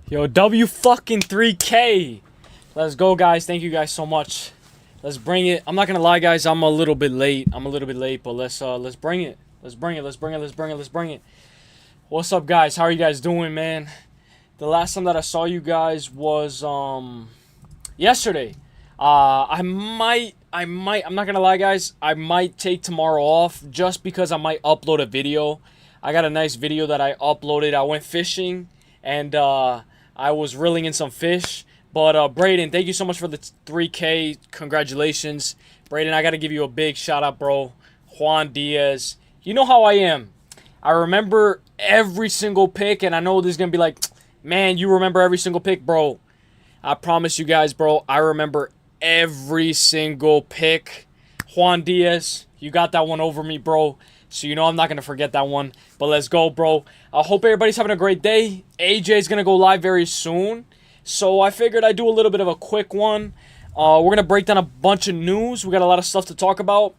Yo, W fucking 3K. Let's go, guys. Thank you guys so much. Let's bring it. I'm not gonna lie, guys. I'm a little bit late. But let's bring it. Let's bring it. What's up, guys? How are you guys doing, man? The last time that I saw you guys was yesterday. I'm not gonna lie, guys. I might take tomorrow off just because I might upload a video. I got a nice video that I uploaded. I went fishing and I was reeling in some fish. But Braden, thank you so much for the 3K. Congratulations. Braden, I gotta give you a big shout out, bro. Juan Diaz. You know how I am. I remember every single pick, and I know this is gonna be like, man, you remember every single pick, bro. I promise you guys, bro, I remember every single pick. Juan Diaz, you got that one over me, bro. So you know I'm not going to forget that one. But let's go, bro. I hope everybody's having a great day. AJ's going to go live very soon. So I figured I'd do a little bit of a quick one. We're going to break down a bunch of news. We got a lot of stuff to talk about.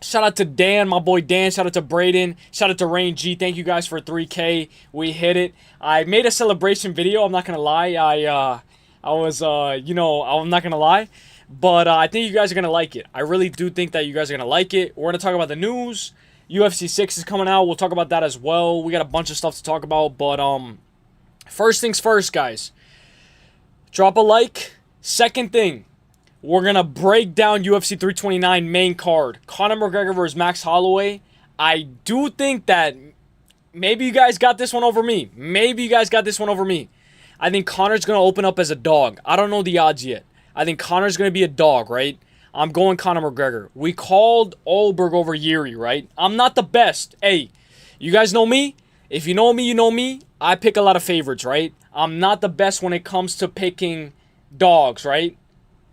Shout out to Dan, my boy Dan. Shout out to Braden. Shout out to Rain G. Thank you guys for 3K. We hit it. I made a celebration video. I'm not going to lie. I'm not going to lie. But I think you guys are going to like it. I really do think that you guys are going to like it. We're going to talk about the news. UFC 6 is coming out. We'll talk about that as well. We got a bunch of stuff to talk about. But first things first, guys. Drop a like. Second thing. We're going to break down UFC 329 main card. Conor McGregor versus Max Holloway. I do think that maybe you guys got this one over me. I think Conor's going to open up as a dog. I don't know the odds yet. I think Conor's going to be a dog, right? I'm going Conor McGregor. We called Olberg over JIRI, right? I'm not the best. Hey, you guys know me? If you know me, you know me. I pick a lot of favorites, right? I'm not the best when it comes to picking dogs, right?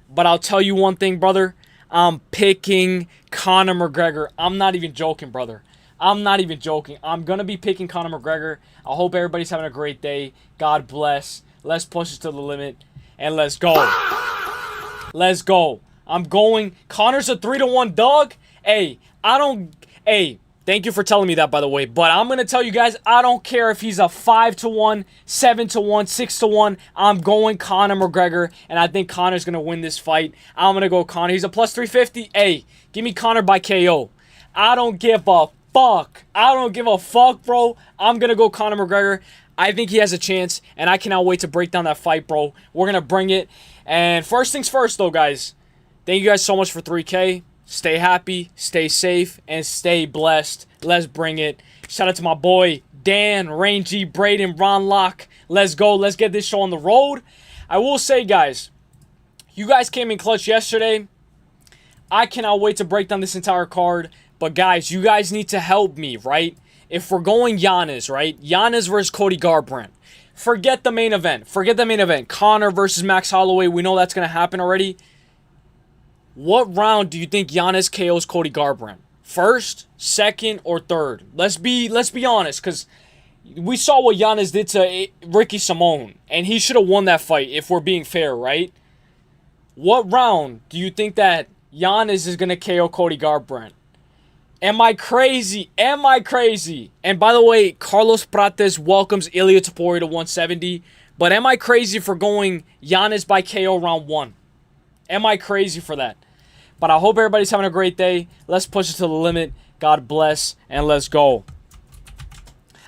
But I'll tell you one thing, brother. I'm picking Conor McGregor. I'm not even joking, brother. I'm not even joking. I'm going to be picking Conor McGregor. I hope everybody's having a great day. God bless. Let's push it to the limit. And let's go. Let's go. I'm going. Conor's a 3-1 dog. Hey, thank you for telling me that, by the way. But I'm going to tell you guys, I don't care if he's a 5-1, 7-1, 6-1. I'm going Conor McGregor, and I think Conor's going to win this fight. I'm going to go Conor. He's a plus 350. Hey, give me Conor by KO. I don't give a fuck. I don't give a fuck, bro. I'm going to go Conor McGregor. I think he has a chance, and I cannot wait to break down that fight, bro. We're going to bring it. And first things first, though, guys. Thank you guys so much for 3K. Stay happy, stay safe, and stay blessed. Let's bring it. Shout out to my boy, Dan, Rain G, Braden, Ron Locke. Let's go. Let's get this show on the road. I will say, guys, you guys came in clutch yesterday. I cannot wait to break down this entire card. But, guys, you guys need to help me, right? If we're going Yanez, right? Yanez versus Cody Garbrandt. Forget the main event. Conor versus Max Holloway. We know that's going to happen already. What round do you think Yanez KOs Cody Garbrandt? First, second, or third? Let's be honest, because we saw what Yanez did to Ricky Simone, and he should have won that fight if we're being fair, right? What round do you think that Yanez is going to KO Cody Garbrandt? Am I crazy? And by the way, Carlos Prates welcomes Ilia to 170. But am I crazy for going Yanez by KO round 1? Am I crazy for that? But I hope everybody's having a great day. Let's push it to the limit. God bless, and let's go.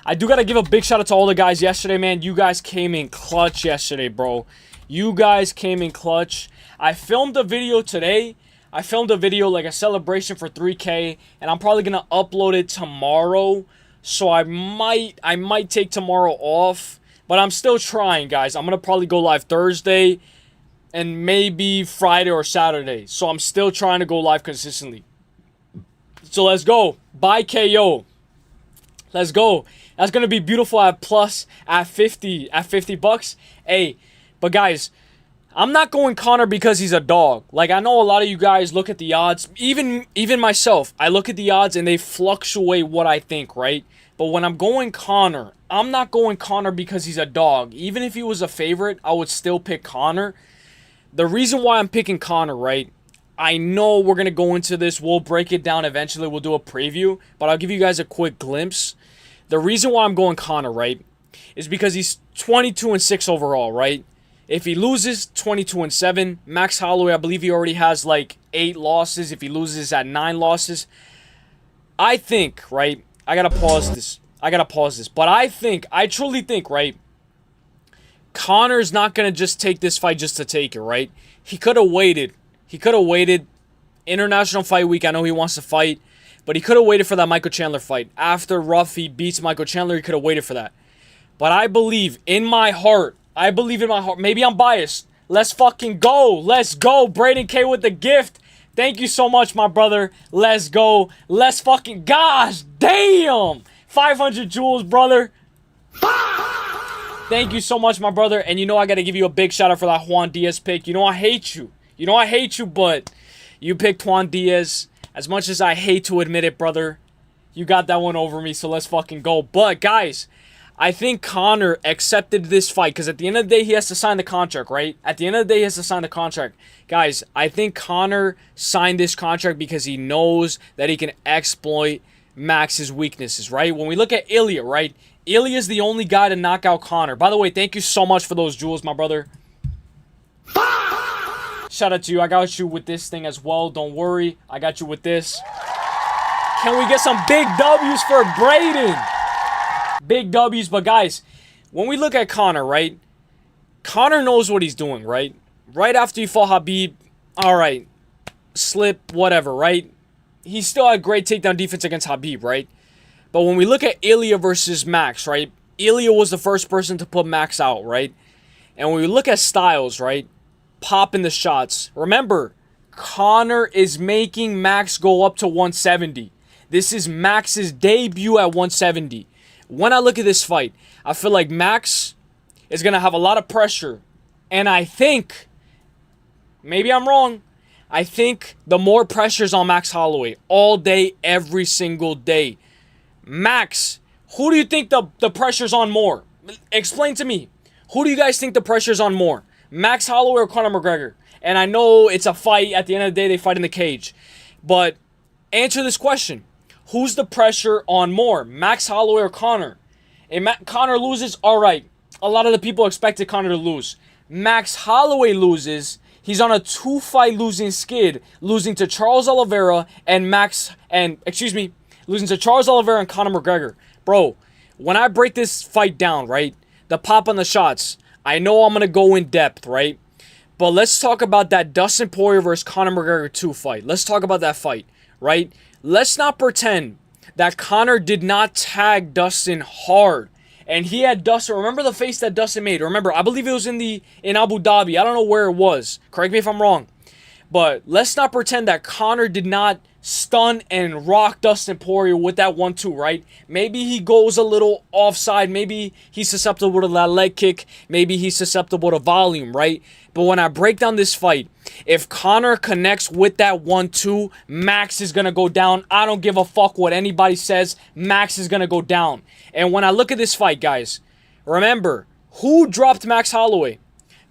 I do got to give a big shout out to all the guys yesterday, man. You guys came in clutch yesterday, bro. You guys came in clutch. I filmed a video today. Like a celebration for 3K, and I'm probably going to upload it tomorrow. So I might take tomorrow off, but I'm still trying, guys. I'm going to probably go live Thursday and maybe Friday or Saturday. So I'm still trying to go live consistently. So let's go. By KO. Let's go. That's going to be beautiful at 50 bucks. Hey, but guys, I'm not going Conor because he's a dog. Like, I know a lot of you guys look at the odds. Even myself, I look at the odds and they fluctuate what I think, right? But when I'm going Conor, I'm not going Conor because he's a dog. Even if he was a favorite, I would still pick Conor. The reason why I'm picking Conor, right? I know we're going to go into this. We'll break it down eventually. We'll do a preview. But I'll give you guys a quick glimpse. The reason why I'm going Conor, right? is because he's 22-6 overall, right? If he loses, 22-7. Max Holloway, I believe he already has like 8 losses. If he loses at 9 losses, I think, right? I gotta pause this. But I truly think, right? Conor's not gonna just take this fight just to take it, right? He could have waited. International Fight Week, I know he wants to fight, but he could have waited for that Michael Chandler fight. After Ruffy beats Michael Chandler, he could have waited for that. But I believe in my heart, maybe I'm biased. Let's fucking go. Let's go. Braden K with the gift. Thank you so much, my brother. Let's go. Let's fucking, gosh damn. 500 jewels, brother. Thank you so much, my brother. And you know I got to give you a big shout out for that Juan Diaz pick. You know I hate you. But you picked Juan Diaz. As much as I hate to admit it, brother, you got that one over me, so let's fucking go. But, guys, I think Conor accepted this fight because at the end of the day, he has to sign the contract, right? Guys, I think Conor signed this contract because he knows that he can exploit Max's weaknesses, right? When we look at Ilia, right? Ilia is the only guy to knock out Conor. By the way, thank you so much for those jewels, my brother. Shout out to you. I got you with this thing as well. Don't worry. I got you with this. Can we get some big W's for Braden? Big W's. But guys, when we look at Conor, right? Conor knows what he's doing, right? Right after he fought Khabib, all right, slip, whatever, right? He still had great takedown defense against Khabib, right? But when we look at Ilia versus Max, right? Ilia was the first person to put Max out, right? And when we look at styles, right? Popping the shots. Remember, Conor is making Max go up to 170. This is Max's debut at 170. When I look at this fight, I feel like Max is going to have a lot of pressure. And I think, maybe I'm wrong, I think the more pressure's on Max Holloway all day, every single day. Max, who do you think the pressure's on more? Explain to me. Who do you guys think the pressure's on more? Max Holloway or Conor McGregor? And I know it's a fight. At the end of the day, they fight in the cage. But answer this question. Who's the pressure on more? Max Holloway or Conor? If Conor loses, all right. A lot of the people expected Conor to lose. Max Holloway loses. He's on a 2-fight losing skid, losing to Charles Oliveira and losing to Charles Oliveira and Conor McGregor. Bro, when I break this fight down, right? The pop on the shots, I know I'm going to go in depth, right? But let's talk about that Dustin Poirier versus Conor McGregor 2 fight. Let's talk about that fight, right? Let's not pretend that Conor did not tag Dustin hard. And he had Dustin, remember the face that Dustin made? Remember, I believe it was in Abu Dhabi. I don't know where it was. Correct me if I'm wrong. But let's not pretend that Conor did not stun and rock Dustin Poirier with that 1-2, right? Maybe he goes a little offside. Maybe he's susceptible to that leg kick. Maybe he's susceptible to volume, right? But when I break down this fight, if Conor connects with that 1-2, Max is going to go down. I don't give a fuck what anybody says. Max is going to go down. And when I look at this fight, guys, remember, who dropped Max Holloway?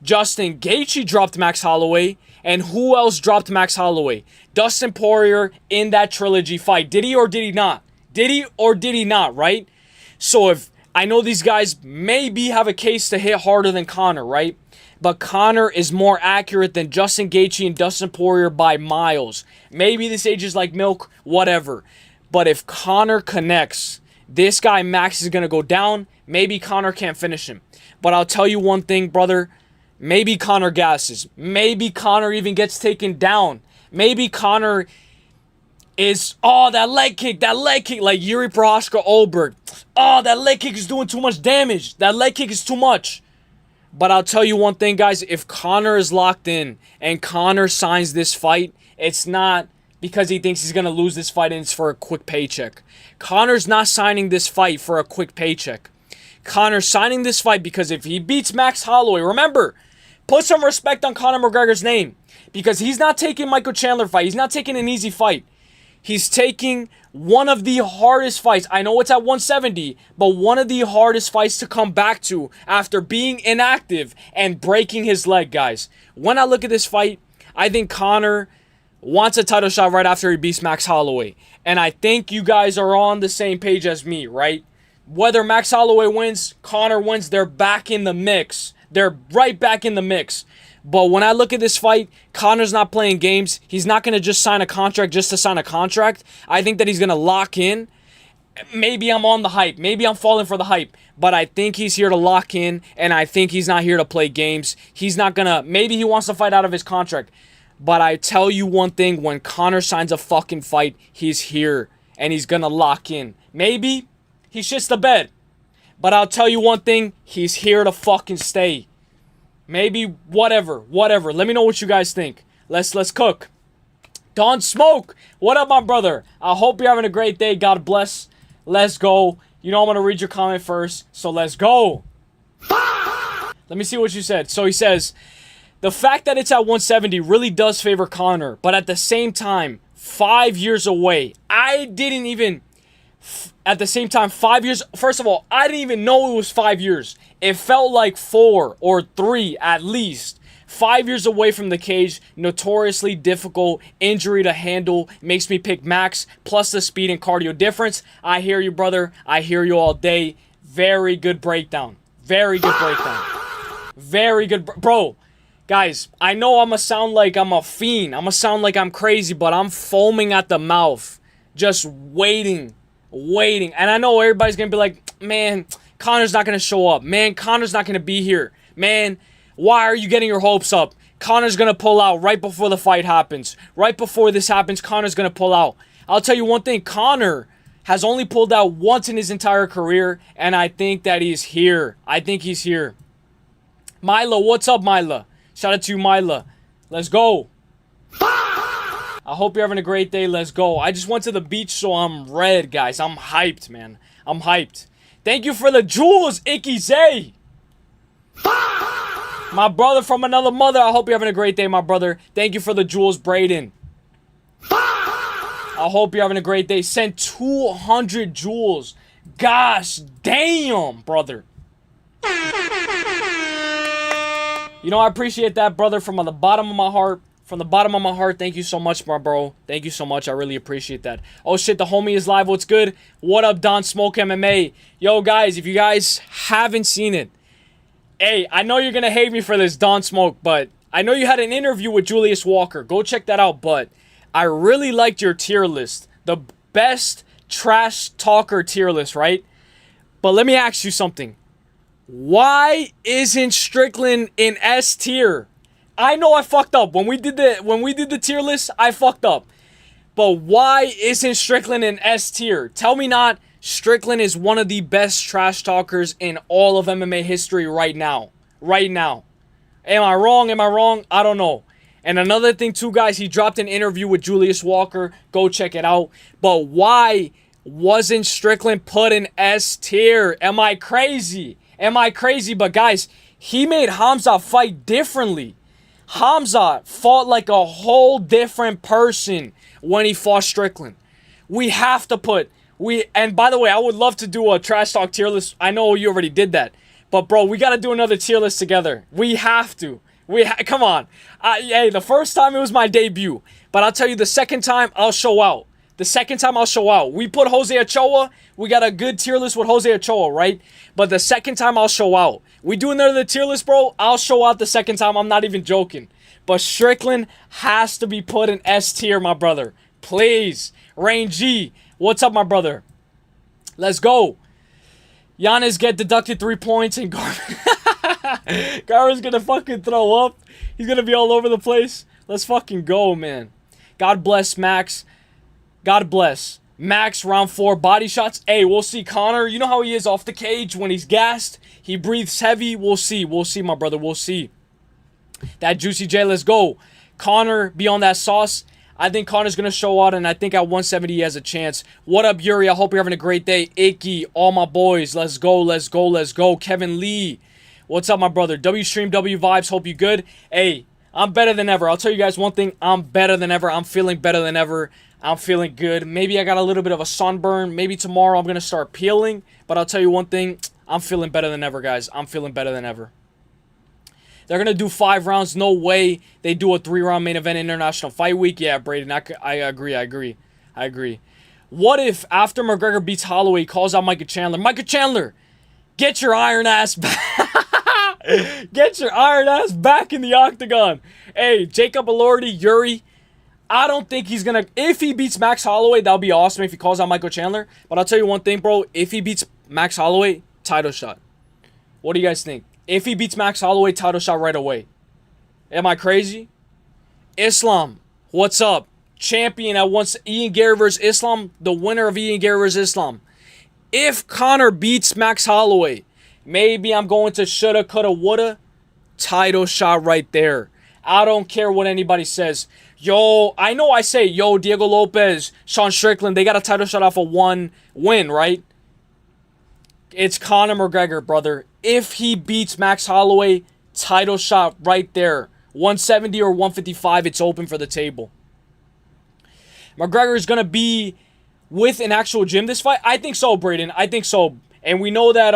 Justin Gaethje dropped Max Holloway. And who else dropped Max Holloway? Dustin Poirier in that trilogy fight. Did he or did he not? Did he or did he not, right? So if I know these guys maybe have a case to hit harder than Conor, right? But Conor is more accurate than Justin Gaethje and Dustin Poirier by miles. Maybe this age is like milk, whatever. But if Conor connects, this guy Max is going to go down. Maybe Conor can't finish him. But I'll tell you one thing, brother. Maybe Conor gasses. Maybe Conor even gets taken down. Maybe Conor is, that leg kick, like Yuri Prochazka Olberg. That leg kick is doing too much damage. That leg kick is too much. But I'll tell you one thing, guys. If Conor is locked in and Conor signs this fight, it's not because he thinks he's going to lose this fight and it's for a quick paycheck. Conor's not signing this fight for a quick paycheck. Conor's signing this fight because if he beats Max Holloway, remember, put some respect on Conor McGregor's name. Because he's not taking Michael Chandler fight. He's not taking an easy fight. He's taking one of the hardest fights. I know it's at 170, but one of the hardest fights to come back to after being inactive and breaking his leg, guys. When I look at this fight, I think Conor wants a title shot right after he beats Max Holloway. And I think you guys are on the same page as me, right? Whether Max Holloway wins, Conor wins, they're back in the mix. They're right back in the mix. But when I look at this fight, Conor's not playing games. He's not going to just sign a contract just to sign a contract. I think that he's going to lock in. Maybe I'm on the hype. Maybe I'm falling for the hype. But I think he's here to lock in, and I think he's not here to play games. He's not going to... Maybe he wants to fight out of his contract. But I tell you one thing, when Conor signs a fucking fight, he's here, and he's going to lock in. Maybe he shits the bed. But I'll tell you one thing, he's here to fucking stay. Maybe whatever. Let me know what you guys think. Let's cook. Don Smoke, what up, my brother? I hope you're having a great day. God bless. Let's go. You know I'm going to read your comment first, so let's go. Let me see what you said. So he says, the fact that it's at 170 really does favor Conor, but at the same time, 5 years away. I didn't even... At the same time, 5 years... First of all, I didn't even know it was 5 years. It felt like 4 or 3 at least. 5 years away from the cage, notoriously difficult, injury to handle, makes me pick Max, plus the speed and cardio difference. I hear you, brother. I hear you all day. Very good breakdown. Very good breakdown. Very good... Bro, guys, I know I'm going to sound like I'm a fiend. I'm going to sound like I'm crazy, but I'm foaming at the mouth. Just waiting. And I know everybody's going to be like, man, Conor's not going to show up. Man, Conor's not going to be here. Man, why are you getting your hopes up? Conor's going to pull out right before the fight happens. Right before this happens, Conor's going to pull out. I'll tell you one thing. Conor has only pulled out once in his entire career, and I think that he's here. I think he's here. Mila, what's up, Mila? Shout out to you, Mila. Let's go. I hope you're having a great day. Let's go. I just went to the beach, so I'm red, guys. I'm hyped, man. I'm hyped. Thank you for the jewels, Icky Zay. My brother from another mother. I hope you're having a great day, my brother. Thank you for the jewels, Braden. I hope you're having a great day. Send 200 jewels. Gosh damn, brother. You know, I appreciate that, brother, from the bottom of my heart. From the bottom of my heart, thank you so much, my bro. Thank you so much. I really appreciate that. Oh, shit, the homie is live. What's good? What up, Don Smoke MMA? Yo, guys, if you guys haven't seen it, hey, I know you're going to hate me for this, Don Smoke, but I know you had an interview with Julius Walker. Go check that out, but I really liked your tier list. The best trash talker tier list, right? But let me ask you something. Why isn't Strickland in S tier? I know I fucked up. When we did the tier list, I fucked up. But why isn't Strickland in S tier? Tell me not. Strickland is one of the best trash talkers in all of MMA history right now. Right now. Am I wrong? Am I wrong? I don't know. And another thing too, guys, he dropped an interview with Julius Walker. Go check it out. But why wasn't Strickland put in S tier? Am I crazy? Am I crazy? But guys, he made Hamza fight differently. Hamza fought like a whole different person when he fought Strickland. We have to put... And by the way, I would love to do a trash talk tier list. I know you already did that. But bro, we got to do another tier list together. We have to. Come on. Hey, the first time it was my debut. But I'll tell you, the second time, I'll show out. The second time, I'll show out. We put Jose Ochoa. We got a good tier list with Jose Ochoa, right? But the second time, I'll show out. We do another tier list, bro. I'll show out the second time. I'm not even joking. But Strickland has to be put in S tier, my brother. Please. Rain G. What's up, my brother? Let's go. Yanez get deducted 3 points and Garvin's gonna fucking throw up. He's gonna be all over the place. Let's fucking go, man. God bless Max. God bless. Max, round 4, body shots. Hey, we'll see. Conor, you know how he is off the cage when he's gassed? He breathes heavy. We'll see. We'll see, my brother. We'll see. That Juicy J, let's go. Conor, be on that sauce. I think Conor's going to show out, and I think at 170 he has a chance. What up, Yuri? I hope you're having a great day. Icky, all my boys. Let's go, let's go, let's go. Kevin Lee. What's up, my brother? W Stream, W Vibes. Hope you good. Hey, I'm better than ever. I'll tell you guys one thing. I'm better than ever. I'm feeling better than ever. I'm feeling good. Maybe I got a little bit of a sunburn. Maybe tomorrow I'm going to start peeling. But I'll tell you one thing. I'm feeling better than ever, guys. I'm feeling better than ever. They're going to do 5 rounds. No way they do a 3-round main event International Fight Week. Yeah, Braden, I agree. What if after McGregor beats Holloway, he calls out Michael Chandler? Michael Chandler, get your iron ass back. Get your iron ass back in the octagon. Hey, Jacob Elordi, Yuri, I don't think he's going to... If he beats Max Holloway, that would be awesome if he calls out Michael Chandler. But I'll tell you one thing, bro. If he beats Max Holloway, title shot. What do you guys think? If he beats Max Holloway, title shot right away. Am I crazy? Islam, what's up? Champion at once. Ian Gary versus Islam. The winner of Ian Gary versus Islam. If Conor beats Max Holloway, maybe I'm going to shoulda, coulda, woulda. Title shot right there. I don't care what anybody says. Yo, I know I say, yo, Diego Lopez, Sean Strickland, they got a title shot off of one win, right? It's Conor McGregor, brother. If he beats Max Holloway, title shot right there. 170 or 155, it's open for the table. McGregor is going to be with an actual gym this fight? I think so, Braden. I think so. And we know that,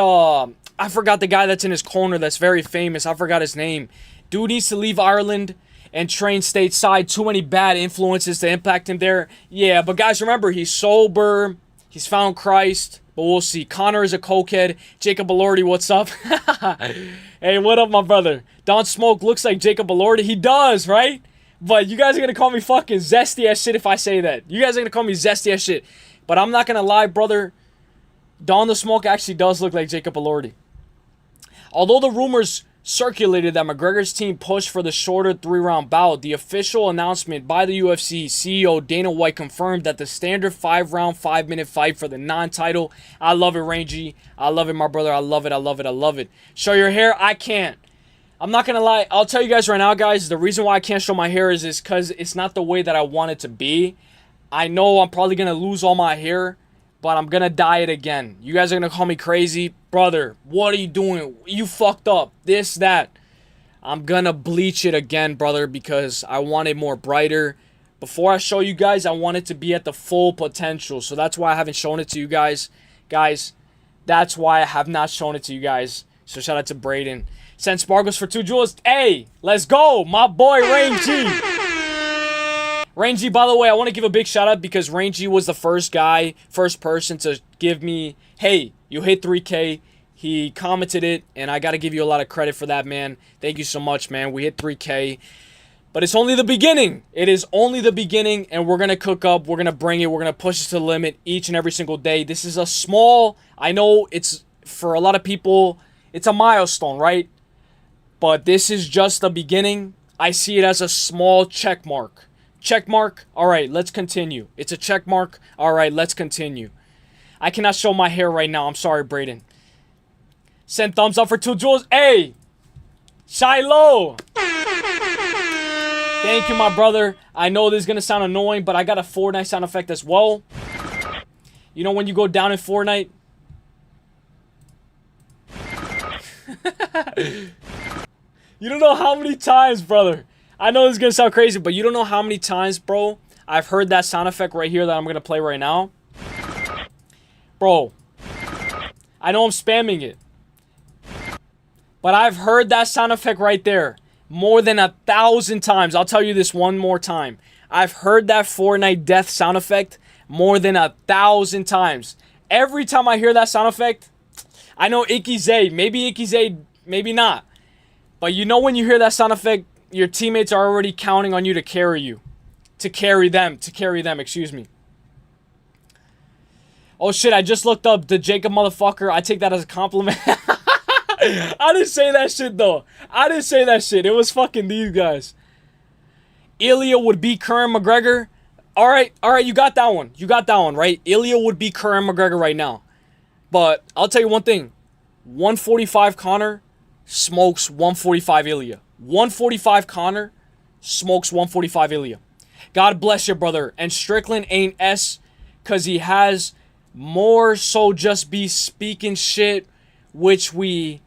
I forgot the guy that's in his corner that's very famous. I forgot his name. Dude needs to leave Ireland and train stateside. Too many bad influences to impact him there. Yeah, but guys, remember, he's sober. He's found Christ. But we'll see. Conor is a cokehead. Jacob Elordi, what's up? Hey, what up, my brother? Don Smoke looks like Jacob Elordi. He does, right? But you guys are going to call me fucking zesty as shit if I say that. You guys are going to call me zesty as shit. But I'm not going to lie, brother. Don the Smoke actually does look like Jacob Elordi. Although the rumors circulated that McGregor's team pushed for the shorter 3-round bout, the official announcement by the UFC CEO Dana White confirmed that the standard 5-round, 5-minute fight for the non-title. I love it, Rangy. I love it, my brother. I love it. I love it. I love it. Show your hair? I can't. I'm not going to lie. I'll tell you guys right now, guys, the reason why I can't show my hair is because it's not the way that I want it to be. I know I'm probably going to lose all my hair, but I'm going to dye it again. You guys are going to call me crazy. Brother, what are you doing? You fucked up. This, that. I'm going to bleach it again, brother, because I want it more brighter. Before I show you guys, I want it to be at the full potential. So that's why I haven't shown it to you guys. Guys, that's why I have not shown it to you guys. So shout out to Braden. Send sparkles for 2 jewels. Hey, let's go. My boy, Rangy. Rangy, by the way, I want to give a big shout out because Rangy was the first person to give me, hey, you hit 3K. He commented it, and I got to give you a lot of credit for that, man. Thank you so much, man. We hit 3K. But it's only the beginning. It is only the beginning, and we're going to cook up. We're going to bring it. We're going to push it to the limit each and every single day. This is a small, I know it's, for a lot of people, it's a milestone, right? But this is just the beginning. I see it as a small check mark. Check mark. All right, let's continue. It's a check mark. All right, let's continue. I cannot show my hair right now. I'm sorry, Braden. Send thumbs up for 2 jewels. Hey, Shiloh. Thank you, my brother. I know this is going to sound annoying, but I got a Fortnite sound effect as well. You know when you go down in Fortnite? You don't know how many times, brother. I know this is going to sound crazy, but you don't know how many times, bro, I've heard that sound effect right here that I'm going to play right now. Bro, I know I'm spamming it, but I've heard that sound effect right there more than 1,000 times. I'll tell you this one more time. I've heard that Fortnite death sound effect more than 1,000 times. Every time I hear that sound effect, I know Icky Zay, maybe not. But you know when you hear that sound effect, your teammates are already counting on you to carry you. To carry them, excuse me. Oh shit, I just looked up the Jacob motherfucker. I take that as a compliment. I didn't say that shit though. I didn't say that shit. It was fucking these guys. Ilia would beat Conor McGregor. Alright, you got that one. You got that one, right? Ilia would beat Conor McGregor right now. But I'll tell you one thing. 145 Conor smokes 145 Ilia. 145 Conor smokes 145 Ilia. God bless you, brother. And Strickland ain't S because he has more so just be speaking shit, which we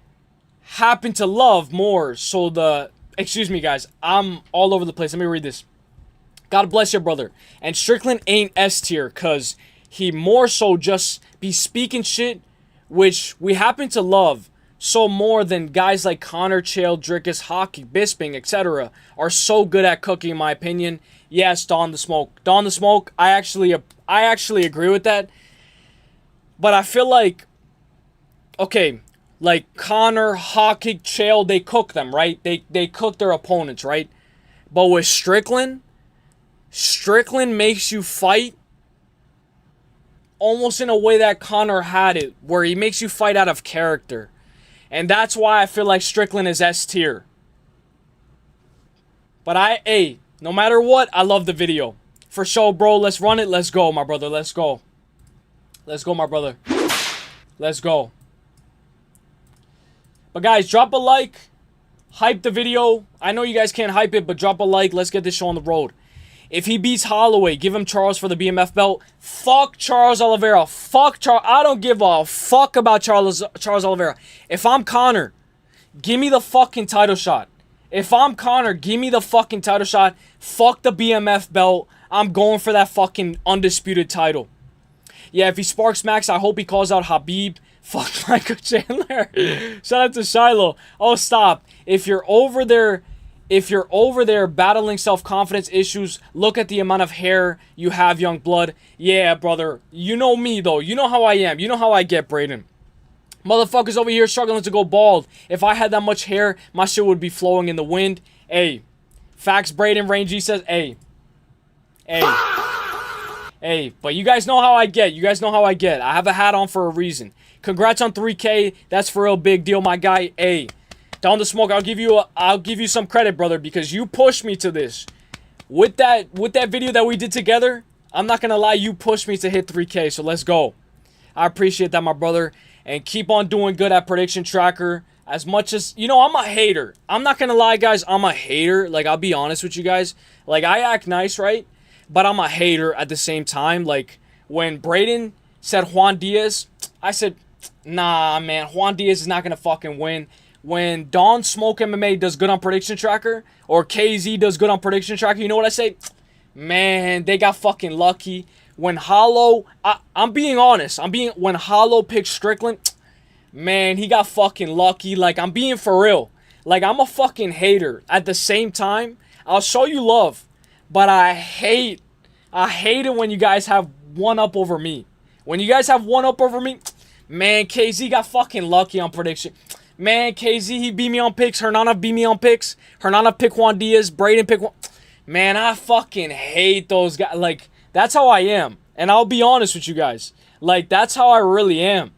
happen to love more. So the... Excuse me, guys. I'm all over the place. Let me read this. God bless you, brother. And Strickland ain't S tier because he more so just be speaking shit, which we happen to love. so more than guys like Conor, Chael, Dricus, Hockey, Bisping, etc. are so good at cooking, in my opinion. Yes, Dawn the Smoke. Dawn the Smoke, I actually agree with that. But I feel like, okay, like Conor, Hockey, Chael, they cook them, right? They cook their opponents, right? But with Strickland makes you fight almost in a way that Conor had it, where he makes you fight out of character. And that's why I feel like Strickland is S tier. But no matter what, I love the video. For sure, bro. Let's run it. Let's go, my brother. Let's go. Let's go, my brother. Let's go. But guys, drop a like. Hype the video. I know you guys can't hype it, but drop a like. Let's get this show on the road. If he beats Holloway, give him Charles for the BMF belt. Fuck Charles Oliveira. Fuck Charles. I don't give a fuck about Charles Oliveira. If I'm Conor, give me the fucking title shot. If I'm Conor, give me the fucking title shot. Fuck the BMF belt. I'm going for that fucking undisputed title. Yeah, if he sparks Max, I hope he calls out Habib. Fuck Michael Chandler. Shout out to Shiloh. Oh, stop. If you're over there battling self-confidence issues, look at the amount of hair you have, young blood. Yeah, brother. You know me, though. You know how I am. You know how I get, Braden. Motherfuckers over here struggling to go bald. If I had that much hair, my shit would be flowing in the wind. Hey. Facts, Braden. Rangy says, hey. Hey. But you guys know how I get. You guys know how I get. I have a hat on for a reason. Congrats on 3K. That's for a real big deal, my guy. Hey. Down the Smoke, I'll give you some credit, brother, because you pushed me to this. With that video that we did together, I'm not gonna lie, you pushed me to hit 3K, so let's go. I appreciate that, my brother, and keep on doing good at Prediction Tracker. As much as, you know, I'm a hater. I'm not gonna lie, guys, I'm a hater. Like, I'll be honest with you guys. Like, I act nice, right? But I'm a hater at the same time. Like, when Braden said Juan Diaz, I said, nah, man, Juan Diaz is not gonna fucking win. When Dawn Smoke MMA does good on Prediction Tracker, or KZ does good on Prediction Tracker, you know what I say? Man, they got fucking lucky. When Hollow, I'm being honest. When Hollow picked Strickland, man, he got fucking lucky. Like, I'm being for real. Like, I'm a fucking hater. At the same time, I'll show you love. But I hate it when you guys have one up over me. When you guys have one up over me, man, KZ got fucking lucky on prediction. Man, KZ, he beat me on picks. Hernana beat me on picks. Hernana picked Juan Diaz. Braden picked Juan. Man, I fucking hate those guys. Like, that's how I am. And I'll be honest with you guys. Like, that's how I really am.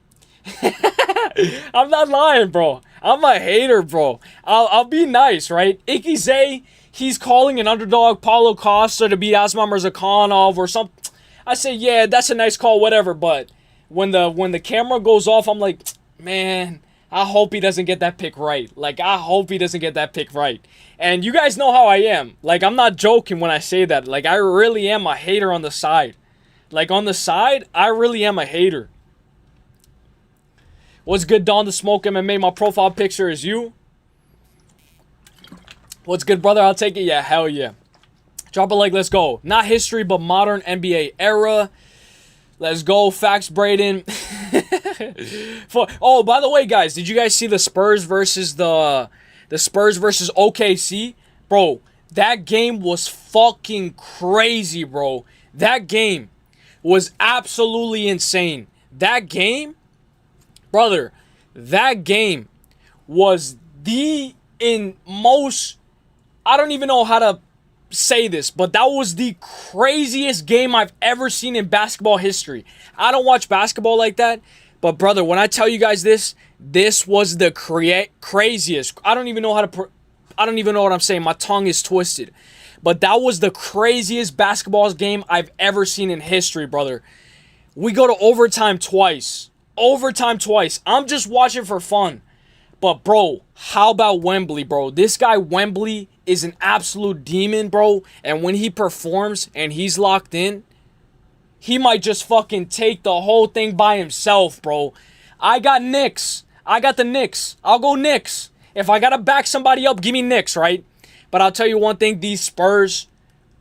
I'm not lying, bro. I'm a hater, bro. I'll be nice, right? Icky Zay, he's calling an underdog Paulo Costa to beat Asman Mirzakhanov or something. I say, yeah, that's a nice call, whatever. But when the camera goes off, I'm like, man, I hope he doesn't get that pick right. Like, I hope he doesn't get that pick right. And you guys know how I am. Like, I'm not joking when I say that. Like, I really am a hater on the side. Like, on the side, I really am a hater. What's good, Dawn the Smoke MMA? My profile picture is you. What's good, brother? I'll take it. Yeah, hell yeah. Drop a like, let's go. Not history, but modern NBA era. Let's go. Facts, Braden. Oh, by the way, guys, did you guys see the Spurs versus the Spurs versus OKC? Bro, that game was fucking crazy, bro. That game was absolutely insane. That game, brother, that game was I don't even know how to say this, but that was the craziest game I've ever seen in basketball history. I don't watch basketball like that, but brother, when I tell you guys this was the craziest. I don't even know what I'm saying. My tongue is twisted. But that was the craziest basketball game I've ever seen in history, brother. We go to overtime twice. I'm just watching for fun. But, bro, how about Wembley, bro? This guy, Wembley, is an absolute demon, bro. And when he performs and he's locked in, he might just fucking take the whole thing by himself, bro. I got Knicks. I got the Knicks. I'll go Knicks. If I gotta back somebody up, give me Knicks, right? But I'll tell you one thing. These Spurs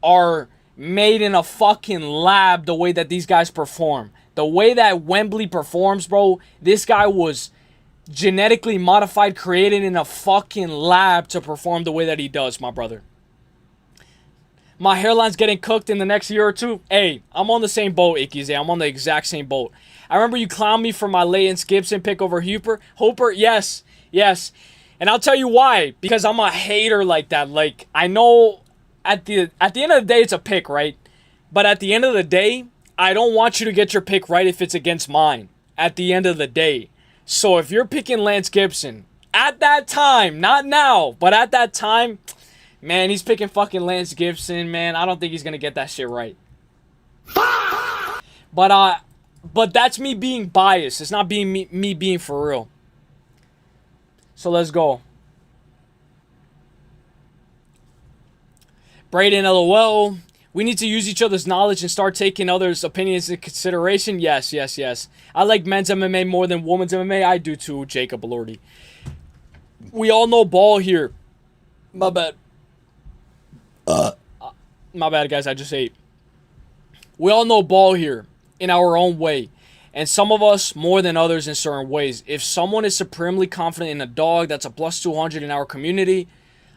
are made in a fucking lab the way that these guys perform. The way that Wembley performs, bro, this guy was genetically modified, created in a fucking lab to perform the way that he does, my brother. My hairline's getting cooked in the next year or two. Hey, I'm on the same boat, Ikize. I'm on the exact same boat. I remember you clowned me for my Lance Gibson pick over Hooper. Yes. And I'll tell you why. Because I'm a hater like that. Like, I know at the end of the day, it's a pick, right? But at the end of the day, I don't want you to get your pick right if it's against mine. At the end of the day. So if you're picking Lance Gibson, at that time, not now, but at that time, man, he's picking fucking Lance Gibson, man. I don't think he's gonna get that shit right. But that's me being biased. It's not being me being for real. So let's go. Braden, LOL. We need to use each other's knowledge and start taking others' opinions into consideration. Yes. I like men's MMA more than women's MMA. I do too, Jacob Lordy. We all know ball here. My bad. My bad, guys. I just ate. We all know ball here in our own way. And some of us more than others in certain ways. If someone is supremely confident in a dog that's a plus 200 in our community,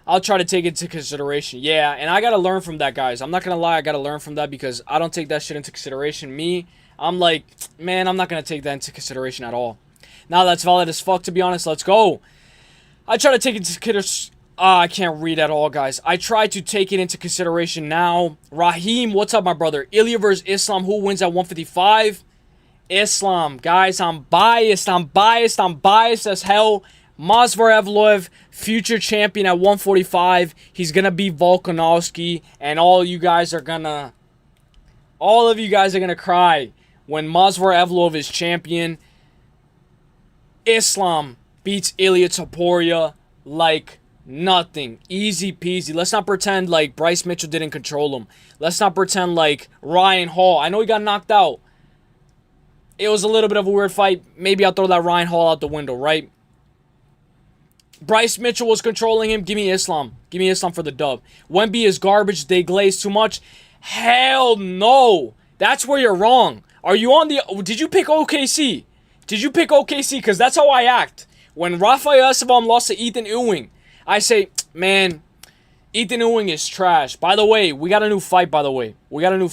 I'll try to take it into consideration. Yeah, and I got to learn from that, guys. I'm not going to lie. I got to learn from that because I don't take that shit into consideration. I'm like, man, I'm not going to take that into consideration at all. Now that's valid as fuck, to be honest. Let's go. I try to take it into consideration. I can't read at all, guys. I try to take it into consideration now. Raheem, what's up, my brother? Ilia versus Islam. Who wins at 155? Islam. Guys, I'm biased as hell. Masvidal Evloev, future champion at 145. He's going to beat Volkanovski. And all of you guys are going to cry when Masvidal Evloev is champion. Islam beats Ilia Topuria like nothing. Easy peasy. Let's not pretend like Bryce Mitchell didn't control him. Let's not pretend like Ryan Hall. I know he got knocked out. It was a little bit of a weird fight. Maybe I'll throw that Ryan Hall out the window, right? Bryce Mitchell was controlling him. Give me Islam. Give me Islam for the dub. Wemby is garbage. They glaze too much. Hell no. That's where you're wrong. Are you on the... Did you pick OKC? Did you pick OKC? Because that's how I act. When Rafael Estevam lost to Ethan Ewing, I say, man, Ethan Ewing is trash. By the way, we got a new fight, We got a new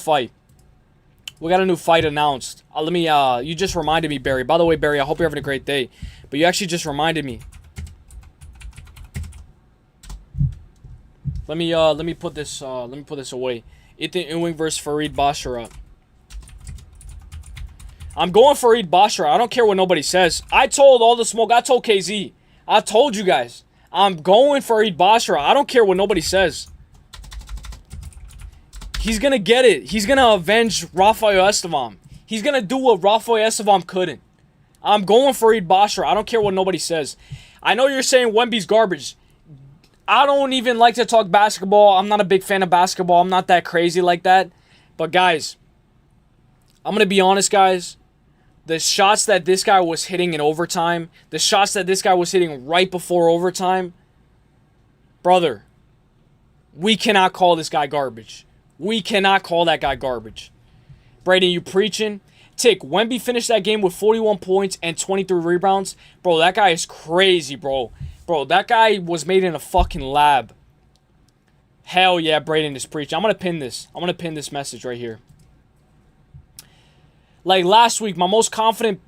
fight announced. You just reminded me, Barry. By the way, Barry, I hope you're having a great day. But you actually just reminded me. Let me put this away. Ethan Ewing versus Farid Basharat. I'm going Farid Basharat. I don't care what nobody says. I told all the smoke. I told KZ. I told you guys. I'm going Farid Basharat. I don't care what nobody says. He's gonna get it. He's gonna avenge Rafael Estevam. He's gonna do what Rafael Estevam couldn't. I'm going Farid Basharat. I don't care what nobody says. I know you're saying Wemby's garbage. I don't even like to talk basketball. I'm not a big fan of basketball. I'm not that crazy like that. But guys, I'm going to be honest, guys. The shots that this guy was hitting in overtime, the shots that this guy was hitting right before overtime, brother, we cannot call this guy garbage. We cannot call that guy garbage. Brady, you preaching? Tick, Wemby finished that game with 41 points and 23 rebounds. Bro, that guy is crazy, bro. Bro, that guy was made in a fucking lab. Hell yeah, Braden is preaching. I'm going to pin this. I'm going to pin this message right here. Like last week, my most confident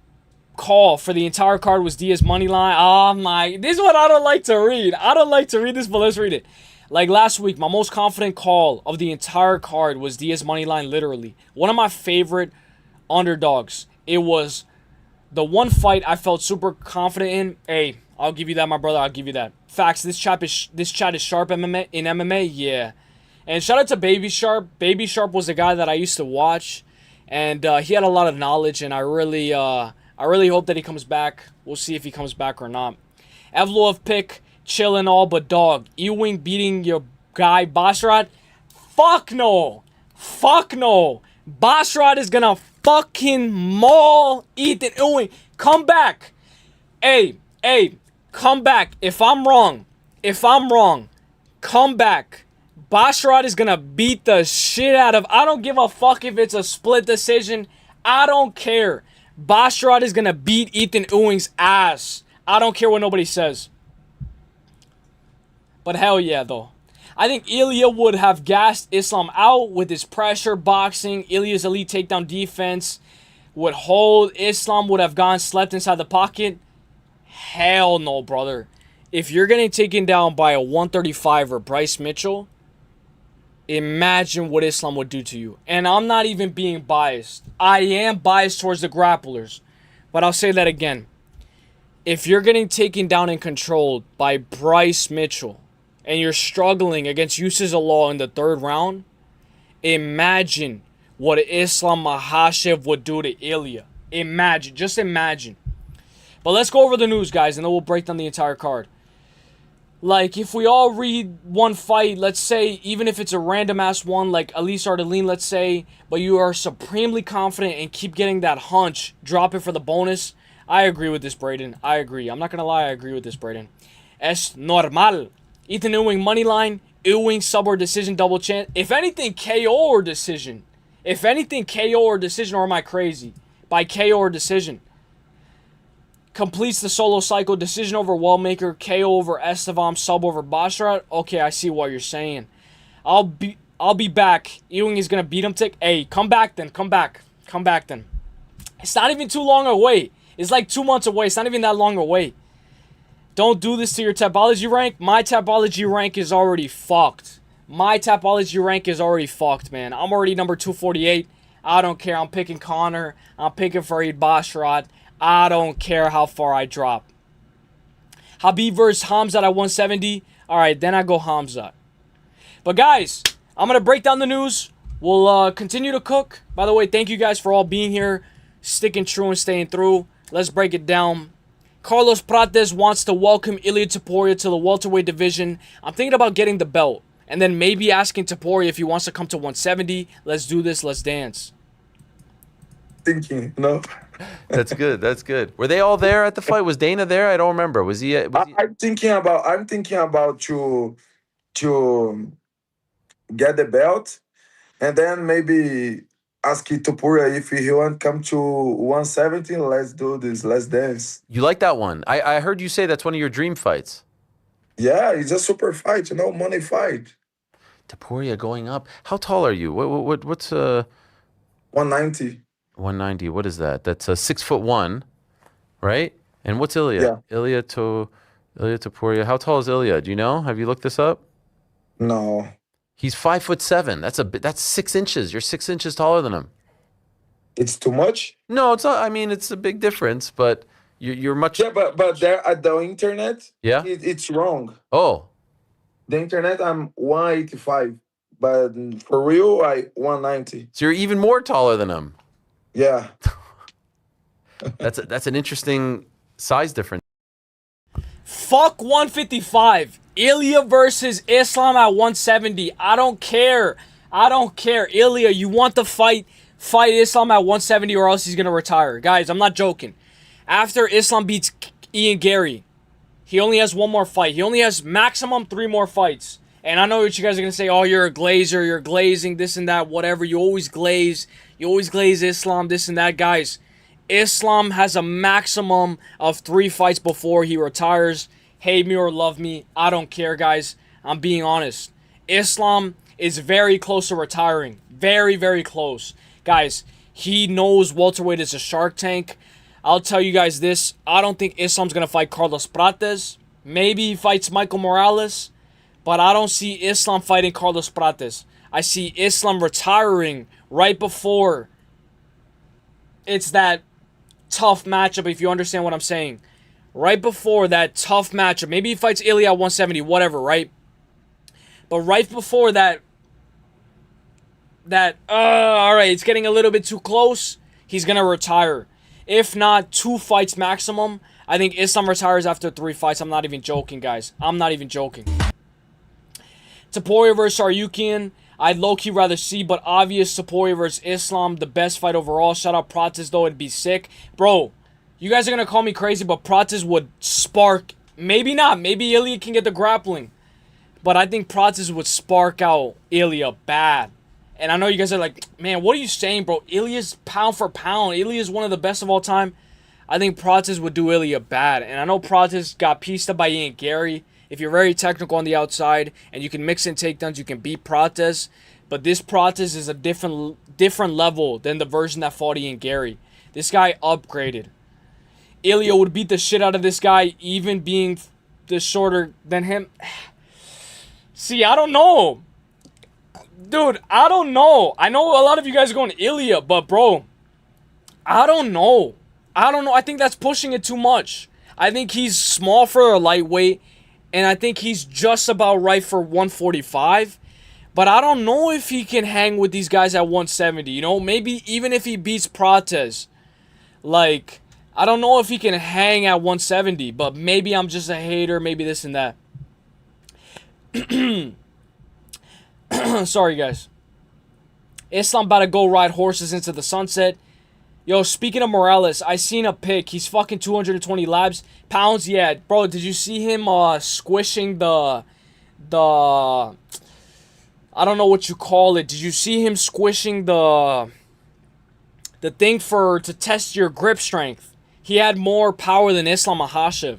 call for the entire card was Diaz moneyline. Oh my. This is what I don't like to read. I don't like to read this, but let's read it. Like last week, my most confident call of the entire card was Diaz moneyline, literally. One of my favorite underdogs. It was the one fight I felt super confident in. Hey, I'll give you that, my brother. I'll give you that. Facts. This chat is sharp MMA in MMA. Yeah. And shout out to Baby Sharp. Baby Sharp was the guy that I used to watch, and he had a lot of knowledge. And I really hope that he comes back. We'll see if he comes back or not. Evloev pick, chill and all, but dog. Ewing beating your guy Basharat. Fuck no. Fuck no. Basharat is gonna fucking maul Ethan Ewing. Come back. Hey. Come back. If I'm wrong, come back. Basharat is gonna beat the shit out of... I don't give a fuck if it's a split decision. I don't care. Basharat is gonna beat Ethan Ewing's ass. I don't care what nobody says. But hell yeah, though. I think Ilia would have gassed Islam out with his pressure boxing. Ilia's elite takedown defense would hold. Islam would have gone slept inside the pocket. Hell no, brother. If you're getting taken down by a 135er Bryce Mitchell, imagine what Islam would do to you. And I'm not even being biased. I am biased towards the grapplers. But I'll say that again. If you're getting taken down and controlled by Bryce Mitchell, and you're struggling against Uselyis in the 3rd round, imagine what Islam Makhachev would do to Ilia. Imagine. Just imagine. But let's go over the news, guys, and then we'll break down the entire card. Like, if we all read one fight, let's say, even if it's a random-ass one, like Elise Ardeline, let's say, but you are supremely confident and keep getting that hunch, drop it for the bonus, I agree with this, Braden. I agree. I'm not going to lie, I agree with this, Braden. Es normal. Ethan Ewing moneyline, Ewing sub or decision double chance. If anything, KO or decision. If anything, KO or decision, or am I crazy? By KO or decision. Completes the solo cycle, decision over Wallmaker, KO over Estevam, sub over Basharat. Okay, I see what you're saying. I'll be back. Ewing is gonna beat him. Hey, come back then. Come back. Come back then. It's not even too long away. It's like 2 months away. It's not even that long away. Don't do this to your Tapology rank. My Tapology rank is already fucked. My Tapology rank is already fucked, man. I'm already number 248. I don't care. I'm picking Connor. I'm picking Farid Basharat. I don't care how far I drop. Khabib versus Hamzat at 170. All right, then I go Hamzat. But guys, I'm going to break down the news. We'll continue to cook. By the way, thank you guys for all being here, sticking true and staying through. Let's break it down. Carlos Prates wants to welcome Ilia Topuria to the welterweight division. I'm thinking about getting the belt. And then maybe asking Topuria if he wants to come to 170. Let's do this. Let's dance. Thinking, no. That's good. That's good. Were they all there at the fight? Was Dana there? I don't remember. Was he? I'm thinking about to get the belt, and then maybe ask Topuria if he want to come to 170. Let's do this. Let's dance. You like that one? I heard you say that's one of your dream fights. Yeah, it's a super fight. Money fight. Topuria going up. How tall are you? What's 190. 190. What is that? That's a 6'1", right? And what's Ilia? Yeah. Ilia Topuria. How tall is Ilia? Do you know? Have you looked this up? No. He's 5'7". That's 6 inches. You're 6 inches taller than him. It's too much? No, it's not. I mean, it's a big difference, but you're much. Yeah, but there at the internet, yeah, it's wrong. Oh. The internet, I'm 185, but for real, I 190. So you're even more taller than him. Yeah. That's an interesting size difference. Fuck 155. Ilia versus Islam at 170. I don't care. I don't care. Ilia, you want the fight? Fight Islam at 170 or else he's going to retire. Guys, I'm not joking. After Islam beats Ian Gary, he only has one more fight. He only has maximum 3 more fights. And I know what you guys are going to say. Oh, you're a glazer. You're glazing this and that, whatever. You always glaze. You always glaze Islam, this and that. Guys, Islam has a maximum of 3 fights before he retires. Hate me or love me, I don't care, guys. I'm being honest. Islam is very close to retiring. Very, very close. Guys, he knows welterweight is a shark tank. I'll tell you guys this. I don't think Islam's going to fight Carlos Prates. Maybe he fights Michael Morales. But I don't see Islam fighting Carlos Prates. I see Islam retiring right before it's that tough matchup, if you understand what I'm saying. Right before that tough matchup. Maybe he fights Ilia at 170, whatever, right? But right before that, all right, it's getting a little bit too close. He's going to retire. If not, 2 fights maximum. I think Islam retires after 3 fights. I'm not even joking, guys. I'm not even joking. Topuria versus Saryukian. I'd low-key rather see, but obvious Topuria versus Islam. The best fight overall. Shout out Prates, though. It'd be sick. Bro, you guys are going to call me crazy, but Prates would spark. Maybe not. Maybe Ilia can get the grappling. But I think Prates would spark out Ilia bad. And I know you guys are like, man, what are you saying, bro? Ilia's pound for pound. Ilia's one of the best of all time. I think Prates would do Ilia bad. And I know Prates got pieced up by Ian Gary. If you're very technical on the outside and you can mix in takedowns, you can beat Prates. But this Prates is a different level than the version that fought Ian Gary. This guy upgraded. Ilia would beat the shit out of this guy, even being the shorter than him. See, I don't know. Dude, I don't know. I know a lot of you guys are going Ilia, but bro, I don't know. I think that's pushing it too much. I think he's small for a lightweight, and I think he's just about right for 145. But I don't know if he can hang with these guys at 170. You know, maybe even if he beats Prates, like, I don't know if he can hang at 170. But maybe I'm just a hater. Maybe this and that. Sorry, guys. Islam about to go ride horses into the sunset. Yo, speaking of Morales, I seen a pic. He's fucking 220 pounds. Yeah, bro, did you see him squishing the I don't know what you call it. Did you see him squishing the thing to test your grip strength? He had more power than Islam Makhachev.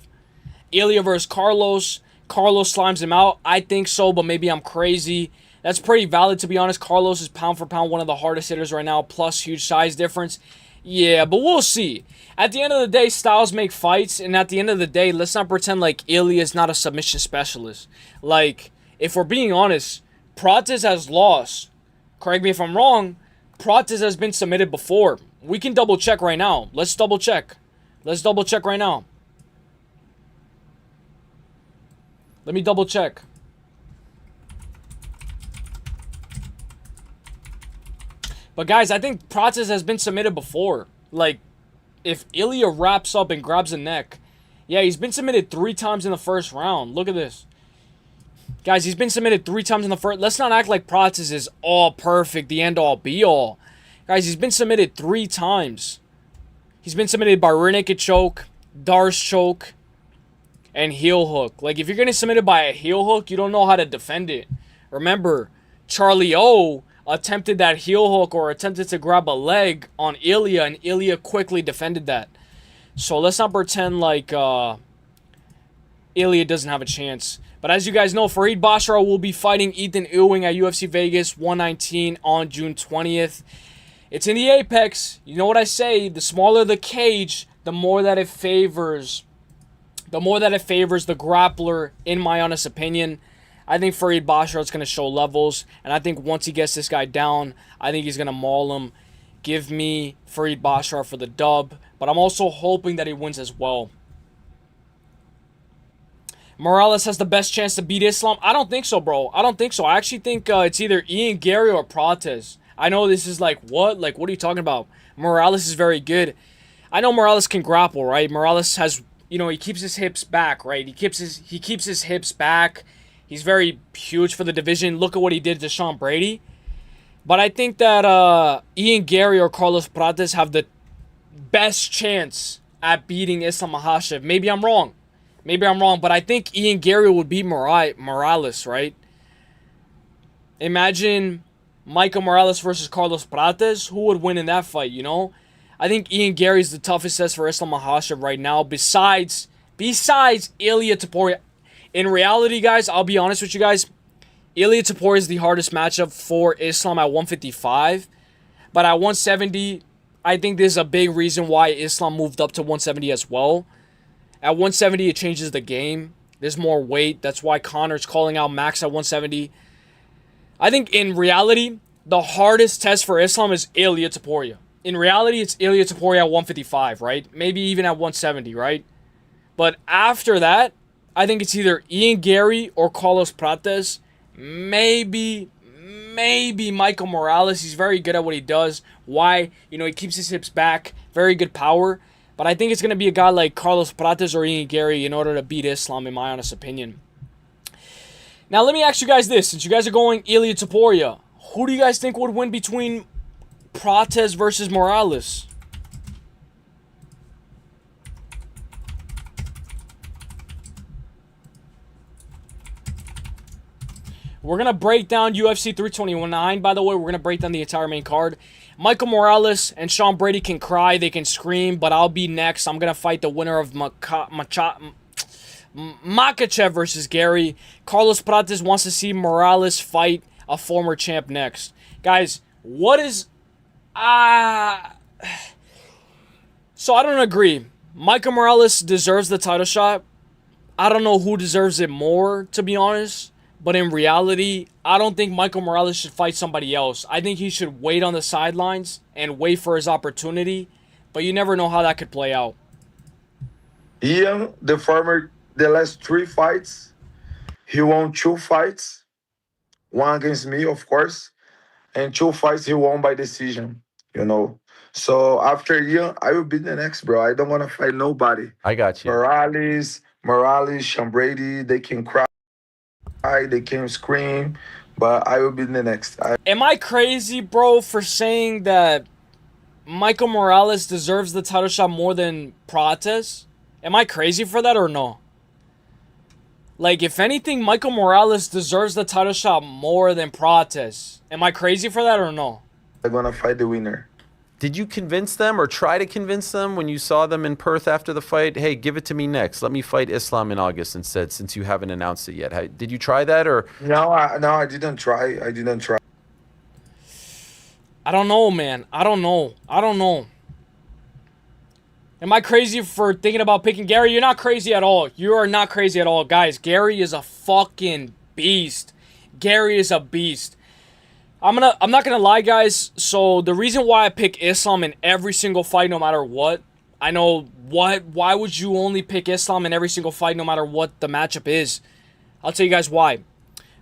Ilia versus Carlos. Carlos slimes him out. I think so, but maybe I'm crazy. That's pretty valid, to be honest. Carlos is pound for pound one of the hardest hitters right now, plus huge size difference. Yeah, but we'll see. At the end of the day, styles make fights, and at the end of the day, let's not pretend like Ilia is not a submission specialist. Like, if we're being honest, Prates has lost. Correct me if I'm wrong. Prates has been submitted before. We can double check right now. Let's double check. Let's double check right now. Let me double check. But guys, I think Prates has been submitted before. Like, if Ilia wraps up and grabs the neck. Yeah, he's been submitted 3 times in the first round. Look at this. Guys, he's been submitted 3 times in the first. Let's not act like Prates is all perfect, the end-all, be-all. Guys, he's been submitted 3 times. He's been submitted by rear naked choke, Darce choke, and heel hook. Like, if you're getting submitted by a heel hook, you don't know how to defend it. Remember, Charlie O attempted that heel hook or attempted to grab a leg on Ilia, and Ilia quickly defended that. So let's not pretend like Ilia doesn't have a chance. But as you guys know, Farid Basharat will be fighting Ethan Ewing at UFC Vegas 119 on June 20th. It's in the Apex. You know what I say, the smaller the cage, the more that it favors the grappler, in my honest opinion. I think Farid Basharat's going to show levels, and I think once he gets this guy down, I think he's going to maul him. Give me Farid Basharat for the dub, but I'm also hoping that he wins as well. Morales has the best chance to beat Islam. I don't think so, bro. I don't think so. I actually think it's either Ian Gary or Prates. I know this is like, what? Like, what are you talking about? Morales is very good. I know Morales can grapple, right? Morales has, you know, he keeps his hips back, right? He keeps his hips back. He's very huge for the division. Look at what he did to Sean Brady. But I think that Ian Gary or Carlos Prates have the best chance at beating Islam Makhachev. Maybe I'm wrong. Maybe I'm wrong, but I think Ian Gary would beat Morales, right? Imagine Michael Morales versus Carlos Prates. Who would win in that fight, you know? I think Ian Gary is the toughest test for Islam Makhachev right now, besides Ilia Topuria. In reality, guys, I'll be honest with you guys, Ilia Topuria is the hardest matchup for Islam at 155. But at 170, I think there's a big reason why Islam moved up to 170 as well. At 170, it changes the game. There's more weight. That's why Conor's calling out Max at 170. I think in reality, the hardest test for Islam is Ilia Topuria. In reality, it's Ilia Topuria at 155, right? Maybe even at 170, right? But after that, I think it's either Ian Gary or Carlos Prates. Maybe Michael Morales. He's very good at what he does. Why? You know, he keeps his hips back. Very good power. But I think it's going to be a guy like Carlos Prates or Ian Gary in order to beat Islam, in my honest opinion. Now, let me ask you guys this. Since you guys are going Ilia Topuria, who do you guys think would win between Prates versus Morales? We're going to break down UFC 329, by the way. We're going to break down the entire main card. Michael Morales and Sean Brady can cry, they can scream, but I'll be next. I'm going to fight the winner of Makhachev versus Gary. Carlos Prates wants to see Morales fight a former champ next. Guys, what is... So I don't agree. Michael Morales deserves the title shot. I don't know who deserves it more, to be honest. But in reality, I don't think Michael Morales should fight somebody else. I think he should wait on the sidelines and wait for his opportunity. But you never know how that could play out. Ian, the last 3 fights, he won 2 fights. 1 against me, of course. And 2 fights he won by decision, you know. So after Ian, I will be the next, bro. I don't want to fight nobody. I got you. Morales, Sean Brady, they can cry, they can scream, but I will be the next. Am I crazy, bro, for saying that Michael Morales deserves the title shot more than Prates? Am I crazy for that or no? Like, if anything, Michael Morales deserves the title shot more than Prates. Am I crazy for that or no? I'm going to fight the winner. Did you convince them or try to convince them when you saw them in Perth after the fight? Hey, give it to me next. Let me fight Islam in August instead, since you haven't announced it yet. Did you try that or? No, I didn't try. I didn't try. I don't know, man. I don't know. Am I crazy for thinking about picking Gary? You're not crazy at all. You are not crazy at all. Guys, Gary is a fucking beast. Gary is a beast. I'm not gonna lie, guys. So the reason why I pick Islam in every single fight, no matter what, I know why would you only pick Islam in every single fight, no matter what the matchup is? I'll tell you guys why.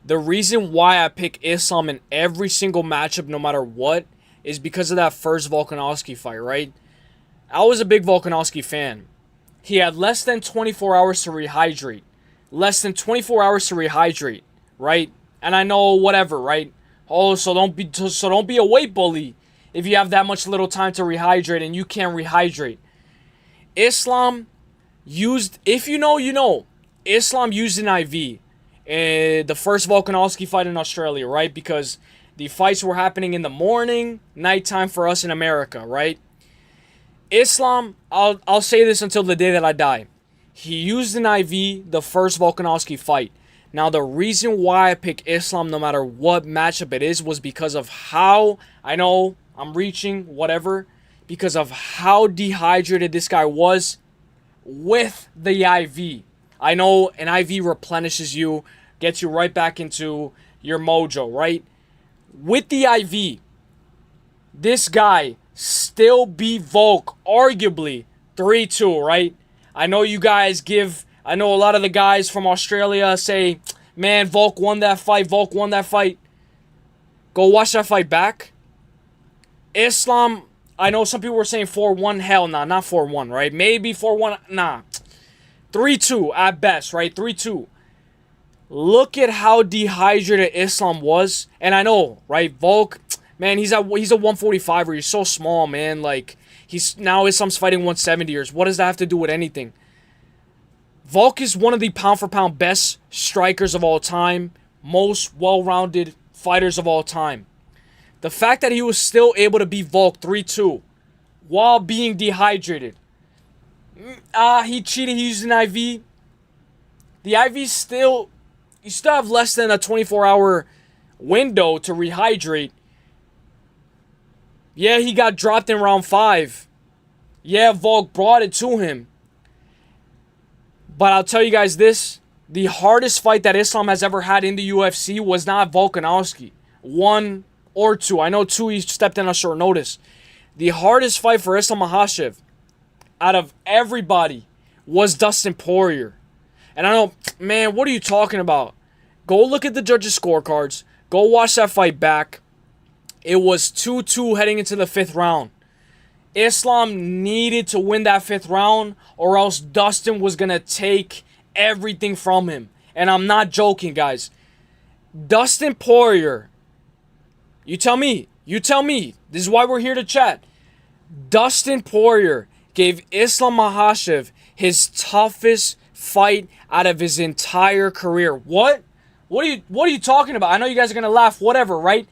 The reason why I pick Islam in every single matchup, no matter what, is because of that first Volkanovski fight, right? I was a big Volkanovski fan. He had less than 24 hours to rehydrate. Less than 24 hours to rehydrate, right? And I know whatever, right? Oh, so don't be a weight bully if you have that much little time to rehydrate and you can't rehydrate. Islam used, if you know, you know. Islam used an IV in the first Volkanovski fight in Australia, right? Because the fights were happening in the morning, nighttime for us in America, right? Islam, I'll say this until the day that I die. He used an IV the first Volkanovski fight. Now, the reason why I pick Islam no matter what matchup it is was because of how, I know I'm reaching, whatever, because of how dehydrated this guy was with the IV. I know an IV replenishes you, gets you right back into your mojo, right? With the IV, this guy still beat Volk, arguably 3-2, right? I know you guys I know a lot of the guys from Australia say, man, Volk won that fight. Go watch that fight back. Islam, I know some people were saying 4-1. Hell nah, not 4-1, right? Maybe 4-1. Nah. 3-2 at best, right? 3-2. Look at how dehydrated Islam was. And I know, right? Volk, man, he's a 145er. He's so small, man. Like, now Islam's fighting 170ers. What does that have to do with anything? Volk is one of the pound-for-pound best strikers of all time, most well-rounded fighters of all time. The fact that he was still able to beat Volk 3-2 while being dehydrated. He cheated, he used an IV. The IV still, you still have less than a 24-hour window to rehydrate. Yeah, he got dropped in round 5. Yeah, Volk brought it to him. But I'll tell you guys this. The hardest fight that Islam has ever had in the UFC was not Volkanovski. 1 or 2. I know 2 he stepped in on short notice. The hardest fight for Islam Makhachev out of everybody was Dustin Poirier. And I know, man, what are you talking about? Go look at the judges' scorecards. Go watch that fight back. It was 2-2 heading into the 5th round. Islam needed to win that 5th round or else Dustin was going to take everything from him. And I'm not joking, guys. Dustin Poirier, you tell me. This is why we're here to chat. Dustin Poirier gave Islam Makhachev his toughest fight out of his entire career. What? What are you talking about? I know you guys are going to laugh, whatever, right?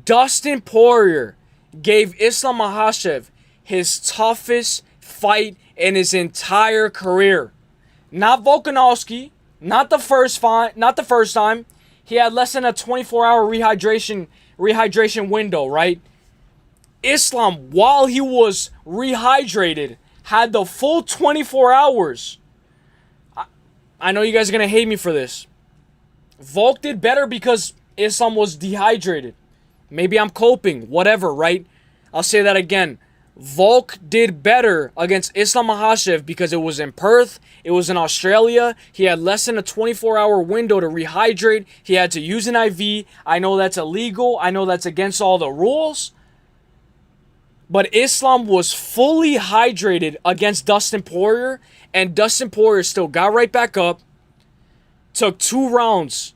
Dustin Poirier gave Islam Makhachev his toughest fight in his entire career. Not Volkanovski, not the first time. He had less than a 24-hour rehydration window, right? Islam, while he was rehydrated, had the full 24 hours. I know you guys are going to hate me for this. Volk did better because Islam was dehydrated. Maybe I'm coping, whatever, right? I'll say that again. Volk did better against Islam Makhachev because it was in Perth, it was in Australia. He had less than a 24-hour window to rehydrate. He had to use an IV. I know that's illegal. I know that's against all the rules. But Islam was fully hydrated against Dustin Poirier, and Dustin Poirier still got right back up, took 2 rounds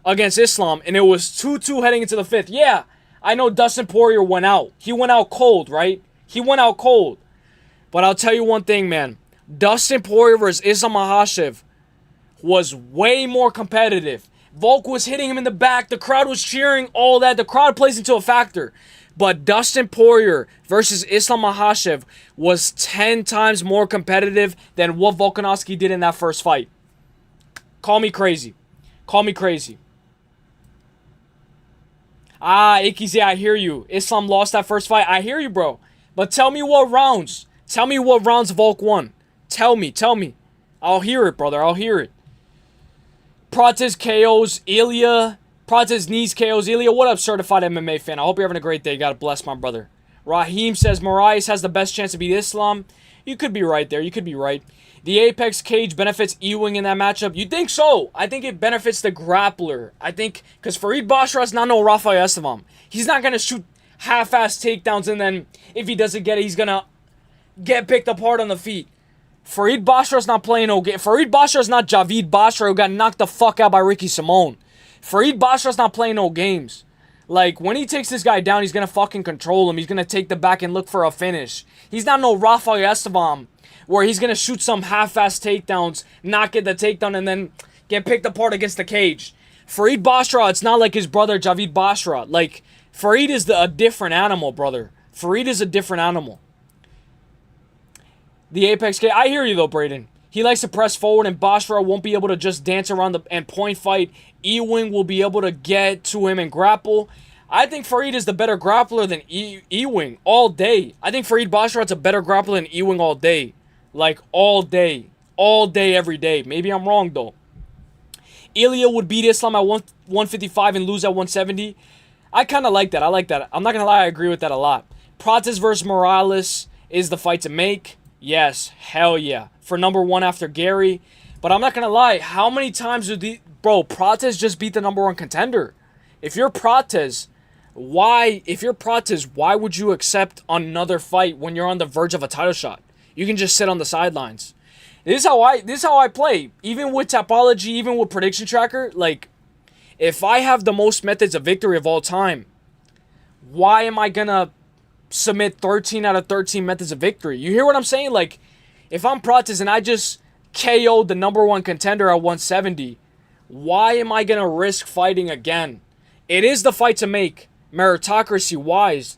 against Islam, and it was 2-2 heading into the 5th. Yeah, I know Dustin Poirier went out. He went out cold, right? He went out cold. But I'll tell you one thing, man. Dustin Poirier versus Islam Makhachev was way more competitive. Volk was hitting him in the back. The crowd was cheering, all that. The crowd plays into a factor. But Dustin Poirier versus Islam Makhachev was 10 times more competitive than what Volkanovski did in that first fight. Call me crazy. Call me crazy. Ikize, I hear you. Islam lost that first fight. I hear you, bro. But tell me what rounds. Tell me what rounds Volk won. Tell me. I'll hear it, brother. I'll hear it. Prates KOs Ilia. Prates knees KOs Ilia. What up, certified MMA fan? I hope you're having a great day. God bless my brother. Raheem says Moraes has the best chance to beat Islam. You could be right there. You could be right. The Apex cage benefits Ewing in that matchup. You think so? I think it benefits the grappler. I think because Farid Basharat's not no Rafael Estevam. He's not going to shoot half-ass takedowns, and then if he doesn't get it, he's going to get picked apart on the feet. Farid Basharat's not playing no game. Farid Basharat's not Javid Basharat who got knocked the fuck out by Ricky Simone. Farid Basharat's not playing no games. Like, when he takes this guy down, he's going to fucking control him. He's going to take the back and look for a finish. He's not no Rafael Estevam where he's going to shoot some half-ass takedowns, not get the takedown, and then get picked apart against the cage. Farid Basharat, it's not like his brother Javid Basharat. Like, Farid is a different animal, brother. Farid is a different animal. The Apex K. I hear you, though, Braden. He likes to press forward, and Basharat won't be able to just dance around and point fight. Ewing will be able to get to him and grapple. I think Farid is the better grappler than Ewing all day. I think Farid Basharat's a better grappler than Ewing all day. Like, all day. All day, every day. Maybe I'm wrong, though. Ilia would beat Islam at 155 and lose at 170. I kind of like that. I like that. I'm not going to lie. I agree with that a lot. Prates versus Morales is the fight to make. Yes. Hell yeah. For number 1 after Gary. But I'm not going to lie. How many times do the... Bro, Prates just beat the number 1 contender. If you're Prates, why would you accept another fight when you're on the verge of a title shot? You can just sit on the sidelines. This is how I play. Even with Tapology, even with Prediction Tracker, like, if I have the most methods of victory of all time, why am I gonna submit 13 out of 13 methods of victory? You hear what I'm saying? Like, if I'm Prates and I just KO'd the number 1 contender at 170, why am I gonna risk fighting again? It is the fight to make, meritocracy-wise,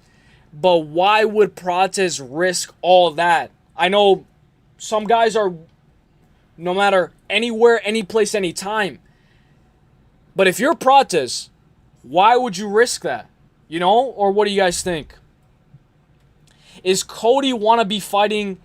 but why would Prates risk all that? I know some guys are no matter anywhere, any place, any time. But if you're Prates, why would you risk that? You know? Or what do you guys think? Is Cody want to be fighting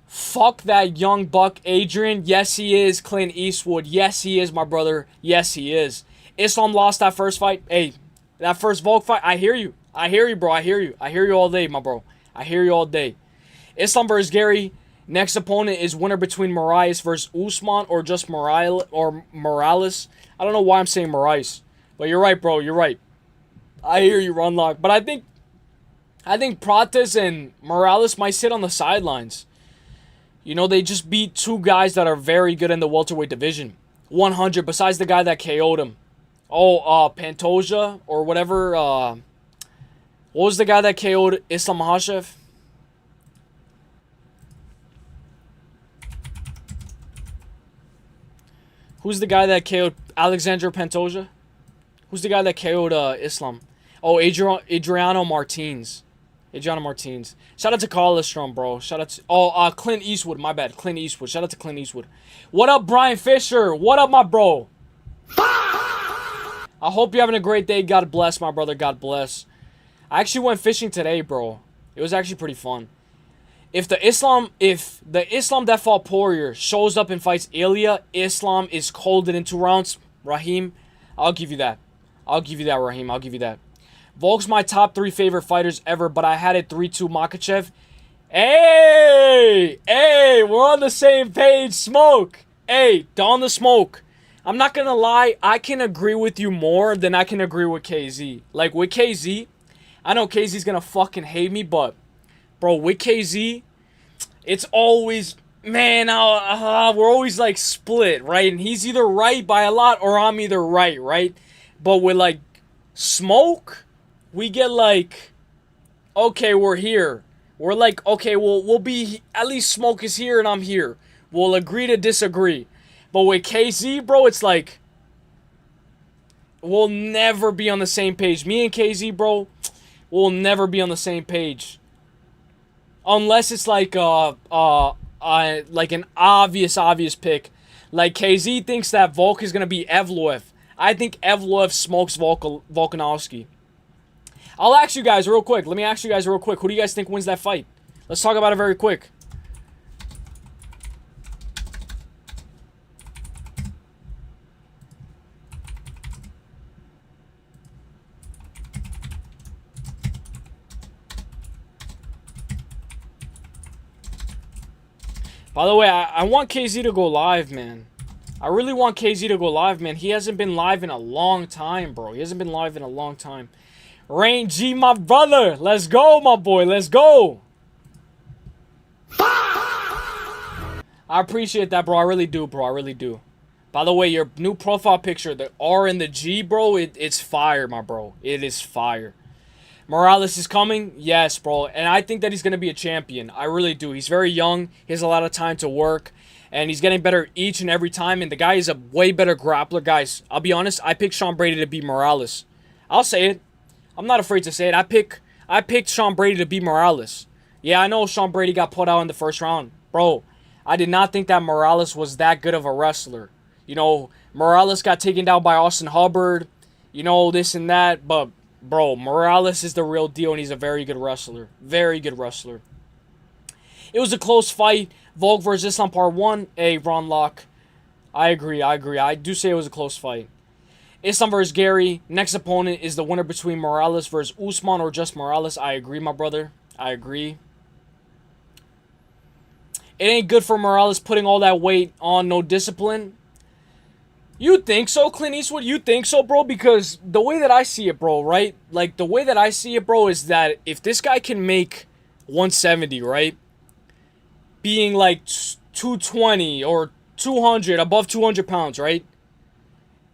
fuck that young buck Adrian? Yes, he is. Clint Eastwood. Yes, he is, my brother. Yes, he is. Islam lost that first fight. Hey, that first Volk fight. I hear you. I hear you, bro. I hear you. I hear you all day, my bro. I hear you all day. Islam versus Gary. Next opponent is winner between Moraes versus Usman or just Morales. I don't know why I'm saying Moraes. But you're right, bro. You're right. I hear you, Runlock. But I think Prates and Morales might sit on the sidelines. You know, they just beat 2 guys that are very good in the welterweight division. 100, besides the guy that KO'd him. Pantoja or whatever. What was the guy that KO'd Islam Makhachev? Who's the guy that KO'd Alexander Pantoja? Who's the guy that KO'd Islam? Oh, Adriano Martins. Adriano Martins. Shout out to Carlstrom, bro. Shout out to... Clint Eastwood. My bad. Clint Eastwood. Shout out to Clint Eastwood. What up, Brian Fisher? What up, my bro? I hope you're having a great day. God bless, my brother. God bless. I actually went fishing today, bro. It was actually pretty fun. If the Islam that fought Poirier shows up and fights Ilia, Islam is colded in 2 rounds. Raheem, I'll give you that. I'll give you that, Raheem. I'll give you that. Volk's my top 3 favorite fighters ever, but I had it 3-2 Makhachev. Hey! Hey! We're on the same page, Smoke! Hey, Don the Smoke. I'm not gonna lie, I can agree with you more than I can agree with KZ. Like, with KZ, I know KZ's gonna fucking hate me, but, bro, with KZ, it's always, man, we're always, like, split, right? And he's either right by a lot or I'm either right? But with, like, Smoke, we get, like, okay, we're here. We're like, okay, we'll be, at least Smoke is here and I'm here. We'll agree to disagree. But with KZ, bro, it's like, we'll never be on the same page. Me and KZ, bro, we'll never be on the same page. Unless it's like like an obvious pick. Like KZ thinks that Volk is going to be Evloev. I think Evloev smokes Volkanovski. I'll ask you guys real quick. Let me ask you guys real quick. Who do you guys think wins that fight? Let's talk about it very quick. By the way, I want KZ to go live, man. I really want KZ to go live, man. He hasn't been live in a long time, bro. He hasn't been live in a long time. Rain G, my brother. Let's go, my boy. Let's go. I appreciate that, bro. I really do, bro. I really do. By the way, your new profile picture, the R and the G, bro, it's fire, my bro. It is fire. Morales is coming? Yes, bro. And I think that he's going to be a champion. I really do. He's very young. He has a lot of time to work. And he's getting better each and every time. And the guy is a way better grappler. Guys, I'll be honest. I picked Sean Brady to beat Morales. I'll say it. I'm not afraid to say it. I picked Sean Brady to beat Morales. Yeah, I know Sean Brady got put out in the first round. Bro, I did not think that Morales was that good of a wrestler. You know, Morales got taken down by Austin Hubbard. You know, this and that. But... bro, Morales is the real deal, and he's a very good wrestler. Very good wrestler. It was a close fight. Volk versus Islam Part 1. Hey, Ron Locke. I agree. I do say it was a close fight. Islam versus Gary. Next opponent is the winner between Morales versus Usman or just Morales. I agree, my brother. I agree. It ain't good for Morales putting all that weight on no discipline. You think so, Clint Eastwood? You think so, bro? Because the way that I see it, bro, right? Like, the way that I see it, bro, is that if this guy can make 170, right? Being like 220 or 200, above 200 pounds, right?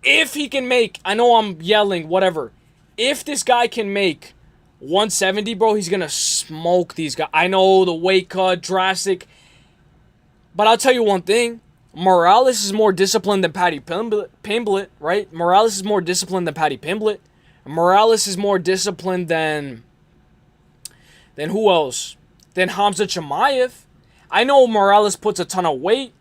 If he can make, I know I'm yelling, whatever. If this guy can make 170, bro, he's going to smoke these guys. I know the weight cut, drastic. But I'll tell you one thing. Morales is more disciplined than Paddy Pimblett, right? Morales is more disciplined than Paddy Pimblett. Morales is more disciplined than who else? Than Hamza Chimaev. I know Morales puts a ton of weight.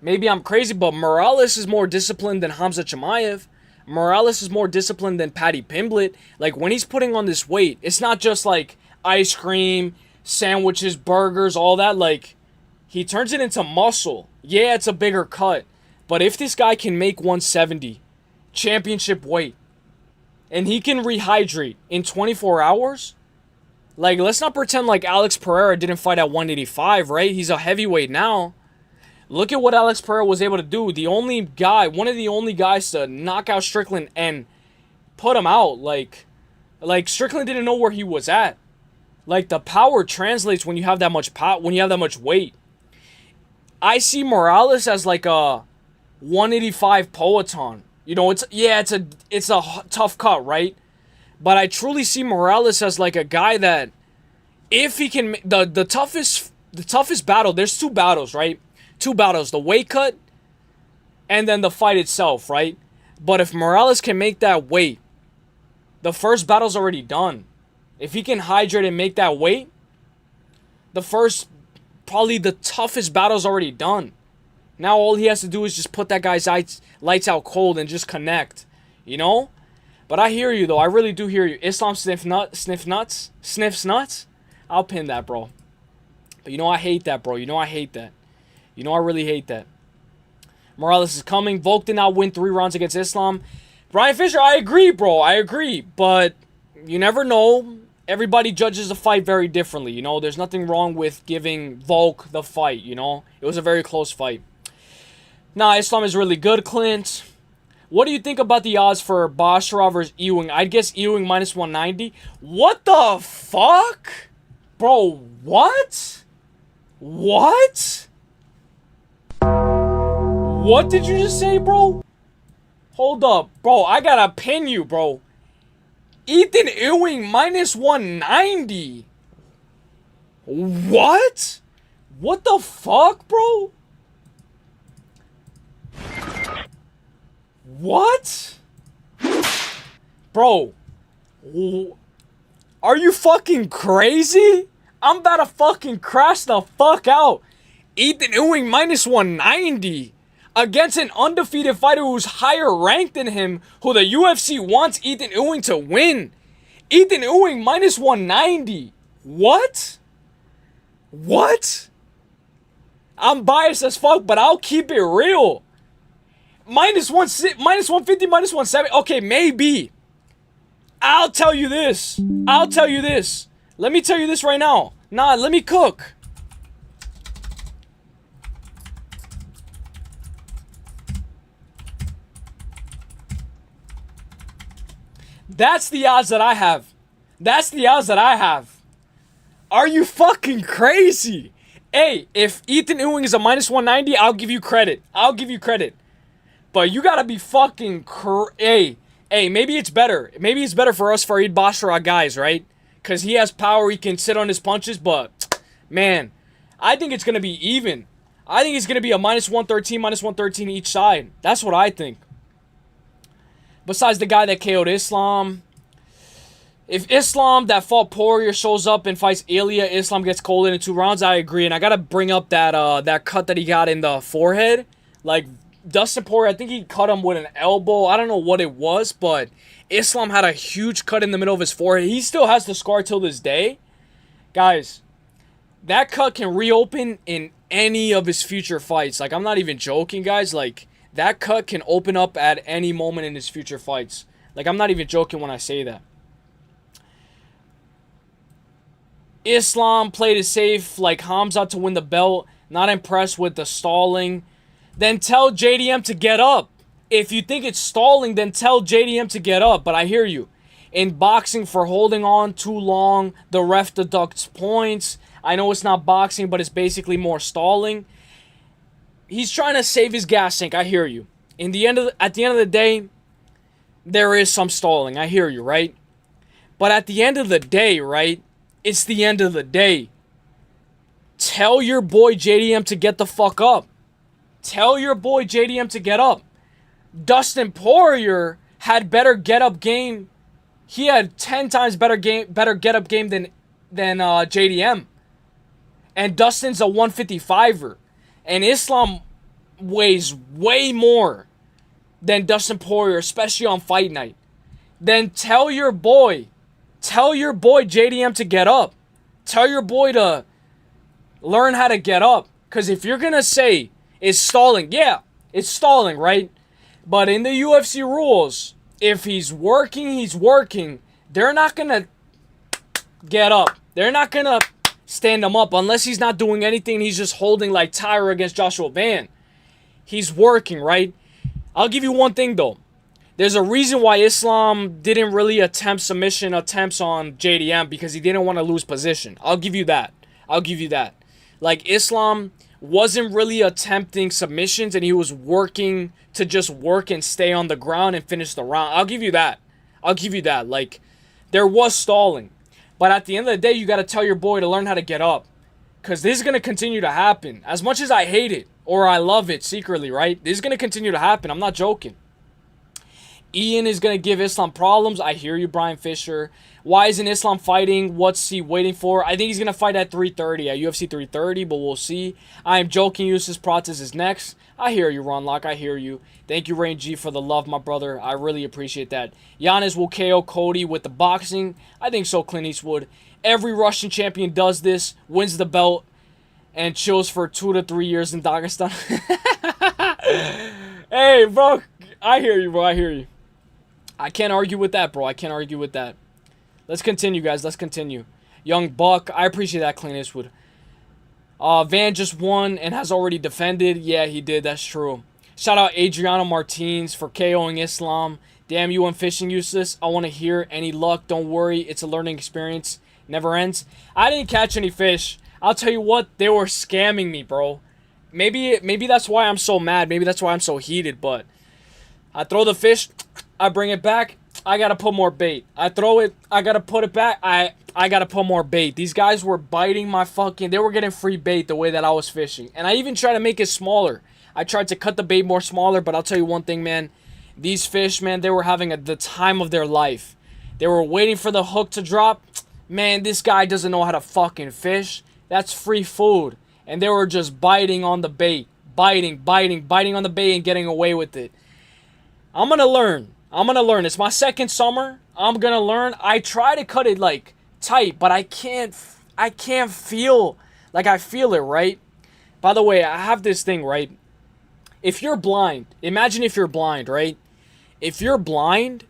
Maybe I'm crazy, but Morales is more disciplined than Hamza Chimaev. Morales is more disciplined than Paddy Pimblett. Like, when he's putting on this weight, it's not just like ice cream, sandwiches, burgers, all that. Like, he turns it into muscle. Yeah, it's a bigger cut. But if this guy can make 170, championship weight, and he can rehydrate in 24 hours, like, let's not pretend like Alex Pereira didn't fight at 185, right? He's a heavyweight now. Look at what Alex Pereira was able to do. The only guy, one of the only guys to knock out Strickland and put him out. Like Strickland didn't know where he was at. Like, the power translates when you have that much power, when you have that much weight. I see Morales as like a 185 Poetan. You know, it's a tough cut, right? But I truly see Morales as like a guy that, if he can, the toughest battle. There's 2 battles, right? 2 battles: the weight cut, and then the fight itself, right? But if Morales can make that weight, The first battle's already done. If he can hydrate and make that weight, the first, probably the toughest battle's already done. Now all he has to do is just put that guy's lights out cold and just connect, you know? But I hear you, though. I really do hear you. Islam sniffs nuts. I'll pin that, bro. But you know I hate that, bro. You know I hate that. You know I really hate that. Morales is coming. Volk did not win 3 rounds against Islam. Brian Fisher, I agree, bro. I agree. But you never know. Everybody judges a fight very differently, you know? There's nothing wrong with giving Volk the fight, you know? It was a very close fight. Nah, Islam is really good, Clint. What do you think about the odds for Basra versus Ewing? I'd guess Ewing minus 190. What the fuck? Bro, what? What? What did you just say, bro? Hold up. Bro, I gotta pin you, bro. Ethan Ewing minus 190. What? What the fuck, bro? What? Bro. Are you fucking crazy? I'm about to fucking crash the fuck out. Ethan Ewing minus 190 against an undefeated fighter who's higher ranked than him, who the UFC wants Ethan Ewing to win. Ethan Ewing minus 190. What? What? I'm biased as fuck, but I'll keep it real. Minus 150, minus 170. Okay, maybe. I'll tell you this. I'll tell you this. Let me tell you this right now. Nah, let me cook. That's the odds that I have. That's the odds that I have. Are you fucking crazy? Hey, if Ethan Ewing is a minus 190, I'll give you credit. I'll give you credit. But you gotta be fucking hey, maybe it's better. Maybe it's better for us Farid Basra guys, right? Because he has power, he can sit on his punches, but, man, I think it's gonna be even. I think it's gonna be a minus 113 each side. That's what I think. Besides the guy that KO'd Islam. If Islam that fought Poirier shows up and fights Ilia, Islam gets cold in 2 rounds, I agree. And I gotta bring up that cut that he got in the forehead. Like, Dustin Poirier, I think he cut him with an elbow. I don't know what it was, but Islam had a huge cut in the middle of his forehead. He still has the scar till this day. Guys, that cut can reopen in any of his future fights. Like, I'm not even joking, guys. Like, that cut can open up at any moment in his future fights. Like, I'm not even joking when I say that. Islam played it safe, like Hamza to win the belt. Not impressed with the stalling. Then tell JDM to get up. If you think it's stalling, then tell JDM to get up. But I hear you. In boxing, for holding on too long, the ref deducts points. I know it's not boxing, but it's basically more stalling. He's trying to save his gas tank. I hear you. At the end of the day, there is some stalling. I hear you, right? But at the end of the day, right? It's the end of the day. Tell your boy JDM to get the fuck up. Tell your boy JDM to get up. Dustin Poirier had better get-up game. He had 10 times better get-up game than JDM. And Dustin's a 155er. And Islam weighs way more than Dustin Poirier, especially on fight night. Then tell your boy JDM to get up. Tell your boy to learn how to get up. Because if you're going to say it's stalling, yeah, it's stalling, right? But in the UFC rules, if he's working, he's working. They're not going to get up. They're not going to stand him up unless he's not doing anything. He's just holding like Tyra against Joshua Van. He's working, right? I'll give you one thing, though. There's a reason why Islam didn't really attempt submission attempts on JDM, because he didn't want to lose position. I'll give you that. I'll give you that. Like, Islam wasn't really attempting submissions, and he was working to just work and stay on the ground and finish the round. I'll give you that. I'll give you that. Like, there was stalling. But at the end of the day, you got to tell your boy to learn how to get up. Because this is going to continue to happen. As much as I hate it, or I love it secretly, right? This is going to continue to happen. I'm not joking. Ian is going to give Islam problems. I hear you, Brian Fisher. Why isn't Islam fighting? What's he waiting for? I think he's going to fight at 330, at UFC 330, but we'll see. I am joking. Uselyis Prates is next. I hear you, Ron Lock. I hear you. Thank you, Rain G, for the love, my brother. I really appreciate that. Yanez will KO Cody with the boxing. I think so, Clint Eastwood. Every Russian champion does this, wins the belt, and chills for 2 to 3 years in Dagestan. Hey, bro. I hear you, bro. I hear you. I can't argue with that, bro. I can't argue with that. Let's continue, guys. Let's continue. Young Buck. I appreciate that, Clint Eastwood. Van just won and has already defended. Yeah, he did. That's true. Shout out Adriano Martins for KOing Islam. Damn you, I'm fishing Uselyis. I want to hear any luck. Don't worry. It's a learning experience. Never ends. I didn't catch any fish. I'll tell you what. They were scamming me, bro. Maybe that's why I'm so mad. Maybe that's why I'm so heated, but I throw the fish. I bring it back. I gotta put more bait. I throw it. I gotta put it back. I gotta put more bait. These guys were biting my fucking... They were getting free bait the way that I was fishing. And I even tried to make it smaller. I tried to cut the bait more smaller, but I'll tell you one thing, man. These fish, man, they were having the time of their life. They were waiting for the hook to drop. Man, this guy doesn't know how to fucking fish. That's free food. And they were just biting on the bait. Biting on the bait and getting away with it. I'm gonna learn. It's my second summer. I'm gonna learn. I try to cut it like tight, but I can't feel like I feel it, right? By the way, I have this thing, right? If you're blind, imagine if you're blind, right? If you're blind,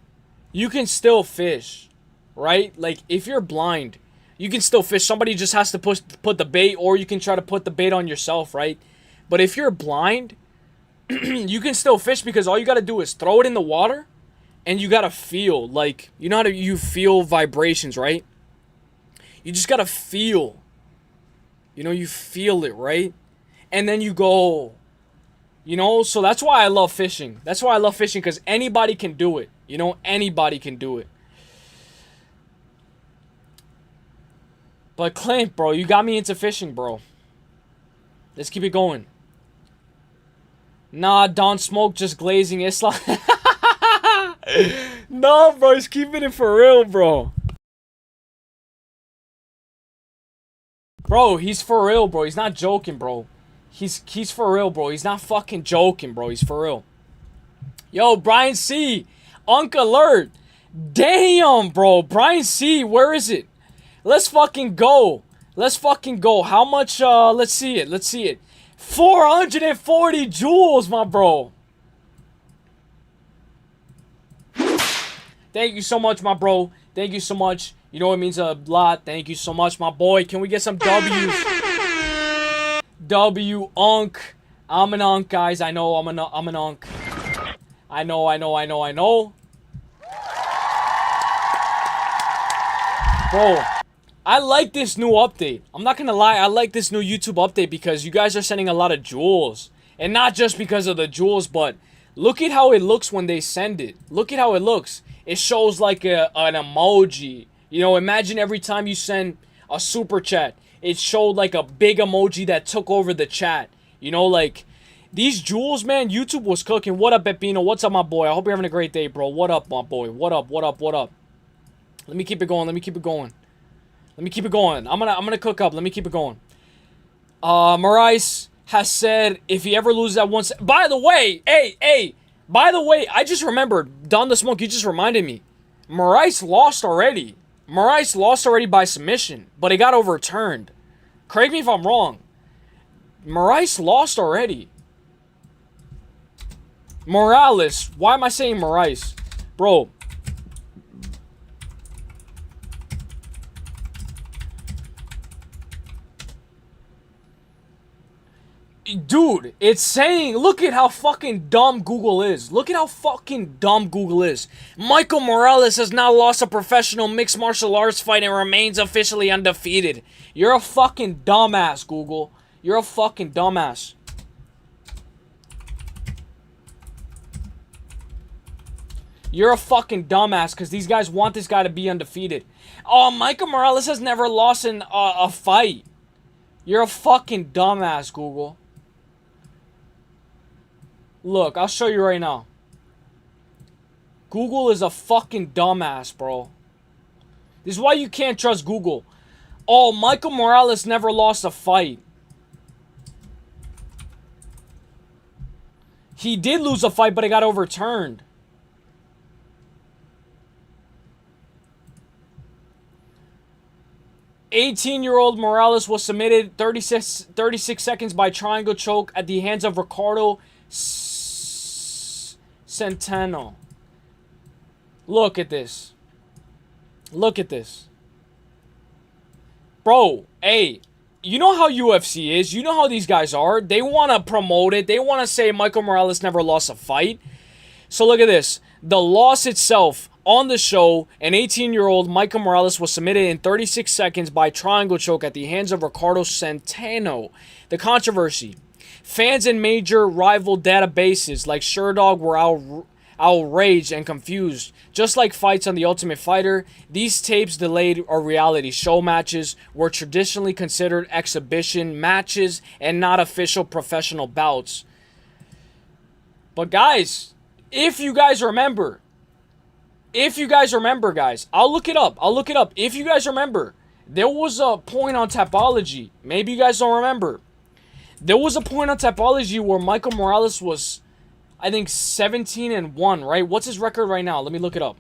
you can still fish, right? Like if you're blind, you can still fish. Somebody just has to put the bait, or you can try to put the bait on yourself, right? But if you're blind, you can still fish because all you got to do is throw it in the water. And you gotta feel, like, you know how you feel vibrations, right? You just gotta feel. You know, you feel it, right? And then you go, you know? So that's why I love fishing. That's why I love fishing, because anybody can do it. You know, anybody can do it. But Clint, bro, you got me into fishing, bro. Let's keep it going. Nah, Don Smoke just glazing Islam. No, bro, he's keeping it for real, bro. Bro, he's for real, bro. He's not joking, bro. He's for real, bro. He's not fucking joking, bro. He's for real. Yo, Brian C. Unk alert. Damn, bro. Brian C. Where is it? Let's fucking go. Let's fucking go. How much, let's see it. Let's see it. 440 jewels, my bro. Thank you so much, my bro. Thank you so much. You know it means a lot. Thank you so much, my boy. Can we get some W's? W Unk. I'm an Unk, guys. I know I'm an Unk. I know. Bro, I like this new update. I'm not gonna lie. I like this new YouTube update because you guys are sending a lot of jewels. And not just because of the jewels, but look at how it looks when they send it. Look at how it looks. It shows like an emoji. You know, imagine every time you send a super chat, it showed like a big emoji that took over the chat. You know, like, these jewels, man, YouTube was cooking. What up, Pepino? What's up, my boy? I hope you're having a great day, bro. What up, my boy? What up? Let me keep it going. I'm gonna cook up. Let me keep it going. Maurice has said if he ever loses that once. By the way, by the way, I just remembered, Don the Smoke, you just reminded me. Maurice lost already. Maurice lost already by submission, but it got overturned. Correct me if I'm wrong. Maurice lost already. Morales. Why am I saying Maurice? Bro. Dude, it's saying, look at how fucking dumb Google is. Look at how fucking dumb Google is. Michael Morales has now lost a professional mixed martial arts fight and remains officially undefeated. You're a fucking dumbass, Google. You're a fucking dumbass. You're a fucking dumbass because these guys want this guy to be undefeated. Oh, Michael Morales has never lost in a fight. You're a fucking dumbass, Google. Look, I'll show you right now. Google is a fucking dumbass, bro. This is why you can't trust Google. Oh, Michael Morales never lost a fight. He did lose a fight, but it got overturned. "18-year-old Morales was submitted 36 seconds by triangle choke at the hands of Ricardo Centeno." Look at this. Look at this. Bro, hey, you know how UFC is. You know how these guys are. They want to promote it. They want to say Michael Morales never lost a fight. So look at this. The loss itself on the show, an 18-year-old Michael Morales was submitted in 36 seconds by triangle choke at the hands of Ricardo Centeno. The controversy. Fans in major rival databases like Sherdog were outraged and confused. Just like fights on The Ultimate Fighter, these tapes delayed or reality show matches were traditionally considered exhibition matches and not official professional bouts. But guys, if you guys remember, guys, I'll look it up. If you guys remember, there was a point on Tapology. Maybe you guys don't remember. There was a point on Tapology where Michael Morales was, I think, 17-1, right? What's his record right now? Let me look it up.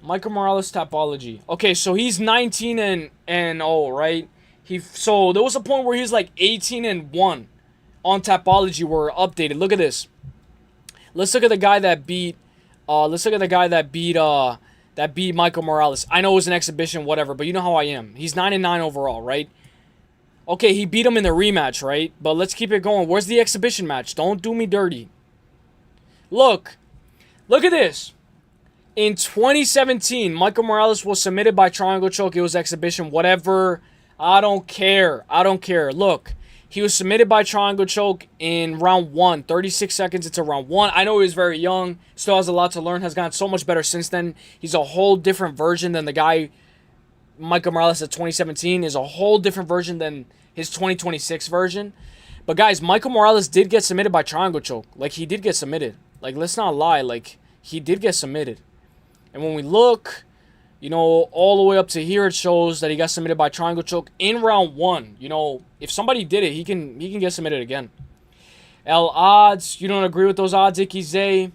Michael Morales Tapology. Okay, so he's 19-0, right? So there was a point where he was like 18-1 on Tapology where updated. Look at this. Let's look at the guy that beat that beat Michael Morales. I know it was an exhibition, whatever, but you know how I am. He's 9-9 overall, right? Okay, he beat him in the rematch, right? But let's keep it going. Where's the exhibition match? Don't do me dirty. Look at this. In 2017, Michael Morales was submitted by triangle choke. It was exhibition, whatever. I don't care. Look, he was submitted by triangle choke in round 1. 36 seconds into round 1. I know he was very young. Still has a lot to learn. Has gotten so much better since then. He's a whole different version than the guy, Michael Morales at 2017. Is a whole different version than his 2026 version. But guys, Michael Morales did get submitted by triangle choke. Like, he did get submitted. Like, let's not lie. Like, he did get submitted. And when we look, you know, all the way up to here, it shows that he got submitted by triangle choke in round 1. You know, if somebody did it, he can get submitted again. L odds, you don't agree with those odds, Icky Zay?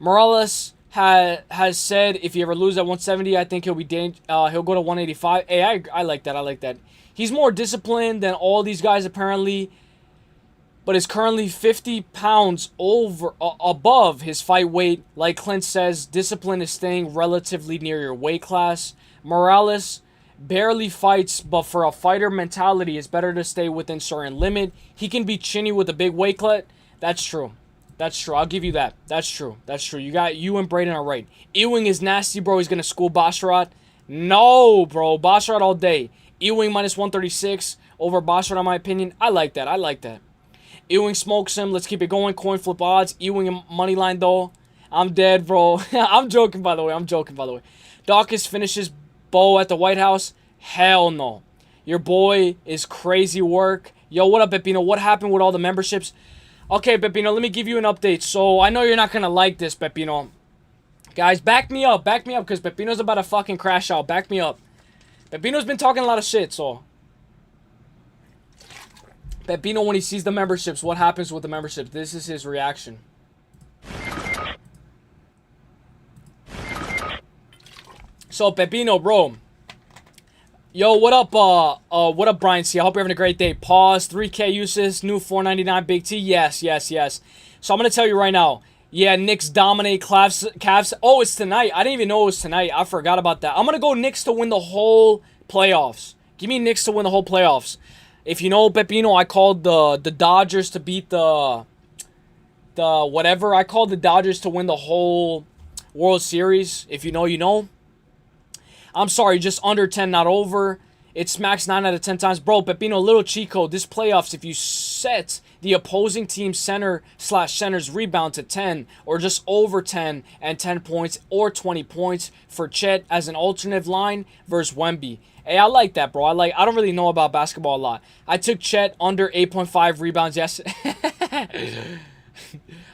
Morales has said if he ever loses at 170, I think he'll go to 185. Hey, I like that. He's more disciplined than all these guys apparently, but is currently 50 pounds above his fight weight. Like Clint says, discipline is staying relatively near your weight class. Morales barely fights, but for a fighter mentality, it's better to stay within certain limit. He can be chinny with a big weight cut. That's true. I'll give you that. That's true. You and Braden are right. Ewing is nasty, bro. He's going to school Basharat. No, bro. Basharat all day. Ewing minus 136 over Basharat, in my opinion. I like that. Ewing smokes him. Let's keep it going. Coin flip odds. Ewing money line, though. I'm dead, bro. I'm joking, by the way. Dawkins finishes Bo at the White House. Hell no. Your boy is crazy work. Yo, what up, Pepino? What happened with all the memberships? Okay, Pepino, let me give you an update. So, I know you're not going to like this, Pepino. Guys, back me up, because Pepino's about to fucking crash out. Back me up. Pepino's been talking a lot of shit, so... Pepino, when he sees the memberships, what happens with the memberships? This is his reaction. So, Pepino, bro. Yo, what up, Brian C? I hope you're having a great day. Pause. 3K uses. New 499 Big T. Yes. So, I'm going to tell you right now. Yeah, Knicks dominate Cavs. Oh, it's tonight. I didn't even know it was tonight. I forgot about that. I'm going to go Knicks to win the whole playoffs. Give me Knicks to win the whole playoffs. If you know, Pepino, I called the Dodgers to beat the whatever. I called the Dodgers to win the whole World Series. If you know, you know. I'm sorry, just under 10, not over. It smacks 9 out of 10 times. Bro, Pepino, little cheat code. This playoffs, if you set the opposing team center/center's rebound to 10 or just over 10 and 10 points or 20 points for Chet as an alternative line versus Wemby. Hey, I like that, bro. I don't really know about basketball a lot. I took Chet under 8.5 rebounds yesterday.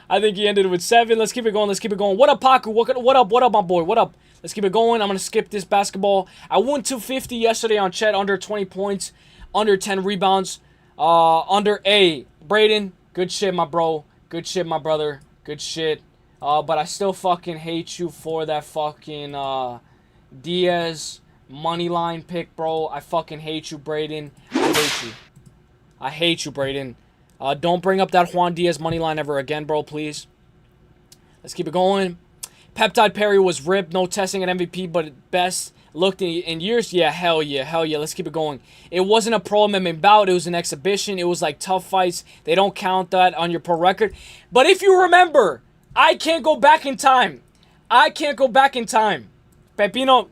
I think he ended with 7. Let's keep it going. Let's keep it going. What up, Paku? What up, my boy? What up? Let's keep it going. I'm going to skip this basketball. I won 250 yesterday on Chet, under 20 points, under 10 rebounds, under A. Braden, good shit, my bro. Good shit, my brother. Good shit. But I still fucking hate you for that fucking Diaz money line pick, bro. I fucking hate you, Braden. I hate you. I hate you, Braden. Don't bring up that Juan Diaz money line ever again, bro, please. Let's keep it going. Peptide Perry was ripped. No testing at MVP, but at best looked in years. Yeah, hell yeah, hell yeah. Let's keep it going. It wasn't a pro MMA bout. It was an exhibition. It was like tough fights. They don't count that on your pro record. But if you remember, I can't go back in time. I can't go back in time. Pepino,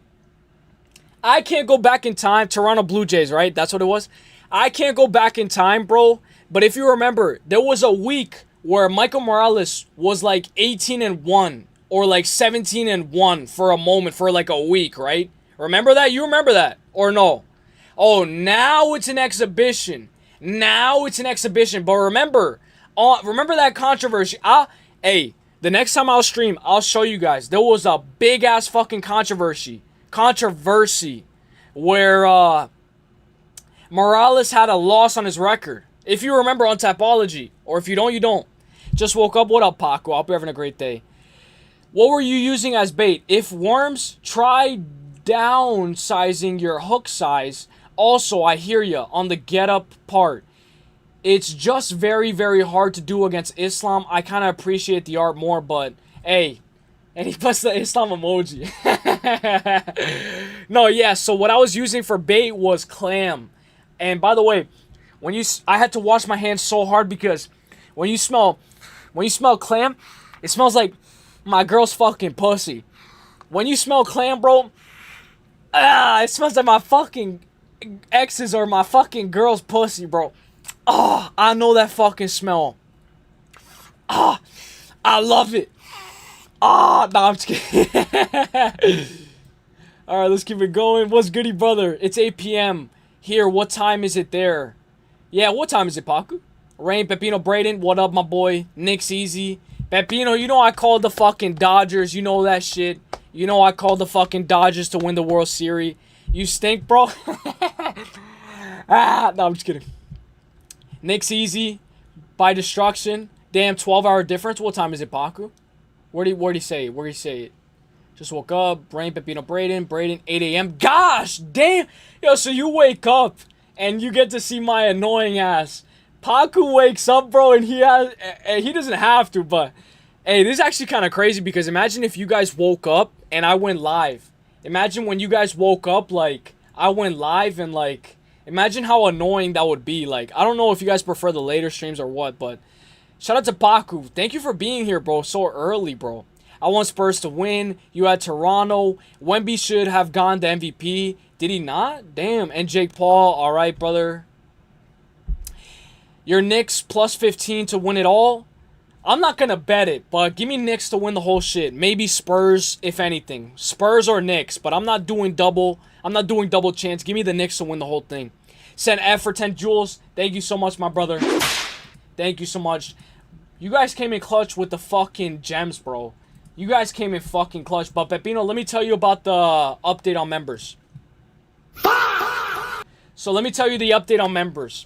I can't go back in time. Toronto Blue Jays, right? That's what it was. I can't go back in time, bro. But if you remember, there was a week where Michael Morales was like 18-1 or like 17-1 for a moment, for like a week, right? Remember that? You remember that? Or no? Oh, now it's an exhibition. Now it's an exhibition. But remember that controversy. Hey, the next time I'll stream, I'll show you guys. There was a big-ass fucking controversy where Morales had a loss on his record. If you remember on Tapology, or if you don't, you don't. Just woke up. What up, Paco? I hope you're having a great day. What were you using as bait? If worms, try downsizing your hook size. Also, I hear you on the get up part. It's just very, very hard to do against Islam. I kind of appreciate the art more, but hey. And he puts the Islam emoji. No, yeah, so what I was using for bait was clam. And by the way, I had to wash my hands so hard because when you smell clam, it smells like my girl's fucking pussy. When you smell clam, bro, it smells like my fucking ex's or my fucking girl's pussy, bro. Oh, I know that fucking smell. Ah, I love it. Ah, nah, I'm just kidding. Alright, let's keep it going. What's goody, brother? It's 8 p.m. here. What time is it there? Yeah, what time is it, Paku? Rain, Pepino, Braden, what up, my boy? Nick's easy. Pepino, you know I called the fucking Dodgers. You know that shit. You know I called the fucking Dodgers to win the World Series. You stink, bro. No, I'm just kidding. Nick's easy. By destruction. Damn, 12-hour difference. What time is it, Paku? Where'd he say it? Where'd he say it? Just woke up. Rain, Pepino, Braden, 8 a.m. Gosh, damn. Yo, so you wake up and you get to see my annoying ass. Paku wakes up, bro, and he doesn't have to, but hey, this is actually kind of crazy because imagine if you guys woke up and I went live. Imagine when you guys woke up, like, I went live and, like, imagine how annoying that would be. Like, I don't know if you guys prefer the later streams or what, but shout out to Paku. Thank you for being here, bro, so early, bro. I want Spurs to win. You had Toronto. Wemby should have gone to MVP. Did he not? Damn. And Jake Paul. All right, brother. Your Knicks plus 15 to win it all. I'm not going to bet it, but give me Knicks to win the whole shit. Maybe Spurs, if anything. Spurs or Knicks, but I'm not doing double. I'm not doing double chance. Give me the Knicks to win the whole thing. Send F for 10 jewels. Thank you so much, my brother. Thank you so much. You guys came in clutch with the fucking gems, bro. You guys came in fucking clutch. But, Pepino, let me tell you about the update on members. So, let me tell you the update on members.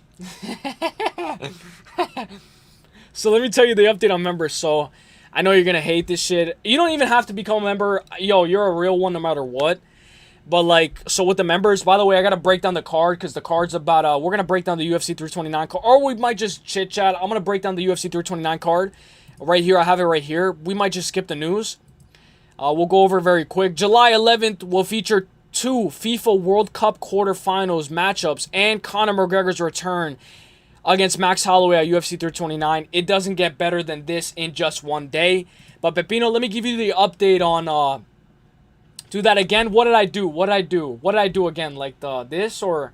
So, I know you're going to hate this shit. You don't even have to become a member. Yo, you're a real one no matter what. But, like, so with the members, by the way, I got to break down the card because the card's about, we're going to break down the UFC 329 card. Or we might just chit-chat. I'm going to break down the UFC 329 card. Right here, I have it right here. We might just skip the news. We'll go over it very quick. July 11th will feature 2 FIFA World Cup quarterfinals matchups and Conor McGregor's return against Max Holloway at UFC 329. It doesn't get better than this in just one day. But Pepino, let me give you the update on Do that again? What did I do? What did I do? What did I do again? Like this or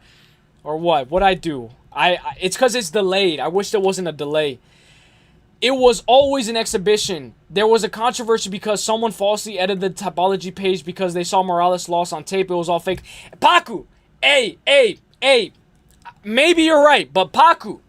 what? What did I do? It's because it's delayed. I wish there wasn't a delay. It was always an exhibition. There was a controversy because someone falsely edited the Tapology page because they saw Morales lost on tape. It was all fake. Paku! Hey. Maybe you're right, but Paku,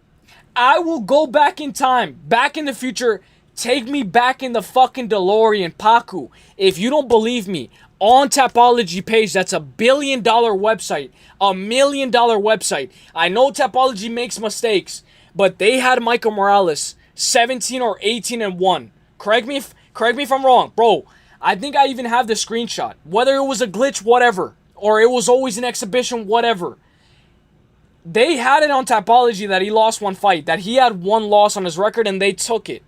I will go back in time. Back in the future. Take me back in the fucking DeLorean, Paku. If you don't believe me, on Tapology page, that's $1 billion website. $1 million website. I know Tapology makes mistakes, but they had Michael Morales 17 or 18-1. Correct me if I'm wrong. Bro, I think I even have the screenshot. Whether it was a glitch, whatever, or it was always an exhibition, whatever. They had it on Tapology that he lost one fight, that he had one loss on his record, and they took it.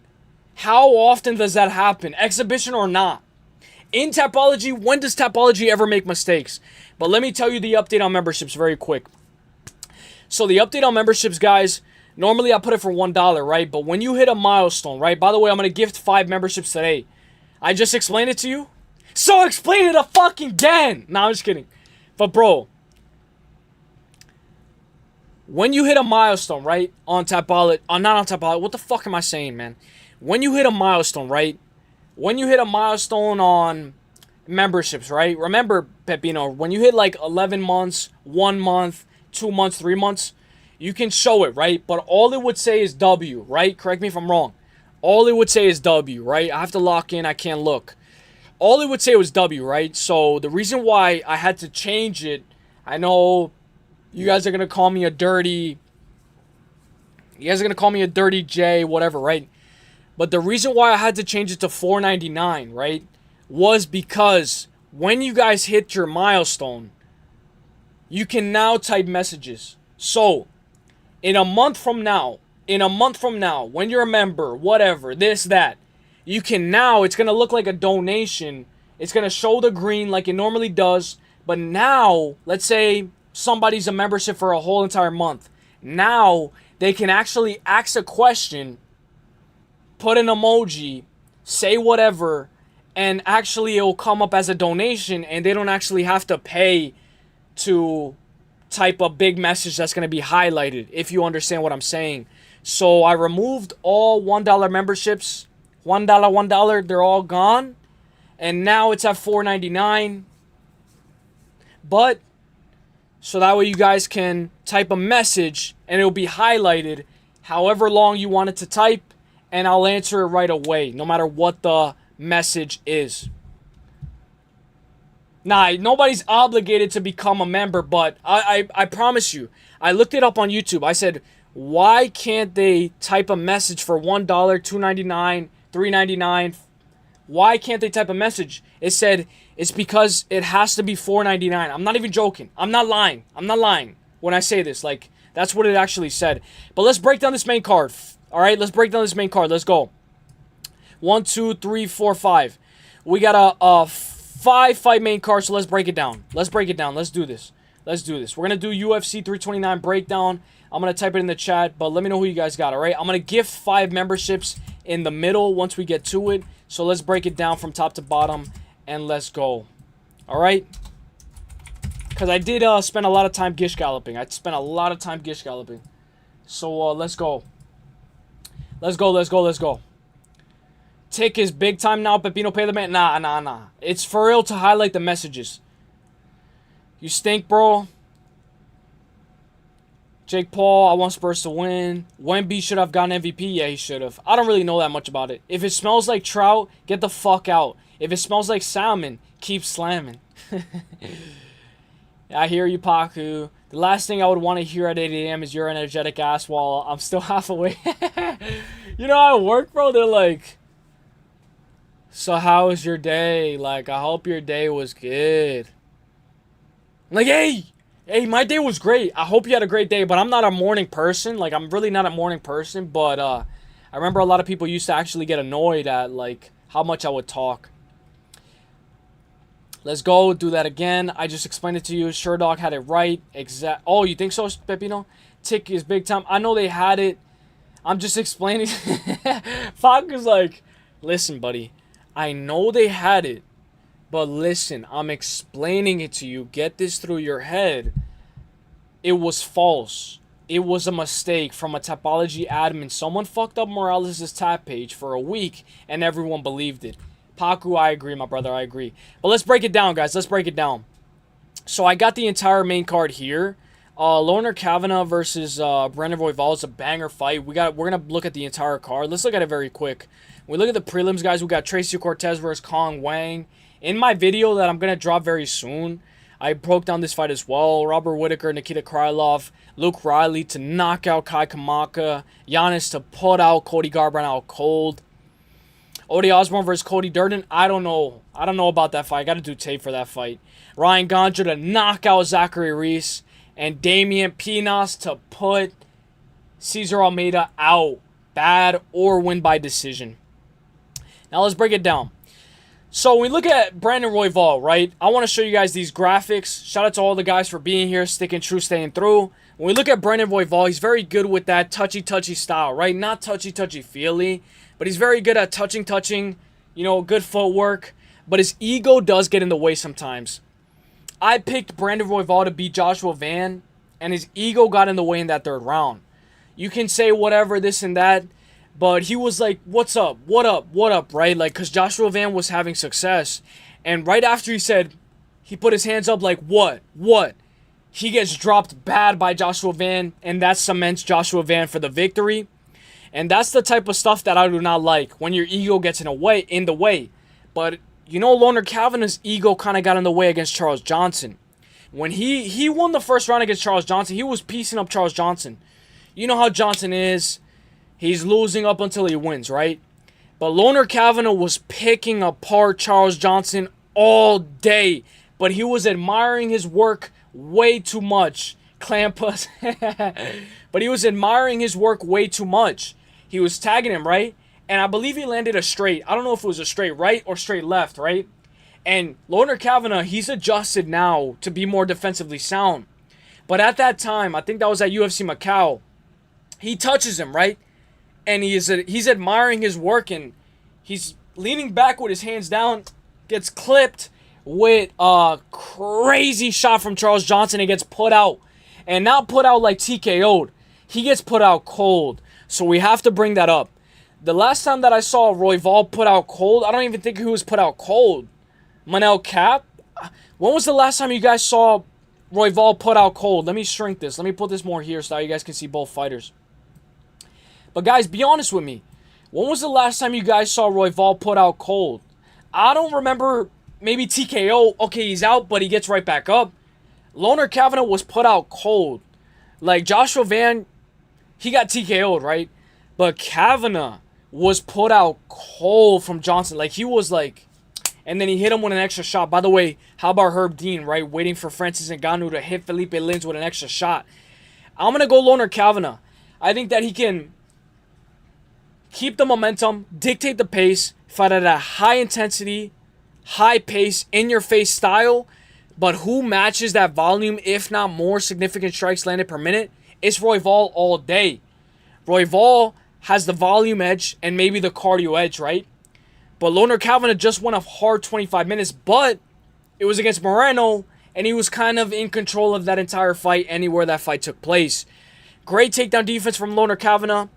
How often does that happen? Exhibition or not? In Tapology, when does Tapology ever make mistakes? But let me tell you the update on memberships very quick. So the update on memberships, guys, normally I put it for $1, right? But when you hit a milestone, right? By the way, I'm going to gift 5 memberships today. I just explained it to you? So explain it a fucking again! Nah, I'm just kidding. But bro, when you hit a milestone, right? On Tapology, not on Tapology, what the fuck am I saying, man? When you hit a milestone, right? When you hit a milestone on memberships, right? Remember, Pepino, when you hit like 11 months, 1 month, 2 months, 3 months, you can show it, right? But all it would say is W, right? Correct me if I'm wrong. All it would say is W, right? I have to lock in. I can't look. All it would say was W, right? So the reason why I had to change it, I know you guys are going to call me a dirty... You guys are going to call me a dirty J, whatever, right? But the reason why I had to change it to $4.99, right, was because when you guys hit your milestone, you can now type messages. So, in a month from now, when you're a member, whatever, this, that, you can now, it's going to look like a donation. It's going to show the green like it normally does. But now, let's say somebody's a membership for a whole entire month. Now, they can actually ask a question, put an emoji, say whatever, and actually it'll come up as a donation, and they don't actually have to pay to type a big message that's going to be highlighted, if you understand what I'm saying. So I removed all $1 memberships. $1, they're all gone. And now it's at $4.99. But, so that way you guys can type a message, and it'll be highlighted however long you want it to type, and I'll answer it right away, no matter what the message is. Nah, nobody's obligated to become a member, but I promise you, I looked it up on YouTube. I said, why can't they type a message for $1, $2.99, $3.99? Why can't they type a message? It said, it's because it has to be $4.99. I'm not even joking. I'm not lying. I'm not lying when I say this. Like, that's what it actually said. But let's break down this main card. All right, let's break down this main card. Let's go. 1, 2, 3, 4, 5. We got a 5-fight main card, so let's break it down. Let's break it down. Let's do this. Let's do this. We're going to do UFC 329 breakdown. I'm going to type it in the chat, but let me know who you guys got, all right? I'm going to gift 5 memberships in the middle once we get to it. So let's break it down from top to bottom, and let's go. All right? Because I did spend a lot of time Gish Galloping. I spent a lot of time Gish Galloping. So let's go. Let's go, let's go, let's go. Tick is big time now. Pepino, pay the man. Nah. It's for real to highlight the messages. You stink, bro. Jake Paul, I want Spurs to win. Wemby should have gotten MVP. Yeah, he should have. I don't really know that much about it. If it smells like trout, get the fuck out. If it smells like salmon, keep slamming. I hear you, Paku. The last thing I would want to hear at 8 a.m. is your energetic ass while I'm still half awake. You know how I work, bro? They're like, so how was your day? Like, I hope your day was good. I'm like, hey, my day was great. I hope you had a great day, but I'm not a morning person. Like, I'm really not a morning person, but I remember a lot of people used to actually get annoyed at, like, how much I would talk. Let's go do that again. I just explained it to you. Sherdog had it right. Oh, you think so, Pepino? Tick is big time. I know they had it. I'm just explaining. Fox is like, listen, buddy. I know they had it. But listen, I'm explaining it to you. Get this through your head. It was false. It was a mistake from a Tapology admin. Someone fucked up Morales' tap page for a week, and everyone believed it. Paku, I agree, my brother, I agree. But let's break it down, guys. Let's break it down. So I got the entire main card here. Loner Kavanagh versus Brandon Royval is a banger fight. We're gonna look at the entire card. Let's look at it very quick. When we look at the prelims, guys, we got Tracy Cortez versus Kong Wang. In my video that I'm gonna drop very soon, I broke down this fight as well. Robert Whittaker, Nikita Krylov, Luke Riley to knock out Kai Kamaka, Yanez to put out Cody Garbrandt out cold. Odie Osborne versus Cody Durden. I don't know about that fight. I got to do tape for that fight. Ryan Gondra to knock out Zachary Reese. And Damian Pinas to put Cesar Almeida out. Bad or win by decision. Now let's break it down. So when we look at Brandon Royval, right? I want to show you guys these graphics. Shout out to all the guys for being here, sticking true, staying through. When we look at Brandon Royval, he's very good with that touchy style, right? Not touchy-feely, but he's very good at touching, you know, good footwork. But his ego does get in the way sometimes. I picked Brandon Royval to beat Joshua Van, and his ego got in the way in that third round. You can say whatever, this and that, but he was like, what's up, what up, right? Like, because Joshua Van was having success. And right after he said, he put his hands up like, what? He gets dropped bad by Joshua Van, and that cements Joshua Van for the victory. And that's the type of stuff that I do not like, when your ego gets in the way. But, you know, Loner Kavanagh's ego kind of got in the way against Charles Johnson. When he won the first round against Charles Johnson, he was piecing up Charles Johnson. You know how Johnson is. He's losing up until he wins, right? But Loner Kavanagh was picking apart Charles Johnson all day. But he was admiring his work way too much. Clampas. But he was admiring his work way too much. He was tagging him, right? And I believe he landed a straight. I don't know if it was a straight right or straight left, right? And Loner Kavanagh, he's adjusted now to be more defensively sound. But at that time, I think that was at UFC Macau, he touches him, right? And he's admiring his work, and he's leaning back with his hands down, gets clipped with a crazy shot from Charles Johnson and gets put out. And not put out like TKO'd. He gets put out cold. So we have to bring that up. The last time that I saw Royval put out cold, I don't even think he was put out cold. Manel Cap? When was the last time you guys saw Royval put out cold? Let me shrink this. Let me put this more here so that you guys can see both fighters. But guys, be honest with me. When was the last time you guys saw Royval put out cold? I don't remember. Maybe TKO. Okay, he's out, but he gets right back up. Loner Kavanagh was put out cold. Like Joshua Van, he got TKO'd, right? But Kavanagh was put out cold from Johnson. Like, he was like... And then he hit him with an extra shot. By the way, how about Herb Dean, right? Waiting for Francis Ngannou to hit Felipe Lins with an extra shot. I'm going to go Loner Kavanagh. I think that he can keep the momentum, dictate the pace, fight at a high intensity, high pace, in-your-face style. But who matches that volume, if not more significant strikes landed per minute? It's Royval all day. Royval has the volume edge and maybe the cardio edge, right? But Loner Kavanagh just won a hard 25 minutes, but it was against Moreno, and he was kind of in control of that entire fight anywhere that fight took place. Great takedown defense from Loner Kavanagh.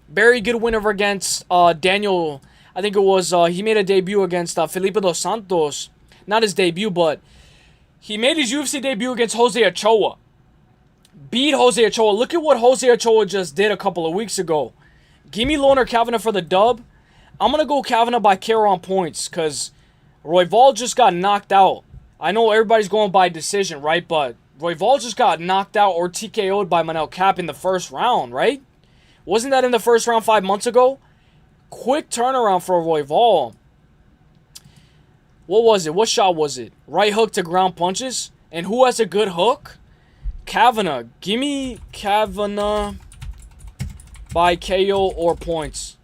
Very good win over against Daniel. I think it was, he made a debut against Felipe Dos Santos. Not his debut, but he made his UFC debut against Jose Ochoa. Beat Jose Ochoa. Look at what Jose Ochoa just did a couple of weeks ago. Give me Loner Kavanagh for the dub. I'm going to go Kavanagh by KO on points because Royval just got knocked out. I know everybody's going by decision, right? But Royval just got knocked out or TKO'd by Manel Cap in the first round, right? Wasn't that in the first round 5 months ago? Quick turnaround for Royval. What was it? What shot was it? Right hook to ground punches? And who has a good hook? Kavanagh. Give me Kavanagh by KO or points.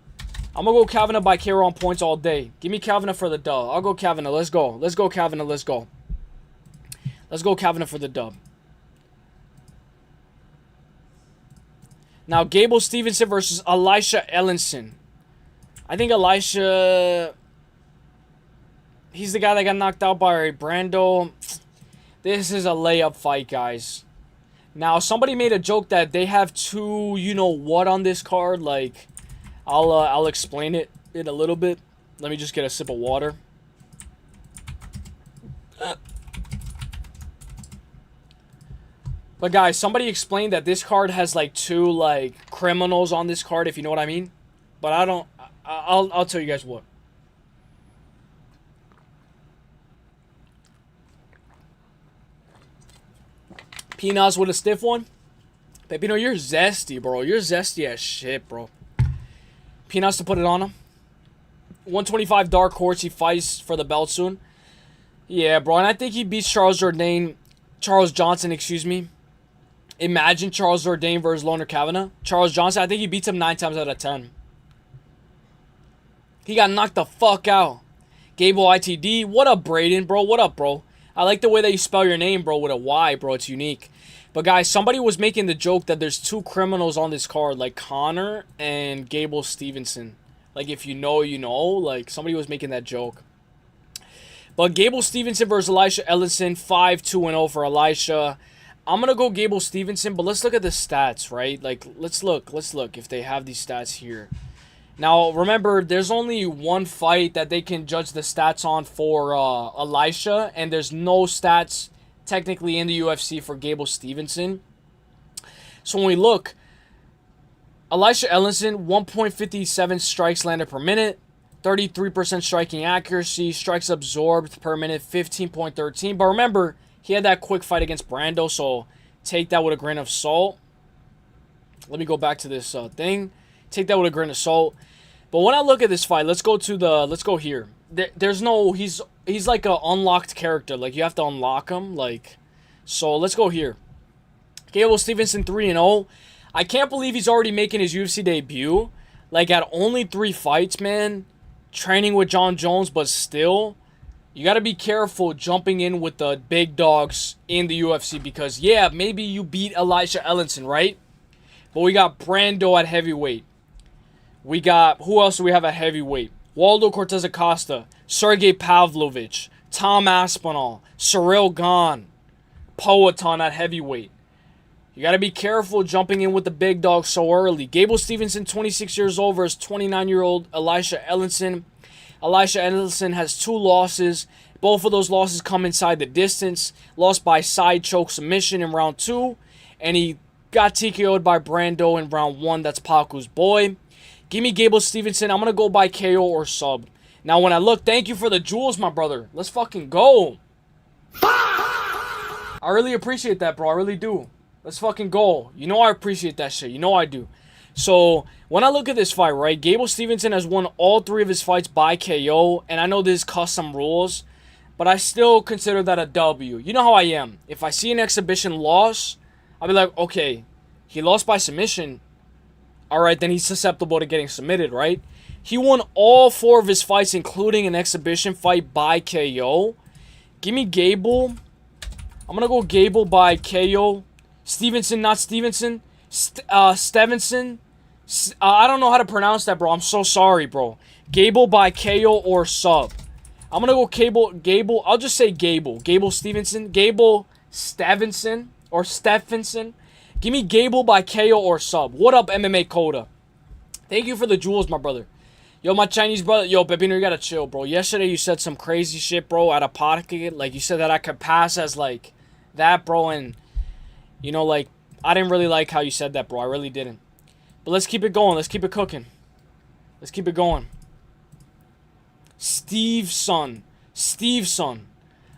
I'm going to go Kavanagh by KO on points all day. Give me Kavanagh for the dub. I'll go Kavanagh. Let's go. Let's go Kavanagh. Let's go. Let's go Kavanagh for the dub. Now, Gable Stevenson versus Elisha Ellenson. I think Elisha... He's the guy that got knocked out by Brando. This is a layup fight, guys. Now, somebody made a joke that they have two, you know what, on this card. Like, I'll explain it in a little bit. Let me just get a sip of water. But guys, somebody explained that this card has like two like criminals on this card, if you know what I mean. But I don't. I'll tell you guys what. Pinas with a stiff one. Pepino, you're zesty, bro. You're zesty as shit, bro. Pinas to put it on him. 125 Dark Horse. He fights for the belt soon. Yeah, bro. And I think he beats Charles Johnson, excuse me. Imagine Charles Jourdain versus Loner Kavanagh. Charles Johnson, I think he beats him 9 times out of 10. He got knocked the fuck out. Gable ITD. What up, Braden, bro? What up, bro? I like the way that you spell your name, bro, with a Y, bro. It's unique. But, guys, somebody was making the joke that there's two criminals on this card, like Conor and Gable Stevenson. Like, if you know, you know. Like, somebody was making that joke. But Gable Stevenson versus Elisha Ellison, 5-2-0 for Elisha. I'm going to go Gable Stevenson, but let's look at the stats, right? Like, let's look if they have these stats here. Now, remember, there's only one fight that they can judge the stats on for Elisha, and there's no stats technically in the UFC for Gable Stevenson. So when we look, Elisha Ellison, 1.57 strikes landed per minute, 33% striking accuracy, strikes absorbed per minute, 15.13. But remember, he had that quick fight against Brando, so take that with a grain of salt. Let me go back to this thing. Take that with a grain of salt. But when I look at this fight, let's go here. There's no, he's like an unlocked character. Like, you have to unlock him. Like, so let's go here. Gable Stevenson 3-0. I can't believe he's already making his UFC debut. Like, at only 3 fights, man. Training with John Jones, but still, you got to be careful jumping in with the big dogs in the UFC. Because, yeah, maybe you beat Elisha Ellison, right? But we got Brando at heavyweight. We got, who else do we have at heavyweight? Waldo Cortez Acosta, Sergey Pavlovich, Tom Aspinall, Cyril Gane, Poatan at heavyweight. You got to be careful jumping in with the big dogs so early. Gable Stevenson, 26 years old versus 29-year-old Elisha Ellison. Elisha Ellison has 2 losses. Both of those losses come inside the distance. Lost by side choke submission in round 2. And he got TKO'd by Brando in round 1. That's Paku's boy. Give me Gable Stevenson. I'm going to go by KO or sub. Now, when I look, thank you for the jewels, my brother. Let's fucking go. I really appreciate that, bro. I really do. Let's fucking go. You know I appreciate that shit. You know I do. So, when I look at this fight, right, Gable Stevenson has won all 3 of his fights by KO. And I know there's custom rules, but I still consider that a W. You know how I am. If I see an exhibition loss, I'll be like, okay, he lost by submission. Alright, then he's susceptible to getting submitted, right? He won all 4 of his fights, including an exhibition fight by KO. Give me Gable. I'm going to go Gable by KO. Stevenson, not Stevenson. Stevenson. I don't know how to pronounce that, bro. I'm so sorry, bro. Gable by KO or sub. I'm going to go Gable. I'll just say Gable. Gable Stevenson. Gable Stevenson or Stephenson. Give me Gable by KO or sub. What up, MMA Coda? Thank you for the jewels, my brother. Yo, my Chinese brother. Yo, Pepino, you gotta chill, bro. Yesterday, you said some crazy shit, bro, out of pocket. Like, you said that I could pass as, like, that, bro. And, you know, like, I didn't really like how you said that, bro. I really didn't. But let's keep it going. Let's keep it cooking. Let's keep it going. Steveson.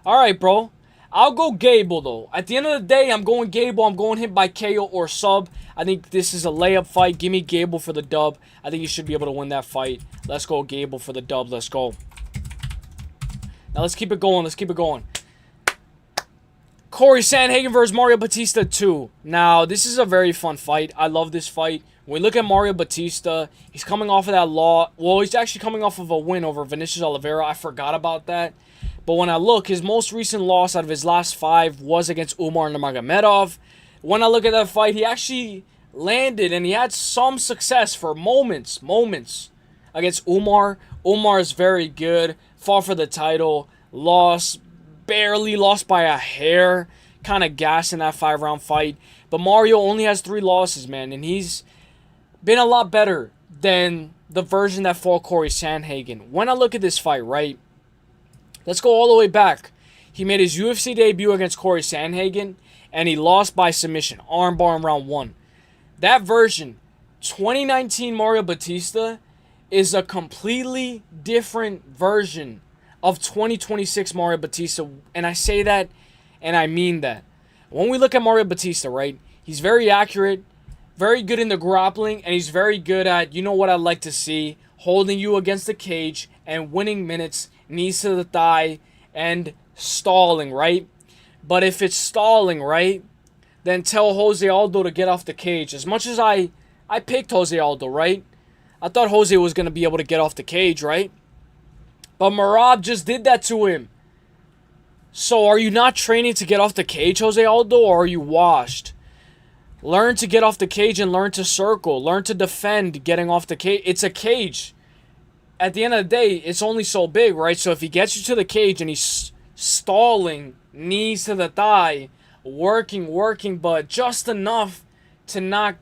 All right, bro. I'll go Gable, though. At the end of the day, I'm going Gable. I'm going him by KO or sub. I think this is a layup fight. Give me Gable for the dub. I think you should be able to win that fight. Let's go Gable for the dub. Let's go. Now, let's keep it going. Let's keep it going. Corey Sandhagen versus Mario Batista 2. Now, this is a very fun fight. I love this fight. When we look at Mario Batista, he's coming off of that well, he's actually coming off of a win over Vinicius Oliveira. I forgot about that. But when I look, his most recent loss out of his last 5 was against Umar Nurmagomedov. When I look at that fight, he actually landed and he had some success for moments. against Umar. Umar is very good. Fought for the title. Lost. Barely lost by a hair. Kind of gassed in that 5-round fight. But Mario only has 3 losses, man. And he's been a lot better than the version that fought Corey Sandhagen. When I look at this fight, right? Let's go all the way back. He made his UFC debut against Corey Sandhagen, and he lost by submission. Armbar in round 1. That version, 2019 Mario Batista, is a completely different version of 2026 Mario Batista. And I say that, and I mean that. When we look at Mario Batista, right, he's very accurate, very good in the grappling, and he's very good at, you know what I'd like to see, holding you against the cage and winning minutes, knees to the thigh, and stalling, right? But if it's stalling, right, then tell Jose Aldo to get off the cage. As much as I picked Jose Aldo, right? I thought Jose was going to be able to get off the cage, right? But Merab just did that to him. So are you not training to get off the cage, Jose Aldo, or are you washed? Learn to get off the cage and learn to circle. Learn to defend getting off the cage. It's a cage. At the end of the day, it's only so big, right? So if he gets you to the cage and he's stalling, knees to the thigh, working, but just enough to not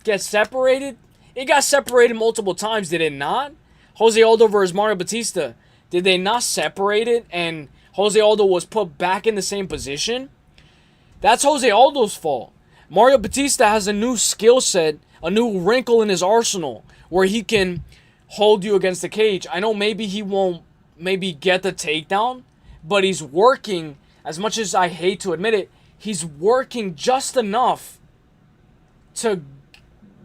get separated. It got separated multiple times, did it not? Jose Aldo versus Mario Batista. Did they not separate it and Jose Aldo was put back in the same position? That's Jose Aldo's fault. Mario Batista has a new skill set, a new wrinkle in his arsenal where he can hold you against the cage. I know maybe he won't get the takedown, but he's working, as much as I hate to admit it, he's working just enough to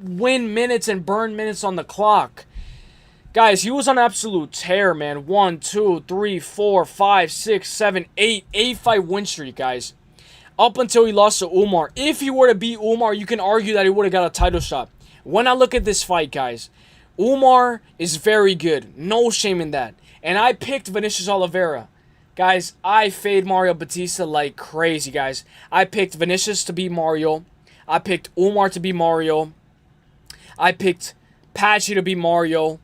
win minutes and burn minutes on the clock. Guys, he was on absolute tear, man. 1, 2, 3, 4, 5, 6, 7, 8. 8-fight win streak, guys. Up until he lost to Umar. If he were to beat Umar, you can argue that he would have got a title shot. When I look at this fight, guys, Umar is very good. No shame in that. And I picked Vinicius Oliveira. Guys, I fade Mario Batista like crazy, guys. I picked Vinicius to beat Mario. I picked Umar to beat Mario. I picked Patchy to beat Mario.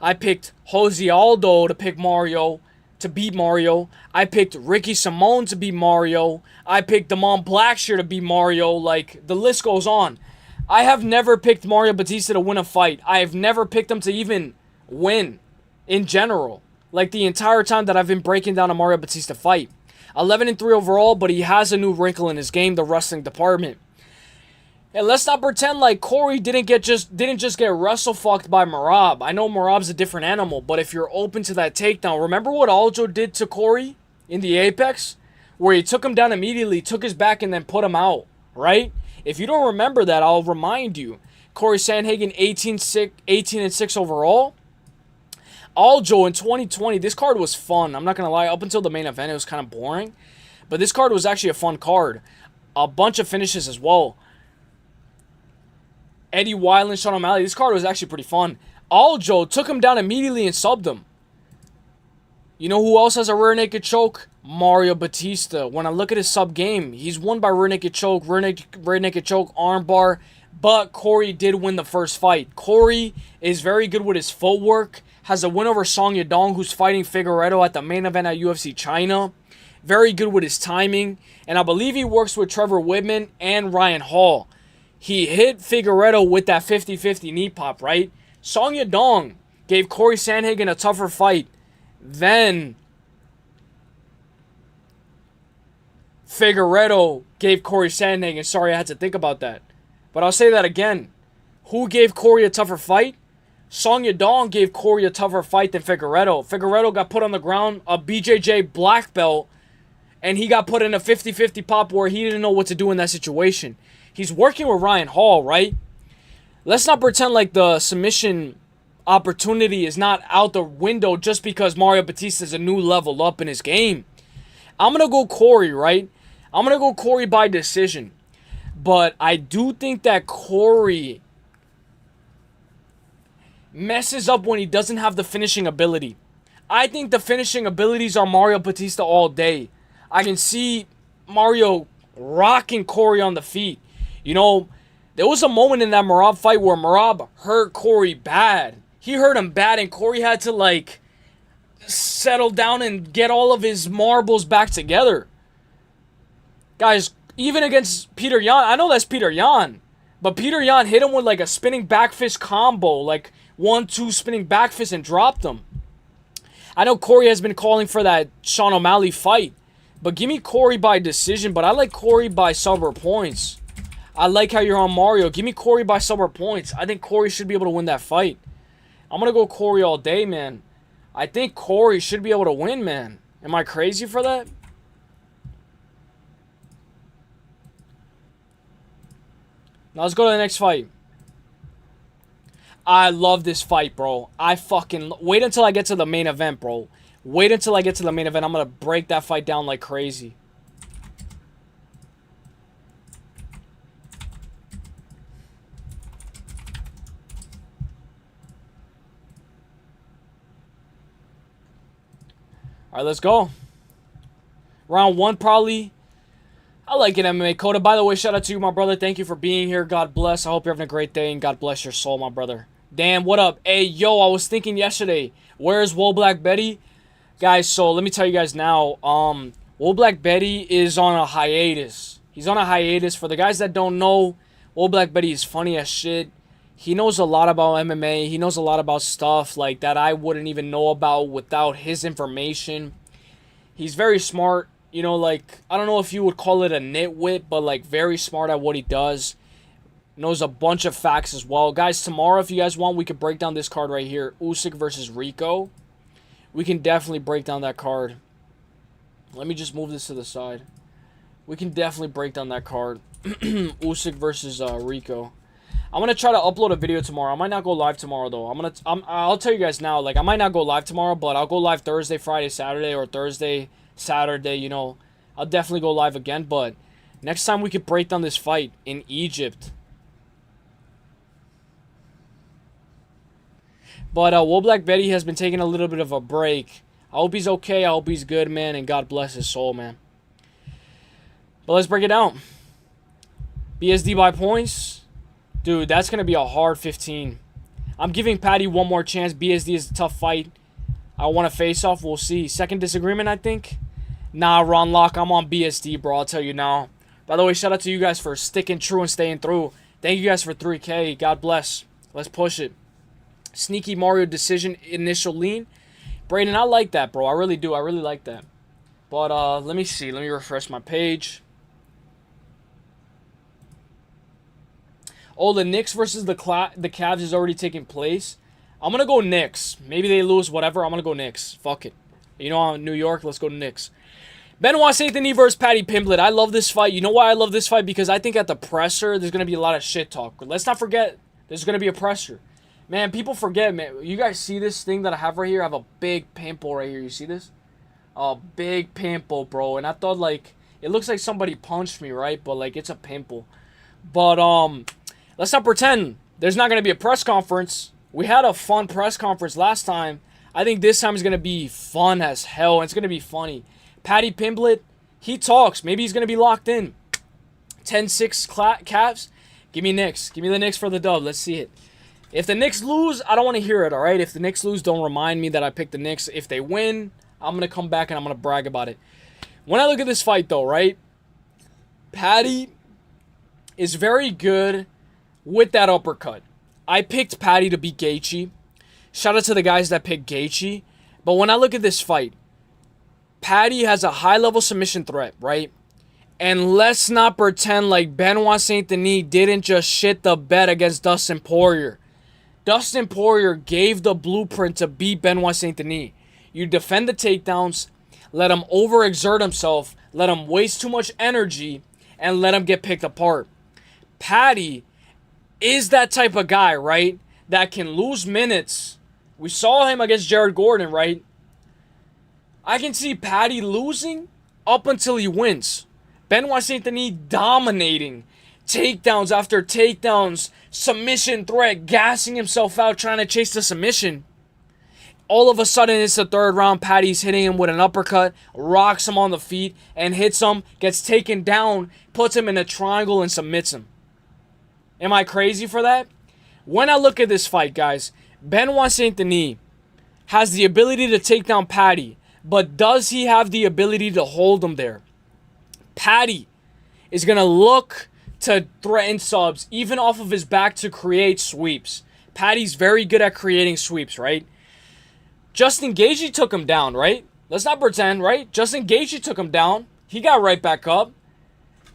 I picked Jose Aldo to pick Mario, to beat Mario. I picked Ricky Simone to beat Mario. I picked Damon Blackshear to beat Mario. Like, the list goes on. I have never picked Mario Batista to win a fight. I have never picked him to even win in general. Like, the entire time that I've been breaking down a Mario Batista fight. 11-3 overall, but he has a new wrinkle in his game, the wrestling department. And let's not pretend like Corey didn't just get wrestle fucked by Merab. I know Merab's a different animal, but if you're open to that takedown, remember what Aljo did to Corey in the Apex? Where he took him down immediately, took his back, and then put him out, right? If you don't remember that, I'll remind you. Corey Sandhagen, 18-6 overall. Aljo in 2020, this card was fun. I'm not going to lie, up until the main event, it was kind of boring. But this card was actually a fun card. A bunch of finishes as well. Eddie Wild, Sean O'Malley. This card was actually pretty fun. Aljo took him down immediately and subbed him. You know who else has a rear naked choke? Mario Batista. When I look at his sub game, he's won by rear naked choke, rear naked choke, armbar. But Corey did win the first fight. Corey is very good with his footwork. Has a win over Song Yadong, who's fighting Figueiredo at the main event at UFC China. Very good with his timing. And I believe he works with Trevor Whitman and Ryan Hall. He hit Figueiredo with that 50-50 knee pop, right? Song Yadong gave Corey Sandhagen a tougher fight. Then Figueiredo gave Corey Sandhagen. Sorry, I had to think about that. But I'll say that again. Who gave Corey a tougher fight? Song Yadong gave Corey a tougher fight than Figueiredo. Figueiredo got put on the ground, a BJJ black belt, and he got put in a 50-50 pop where he didn't know what to do in that situation. He's working with Ryan Hall, right? Let's not pretend like the submission opportunity is not out the window just because Mario Batista is a new level up in his game. I'm going to go Corey, right? I'm going to go Corey by decision. But I do think that Corey messes up when he doesn't have the finishing ability. I think the finishing abilities are Mario Batista all day. I can see Mario rocking Corey on the feet. You know, there was a moment in that Merab fight where Merab hurt Corey bad. He hurt him bad, and Corey had to, like, settle down and get all of his marbles back together. Guys, even against Peter Yan, I know that's Peter Yan, but Peter Yan hit him with, like, a spinning back fist combo, like 1-2 spinning back fist, and dropped him. I know Corey has been calling for that Sean O'Malley fight, but give me Corey by decision, but I like Corey by sub points. I like how you're on Mario. Give me Corey by sub points. I think Corey should be able to win that fight. I'm going to go Corey all day, man. I think Corey should be able to win, man. Am I crazy for that? Now let's go to the next fight. I love this fight, bro. I fucking... Wait until I get to the main event, bro. Wait until I get to the main event. I'm going to break that fight down like crazy. All right, let's go. Round 1, probably. I like it, MMA Coda. By the way, shout out to you, my brother. Thank you for being here. God bless. I hope you're having a great day, and God bless your soul, my brother. Damn, what up? Hey, yo, I was thinking yesterday, where's Woe Black Betty? Guys, so let me tell you guys now, Woe Black Betty is on a hiatus. He's on a hiatus. For the guys that don't know, Woe Black Betty is funny as shit. He knows a lot about MMA. He knows a lot about stuff like that I wouldn't even know about without his information. He's very smart. You know, like, I don't know if you would call it a nitwit, but, like, very smart at what he does. Knows a bunch of facts as well. Guys, tomorrow, if you guys want, we could break down this card right here. Usyk versus Rico. We can definitely break down that card. Let me just move this to the side. We can definitely break down that card. Usyk versus Rico. I'm going to try to upload a video tomorrow. I might not go live tomorrow, though. I'll tell you guys now, like, I might not go live tomorrow, but I'll go live Thursday, Friday, Saturday, or Thursday, Saturday, you know. I'll definitely go live again, but next time we could break down this fight in Egypt. But Woe Black Betty has been taking a little bit of a break. I hope he's okay. I hope he's good, man, and God bless his soul, man. But let's break it down. BSD by points. Dude, that's going to be a hard 15. I'm giving Patty one more chance. BSD is a tough fight. I want to face off. We'll see. Second disagreement, I think. Nah, Ron Lock, I'm on BSD, bro. I'll tell you now. By the way, shout out to you guys for sticking true and staying through. Thank you guys for 3K. God bless. Let's push it. Sneaky Mario decision initial lean. Brayden, I like that, bro. I really do. I really like that. But let me see. Let me refresh my page. Oh, the Knicks versus the Cavs is already taking place. I'm going to go Knicks. Maybe they lose, whatever. I'm going to go Knicks. Fuck it. You know, I'm in New York. Let's go Knicks. Benoit St. Denis versus Paddy Pimblett. I love this fight. You know why I love this fight? Because I think at the presser, there's going to be a lot of shit talk. Let's not forget, there's going to be a presser. Man, people forget, man. You guys see this thing that I have right here? I have a big pimple right here. You see this? A big pimple, bro. And I thought, like, it looks like somebody punched me, right? But, like, it's a pimple. But, let's not pretend there's not going to be a press conference. We had a fun press conference last time. I think this time is going to be fun as hell. It's going to be funny. Paddy Pimblett, he talks. Maybe he's going to be locked in. 10-6 Cavs. Give me Knicks. Give me the Knicks for the dub. Let's see it. If the Knicks lose, I don't want to hear it, all right? If the Knicks lose, don't remind me that I picked the Knicks. If they win, I'm going to come back and I'm going to brag about it. When I look at this fight, though, right? Paddy is very good with that uppercut. I picked Paddy to beat Gaethje. Shout out to the guys that picked Gaethje. But when I look at this fight, Paddy has a high-level submission threat, right? And let's not pretend like Benoit St. Denis didn't just shit the bed against Dustin Poirier. Dustin Poirier gave the blueprint to beat Benoit St. Denis. You defend the takedowns, let him overexert himself, let him waste too much energy, and let him get picked apart. Paddy is that type of guy, right? That can lose minutes. We saw him against Jared Gordon, right? I can see Paddy losing up until he wins. Benoit St. Denis dominating. Takedowns after takedowns. Submission threat. Gassing himself out trying to chase the submission. All of a sudden, it's the third round. Paddy's hitting him with an uppercut. Rocks him on the feet and hits him. Gets taken down. Puts him in a triangle and submits him. Am I crazy for that? When I look at this fight, guys, Benoit Saint Denis has the ability to take down Paddy, but does he have the ability to hold him there? Paddy is going to look to threaten subs, even off of his back, to create sweeps. Paddy's very good at creating sweeps, right? Justin Gaethje took him down, right? Let's not pretend, right? Justin Gaethje took him down. He got right back up.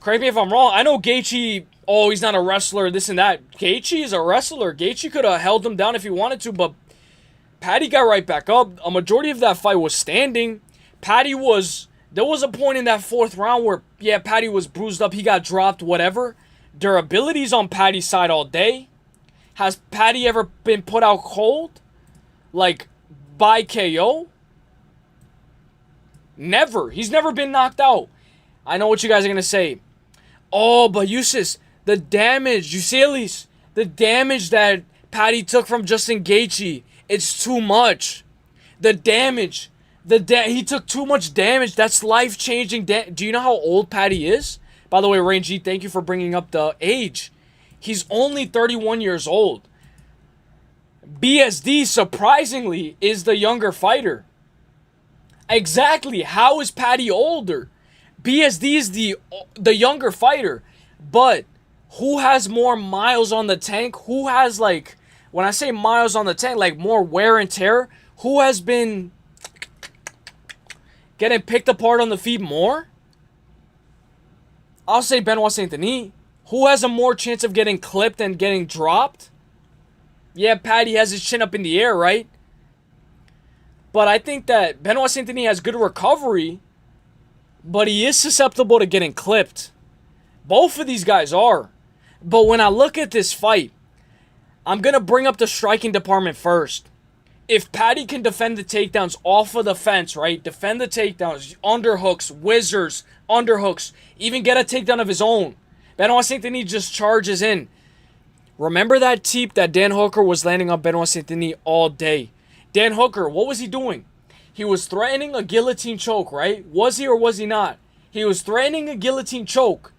Correct me if I'm wrong. I know Gaethje, oh, he's not a wrestler, this and that. Gaethje is a wrestler. Gaethje could have held him down if he wanted to, but Paddy got right back up. A majority of that fight was standing. There was a point in that 4th round where, yeah, Paddy was bruised up. He got dropped, whatever. Durability's on Paddy's side all day. Has Paddy ever been put out cold? Like, by KO? Never. He's never been knocked out. I know what you guys are going to say. Oh, but Uselyis, the damage, Uselyis, the damage that Paddy took from Justin Gaethje, it's too much. The damage. He took too much damage. That's life-changing. Do you know how old Paddy is? By the way, Rain G, thank you for bringing up the age. He's only 31 years old. BSD, surprisingly, is the younger fighter. Exactly. How is Paddy older? BSD is the younger fighter. But who has more miles on the tank? Who has, like, when I say miles on the tank, like more wear and tear? Who has been getting picked apart on the feet more? I'll say Benoit Saint Denis. Who has a more chance of getting clipped and getting dropped? Yeah, Paddy has his chin up in the air, right? But I think that Benoit Saint Denis has good recovery, but he is susceptible to getting clipped. Both of these guys are. But when I look at this fight, I'm going to bring up the striking department first. If Paddy can defend the takedowns off of the fence, right? Defend the takedowns, underhooks, whizzers, underhooks, even get a takedown of his own. Benoit Saint Denis just charges in. Remember that teep that Dan Hooker was landing on Benoit Saint Denis all day? Dan Hooker, what was he doing? He was threatening a guillotine choke, right? Was he or was he not? He was threatening a guillotine choke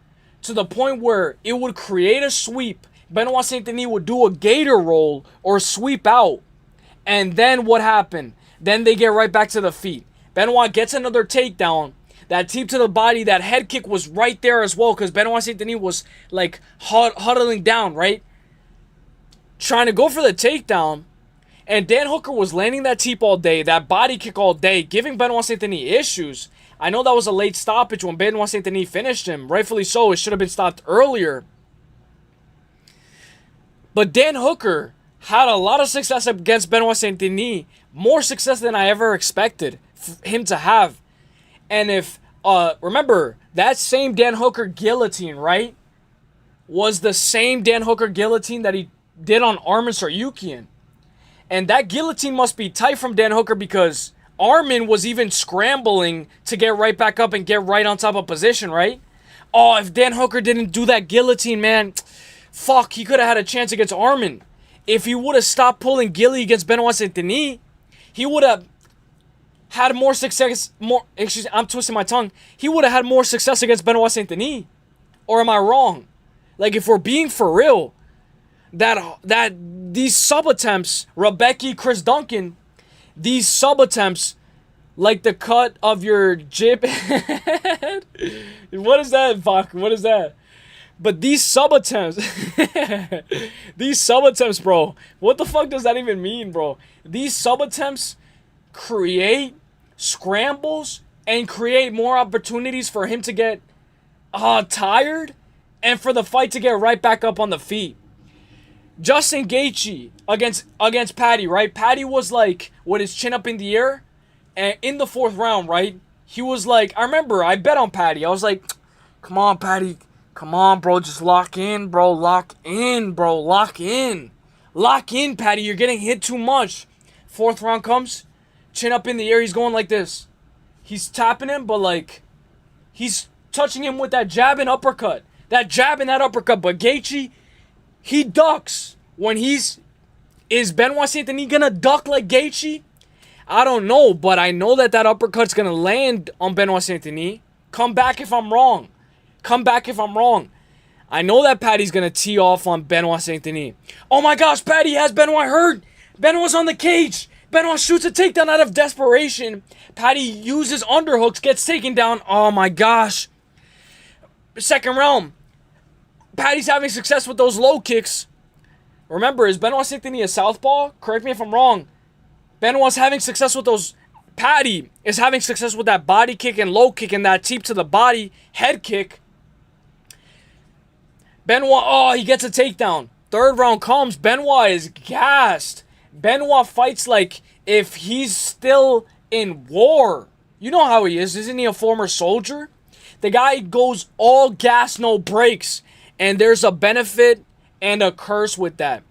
to the point where it would create a sweep. Benoit Saint Denis would do a gator roll or sweep out. And then what happened? Then they get right back to the feet. Benoit gets another takedown. That teep to the body, that head kick was right there as well because Benoit Saint Denis was like huddling down, right? Trying to go for the takedown. And Dan Hooker was landing that teep all day, that body kick all day, giving Benoit Saint Denis issues. I know that was a late stoppage when Benoit Saint Denis finished him. Rightfully so, it should have been stopped earlier. But Dan Hooker had a lot of success against Benoit Saint Denis. More success than I ever expected him to have. And if, remember, that same Dan Hooker guillotine, right? Was the same Dan Hooker guillotine that he did on Arman Tsarukyan. And that guillotine must be tight from Dan Hooker because Arman was even scrambling to get right back up and get right on top of position, right? Oh, if Dan Hooker didn't do that guillotine, man, fuck, he could have had a chance against Arman. If he would have stopped pulling gilly against Benoit Saint Denis, he would have had more success, I'm twisting my tongue. He would have had more success against Benoit Saint Denis. Or am I wrong? Like, if we're being for real, that these sub attempts, Rebecca, Chris Duncan, these sub attempts, like the cut of your jib head. What is that, fuck? What is that? But these sub attempts, bro, what the fuck does that even mean, bro? These sub attempts create scrambles and create more opportunities for him to get tired and for the fight to get right back up on the feet. Justin Gaethje against Paddy, right? Paddy was like with his chin up in the air, and in the 4th round, right? He was like, I remember I bet on Paddy. I was like, come on, Paddy. Come on, bro. Just lock in, bro. Lock in, bro. Lock in. Lock in, Paddy. You're getting hit too much. 4th round comes, chin up in the air. He's going like this. He's tapping him, but like, he's touching him with that jab and uppercut. That jab and that uppercut. But Gaethje, he ducks. When is Benoit Saint Denis gonna duck like Gaethje? I don't know, but I know that uppercut's gonna land on Benoit Saint Denis. Come back if I'm wrong. Come back if I'm wrong. I know that Paddy's gonna tee off on Benoit Saint Denis. Oh my gosh, Paddy has Benoit hurt. Benoit's on the cage. Benoit shoots a takedown out of desperation. Paddy uses underhooks, gets taken down. Oh my gosh. Second round. Paddy's having success with those low kicks. Remember, is Benoit Saint Denis a southpaw? Correct me if I'm wrong. Benoit's having success with those. Paddy is having success with that body kick and low kick and that teep to the body head kick. Benoit, oh, he gets a takedown. Third round comes. Benoit is gassed. Benoit fights like if he's still in war. You know how he is. Isn't he a former soldier? The guy goes all gas, no brakes. And there's a benefit and a curse with that.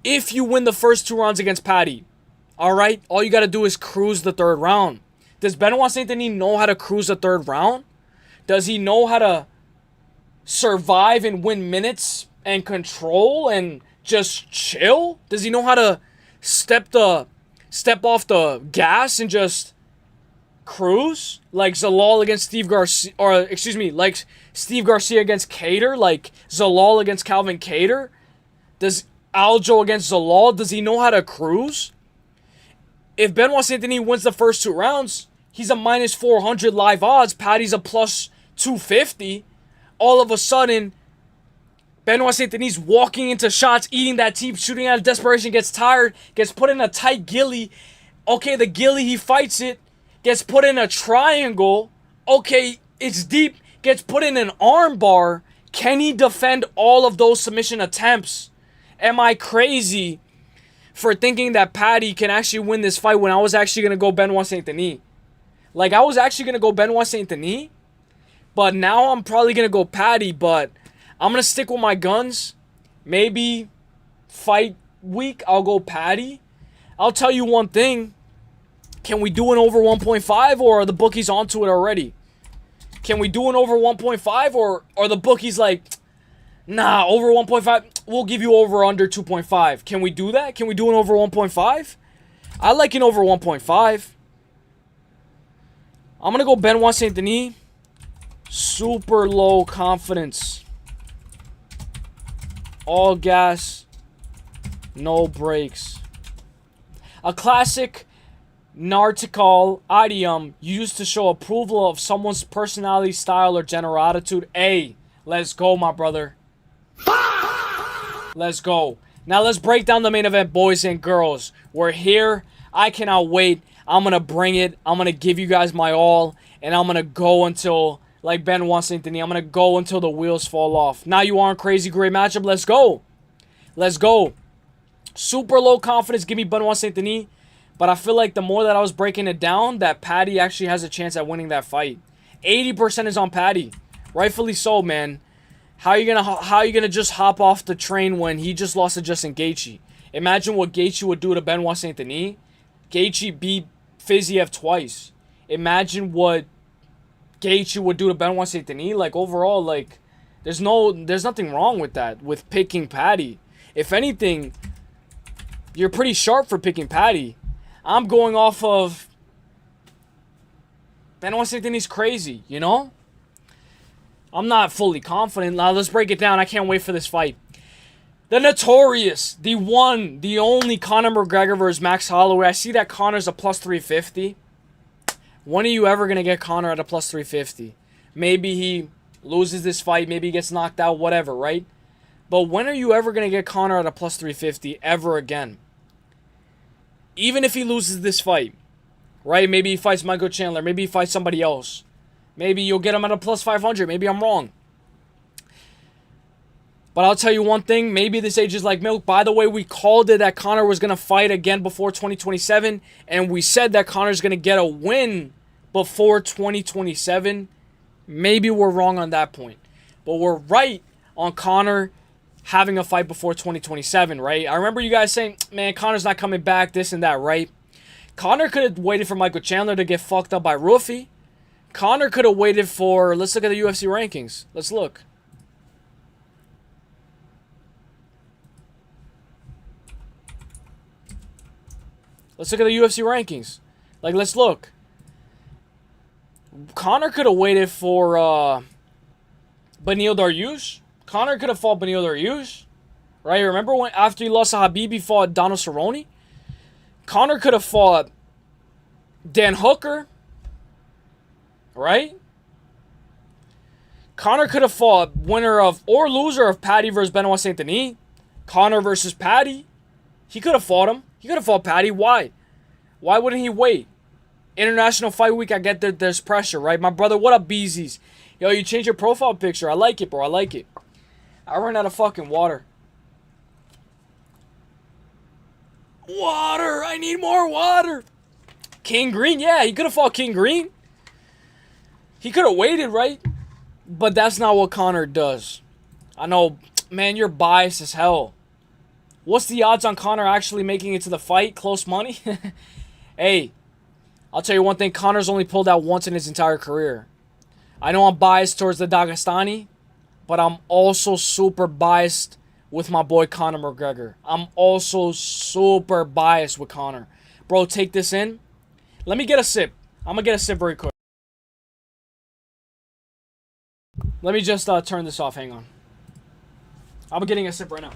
If you win the first 2 rounds against Paddy, alright, all you got to do is cruise the third round. Does Benoit Saint Denis know how to cruise the third round? Does he know how to survive and win minutes and control and just chill? Does he know how to step off the gas and just cruise? Like Zalal against Steve Garcia, or excuse me, like Steve Garcia against Cater, like Zalal against Calvin Cater? Does Aljo against Zalal, does he know how to cruise? If Benoit Saint Denis wins the first 2 rounds, he's a minus 400 live odds. Paddy's a plus 250. All of a sudden, Benoit Saint Denis walking into shots, eating that teep, shooting out of desperation, gets tired, gets put in a tight ghillie. Okay, the ghillie, he fights it. Gets put in a triangle. Okay, it's deep. Gets put in an arm bar. Can he defend all of those submission attempts? Am I crazy for thinking that Paddy can actually win this fight when I was actually going to go Benoit Saint Denis? Like, I was actually going to go Benoit Saint Denis, but now I'm probably going to go Paddy, but I'm going to stick with my guns. Maybe fight week, I'll go Paddy. I'll tell you one thing. Can we do an over 1.5, or are the bookies onto it already? Can we do an over 1.5, or are the bookies like, nah, over 1.5, we'll give you over under 2.5. Can we do that? Can we do an over 1.5? I like an over 1.5. I'm going to go Benoit Saint Denis. Super low confidence. All gas. No brakes. A classic nartical idiom used to show approval of someone's personality, style, or general attitude. Hey, let's go, my brother. Let's go. Now let's break down the main event, boys and girls. We're here. I cannot wait. I'm going to bring it. I'm going to give you guys my all. And I'm going to go until, like Benoit Saint Denis, I'm going to go until the wheels fall off. Now you are in crazy great matchup. Let's go. Let's go. Super low confidence. Give me Benoit Saint Denis. But I feel like the more that I was breaking it down, that Paddy actually has a chance at winning that fight. 80% is on Paddy. Rightfully so, man. How are you gonna just hop off the train when he just lost to Justin Gaethje? Imagine what Gaethje would do to Benoit Saint Denis. Gaethje beat Fiziev twice. Imagine what Gaethje would do to Benoit Saint Denis. Like, overall, like, there's nothing wrong with that, with picking Paddy. If anything, you're pretty sharp for picking Paddy. I'm going off of Benoit Saint Denis crazy, you know? I'm not fully confident. Now, let's break it down. I can't wait for this fight. The notorious, the one, the only Conor McGregor versus Max Holloway. I see that Conor's a plus 350. When are you ever going to get Conor at a plus 350? Maybe he loses this fight. Maybe he gets knocked out, whatever, right? But when are you ever going to get Conor at a plus 350 ever again? Even if he loses this fight, right? Maybe he fights Michael Chandler. Maybe he fights somebody else. Maybe you'll get him at a plus 500. Maybe I'm wrong. But I'll tell you one thing. Maybe this age is like milk. By the way, we called it that Conor was going to fight again before 2027. And we said that Conor's going to get a win before 2027. Maybe we're wrong on that point. But we're right on Conor having a fight before 2027, right? I remember you guys saying, man, Conor's not coming back, this and that, right? Conor could have waited for Michael Chandler to get fucked up by Roofy. Conor could have waited for, let's look at the UFC rankings. Let's look. Let's look at the UFC rankings. Like, let's look. Conor could have waited for Beneil Dariush. Conor could have fought Beneil Dariush. Right? Remember when after he lost to Habib, he fought Donald Cerrone? Conor could have fought Dan Hooker, right? Conor could have fought winner of or loser of Paddy versus Benoit Saint Denis. Conor versus Paddy. He could have fought him. He could have fought Paddy. Why? Why wouldn't he wait? International Fight Week, I get that there's pressure, right? My brother, what up, Beezies? Yo, you changed your profile picture. I like it, bro. I like it. I ran out of fucking water. Water! I need more water! King Green? Yeah, he could have fought King Green. He could have waited, right? But that's not what Conor does. I know, man, you're biased as hell. What's the odds on Conor actually making it to the fight? Close money? Hey, I'll tell you one thing. Conor's only pulled out once in his entire career. I know I'm biased towards the Dagestani, but I'm also super biased with my boy Conor McGregor. I'm also super biased with Conor. Bro, take this in. Let me get a sip. I'm going to get a sip very quick. Let me just turn this off. Hang on. I'm getting a sip right now.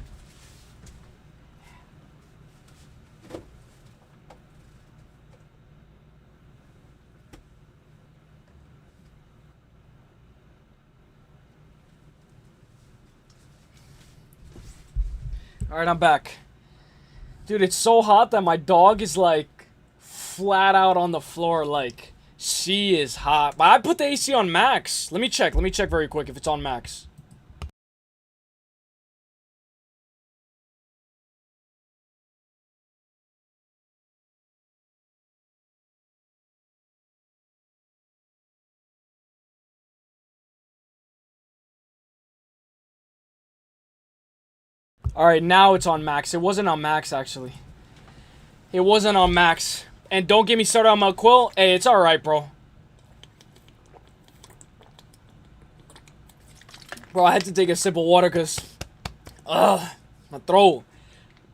Alright, I'm back. Dude, it's so hot that my dog is like flat out on the floor. Like, she is hot. But I put the AC on max. Let me check. Let me check very quick if it's on max. Alright, now it's on max. It wasn't on max, actually. It wasn't on max. And don't get me started on my quill. Hey, it's alright, bro. Bro, I had to take a sip of water because... my throat.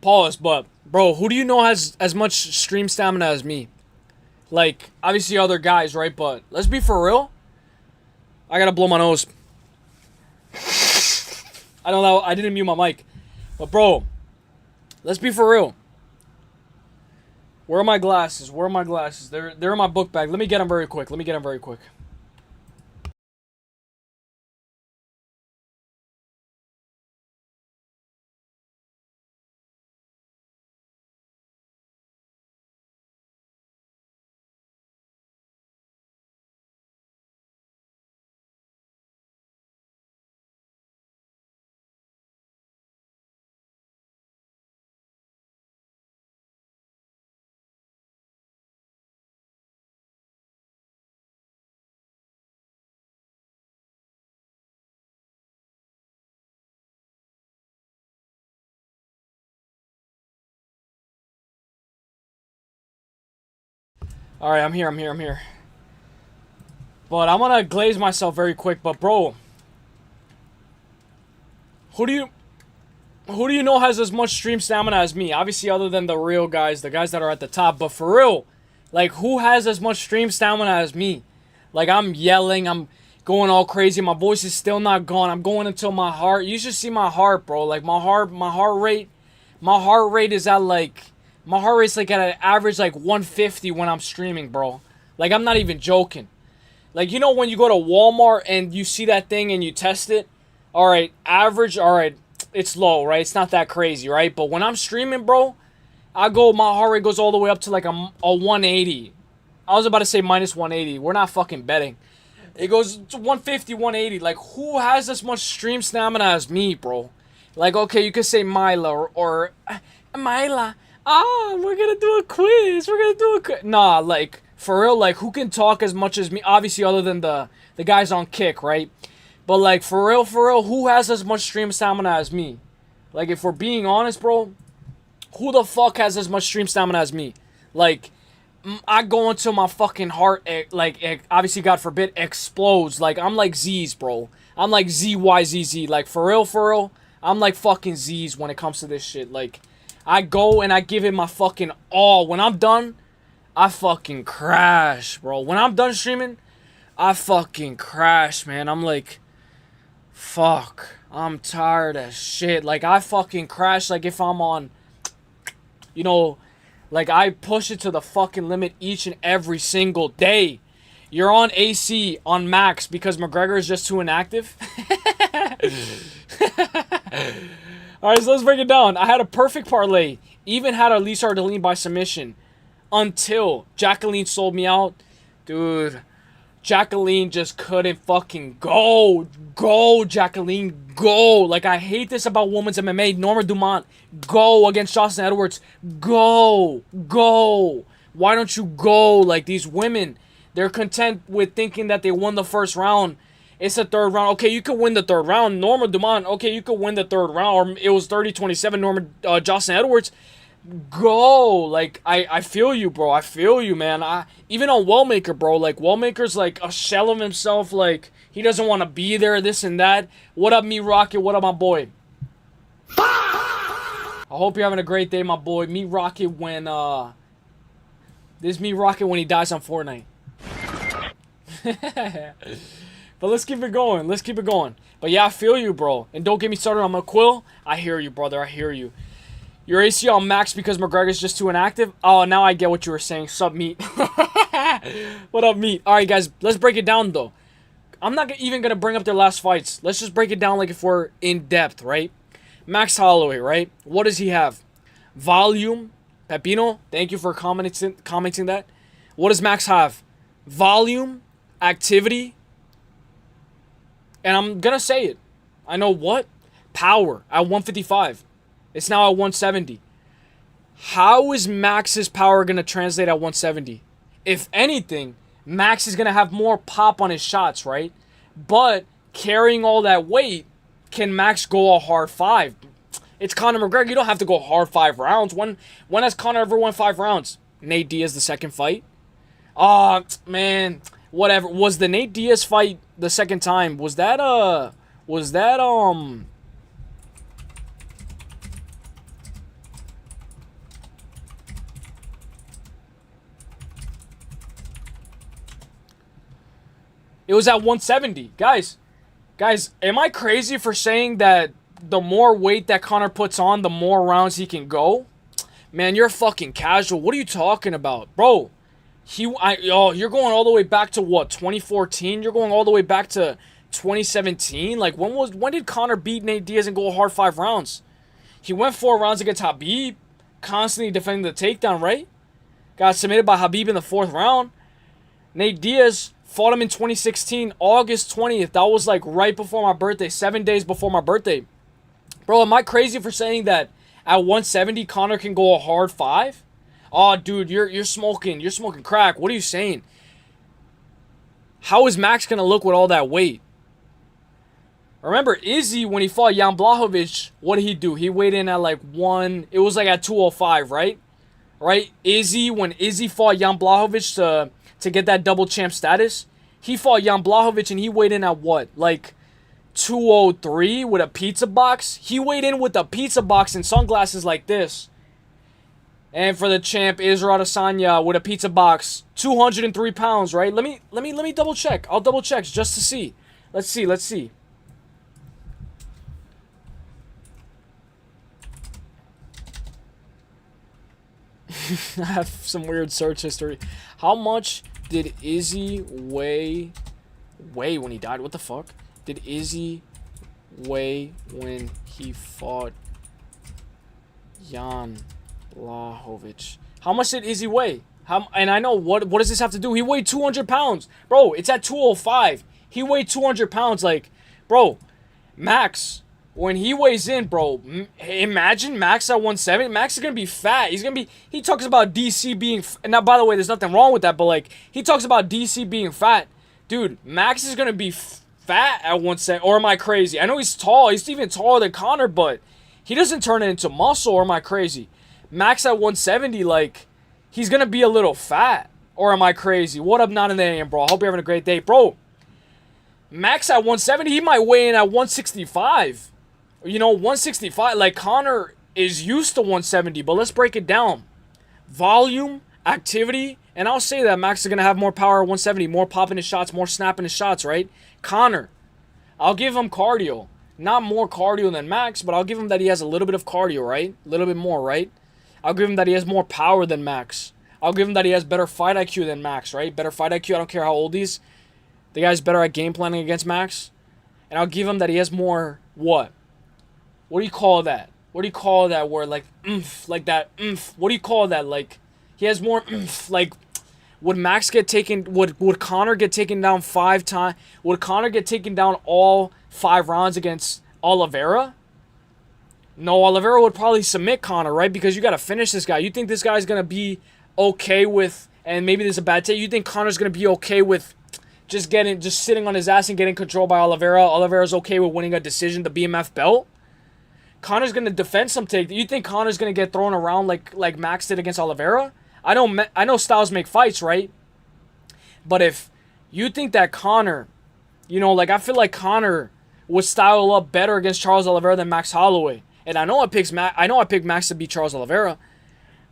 Pause, but... Bro, who do you know has as much stream stamina as me? Like, obviously other guys, right? But let's be for real. I gotta blow my nose. I don't know. I didn't mute my mic. But, bro, let's be for real. Where are my glasses? Where are my glasses? They're in my book bag. Let me get them very quick. Let me get them very quick. Alright, I'm here. But I'm gonna glaze myself very quick. But, bro, who do you know has as much stream stamina as me? Obviously, other than the real guys, the guys that are at the top. But for real, like, who has as much stream stamina as me? Like, I'm yelling, I'm going all crazy. My voice is still not gone. I'm going until my heart. You should see my heart, bro. Like, my heart rate is at like, my heart rate's like at an average like 150 when I'm streaming, bro. Like, I'm not even joking. Like, you know when you go to Walmart and you see that thing and you test it? Alright, average, alright, it's low, right? It's not that crazy, right? But when I'm streaming, bro, my heart rate goes all the way up to like a 180. I was about to say minus 180. We're not fucking betting. It goes to 150, 180. Like, who has as much stream stamina as me, bro? Like, okay, you could say Mila or Mila. We're gonna do a quiz. Nah, like, for real, like, who can talk as much as me? Obviously, other than the guys on Kick, right? But, like, for real, who has as much stream stamina as me? Like, if we're being honest, bro, who the fuck has as much stream stamina as me? Like, I go until my fucking heart, obviously, God forbid, explodes. Like, I'm like Z's, bro. I'm like ZYZZ. Like, for real, I'm like fucking Z's when it comes to this shit. Like, I go and I give it my fucking all. When I'm done, I fucking crash, bro. When I'm done streaming, I fucking crash, man. I'm like, fuck. I'm tired as shit. Like, I fucking crash like if I'm on, you know, Like, I push it to the fucking limit each and every single day. You're on AC on max because McGregor is just too inactive. All right, so let's break it down. I had a perfect parlay. Even had Elise Ardeline by submission. Until Jacqueline sold me out. Dude, Jacqueline just couldn't fucking go. Go, Jacqueline, go. Like, I hate this about women's MMA. Norma Dumont, go against Jocelyn Edwards. Go. Go. Why don't you go? Like, these women, they're content with thinking that they won the first round. It's the third round. Okay, you could win the third round. Norma Dumont, okay, you could win the third round. Or it was 30-27, Jocelyn Edwards. Go. Like, I feel you, bro. I feel you, man. Even on Wellmaker, bro. Like, Wellmaker's like a shell of himself. Like, he doesn't want to be there, this and that. What up, Me Rocket? What up, my boy? I hope you're having a great day, my boy. Me Rocket when, this is Me Rocket when he dies on Fortnite. But let's keep it going. Let's keep it going. But yeah, I feel you, bro. And don't get me started on McQuill. I hear you, brother. I hear you. Your ACL max because McGregor's just too inactive? Oh, now I get what you were saying. Sup, Meat. What up, Meat? All right, guys. Let's break it down, though. I'm not even going to bring up their last fights. Let's just break it down like if we're in depth, right? Max Holloway, right? What does he have? Volume. Pepino, thank you for commenting that. What does Max have? Volume, activity, and I'm going to say it. I know what? Power at 155. It's now at 170. How is Max's power going to translate at 170? If anything, Max is going to have more pop on his shots, right? But carrying all that weight, can Max go a hard 5? It's Conor McGregor. You don't have to go hard 5 rounds. When has Conor ever won 5 rounds? Nate Diaz, the second fight. Man, whatever. Was the Nate Diaz fight the second time? Was that It was at 170. Guys, am I crazy for saying that the more weight that Conor puts on, the more rounds he can go? Man, you're fucking casual. What are you talking about? Bro, you're going all the way back to what, 2014? You're going all the way back to 2017? Like, when did Conor beat Nate Diaz and go a hard 5 rounds? He went 4 rounds against Khabib, constantly defending the takedown, right? Got submitted by Khabib in the 4th round. Nate Diaz fought him in 2016, August 20th. That was like right before my birthday, 7 days before my birthday. Bro, am I crazy for saying that at 170 Conor can go a hard 5? Oh, dude, you're smoking crack. What are you saying? How is Max gonna look with all that weight? Remember, Izzy, when he fought Jan Blachowicz, what did he do? He weighed in at like it was like at 205, right? Right? When Izzy fought Jan Blachowicz to get that double champ status, he fought Jan Blachowicz and he weighed in at what? Like 203 with a pizza box? He weighed in with a pizza box and sunglasses like this. And for the champ, Israel Adesanya with a pizza box, 203 pounds, right? Let me double check. I'll double check just to see. Let's see. I have some weird search history. How much did Izzy weigh when he died? What the fuck? Did Izzy weigh when he fought Jan Blachowicz? How much did Izzy weigh? And I know, what does this have to do? He weighed 200 pounds. Bro, it's at 205. He weighed 200 pounds. Like, bro, Max, when he weighs in, bro, imagine Max at 170. Max is going to be fat. He talks about DC being, now, by the way, there's nothing wrong with that, but, like, he talks about DC being fat. Dude, Max is going to be fat at 170. Or am I crazy? I know he's tall. He's even taller than Conor, but he doesn't turn it into muscle, or am I crazy? Max at 170, like, he's going to be a little fat. Or am I crazy? What up, not in the AM, bro? I hope you're having a great day. Bro, Max at 170, he might weigh in at 165. 165. Like, Conor is used to 170, but let's break it down. Volume, activity, and I'll say that Max is going to have more power at 170, more pop in his shots, more snap in his shots, right? Conor, I'll give him cardio. Not more cardio than Max, but I'll give him that he has a little bit of cardio, right? A little bit more, right? I'll give him that he has more power than Max. I'll give him that he has better fight IQ than Max, right? Better fight IQ, I don't care how old he is. The guy's better at game planning against Max. And I'll give him that he has more, what? What do you call that? What do you call that word? Like, like that, What do you call that? Like, he has more, like, would Max get taken, would Conor get taken down 5 times? Would Conor get taken down all 5 rounds against Oliveira? No, Oliveira would probably submit Conor, right? Because you got to finish this guy. You think this guy's going to be okay with, and maybe this is a bad take, you think Conor's going to be okay with just sitting on his ass and getting controlled by Oliveira? Oliveira's okay with winning a decision, the BMF belt? Conor's going to defend some take. You think Conor's going to get thrown around like Max did against Oliveira? I know styles make fights, right? But if you think that Conor, you know, like I feel like Conor would style up better against Charles Oliveira than Max Holloway. And I know I picked Max to beat Charles Oliveira.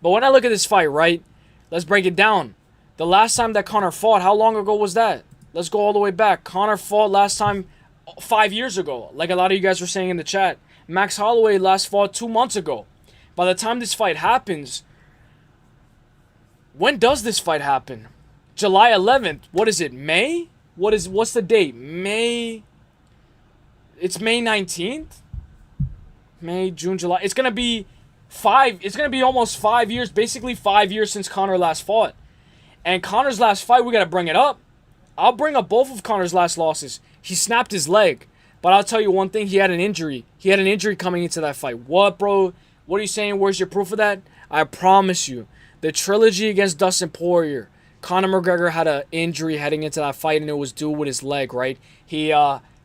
But when I look at this fight, right? Let's break it down. The last time that Conor fought, how long ago was that? Let's go all the way back. Conor fought last time 5 years ago, like a lot of you guys were saying in the chat. Max Holloway last fought 2 months ago. By the time this fight happens, when does this fight happen? July 11th. What is it? May? What's the date? May. It's May 19th? May, June, July. It's going to be almost 5 years, basically 5 years since Conor last fought. And Conor's last fight, we got to bring it up. I'll bring up both of Conor's last losses. He snapped his leg. But I'll tell you one thing, he had an injury. He had an injury coming into that fight. What, bro? What are you saying? Where's your proof of that? I promise you. The trilogy against Dustin Poirier, Conor McGregor had an injury heading into that fight, and it was due with his leg, right? He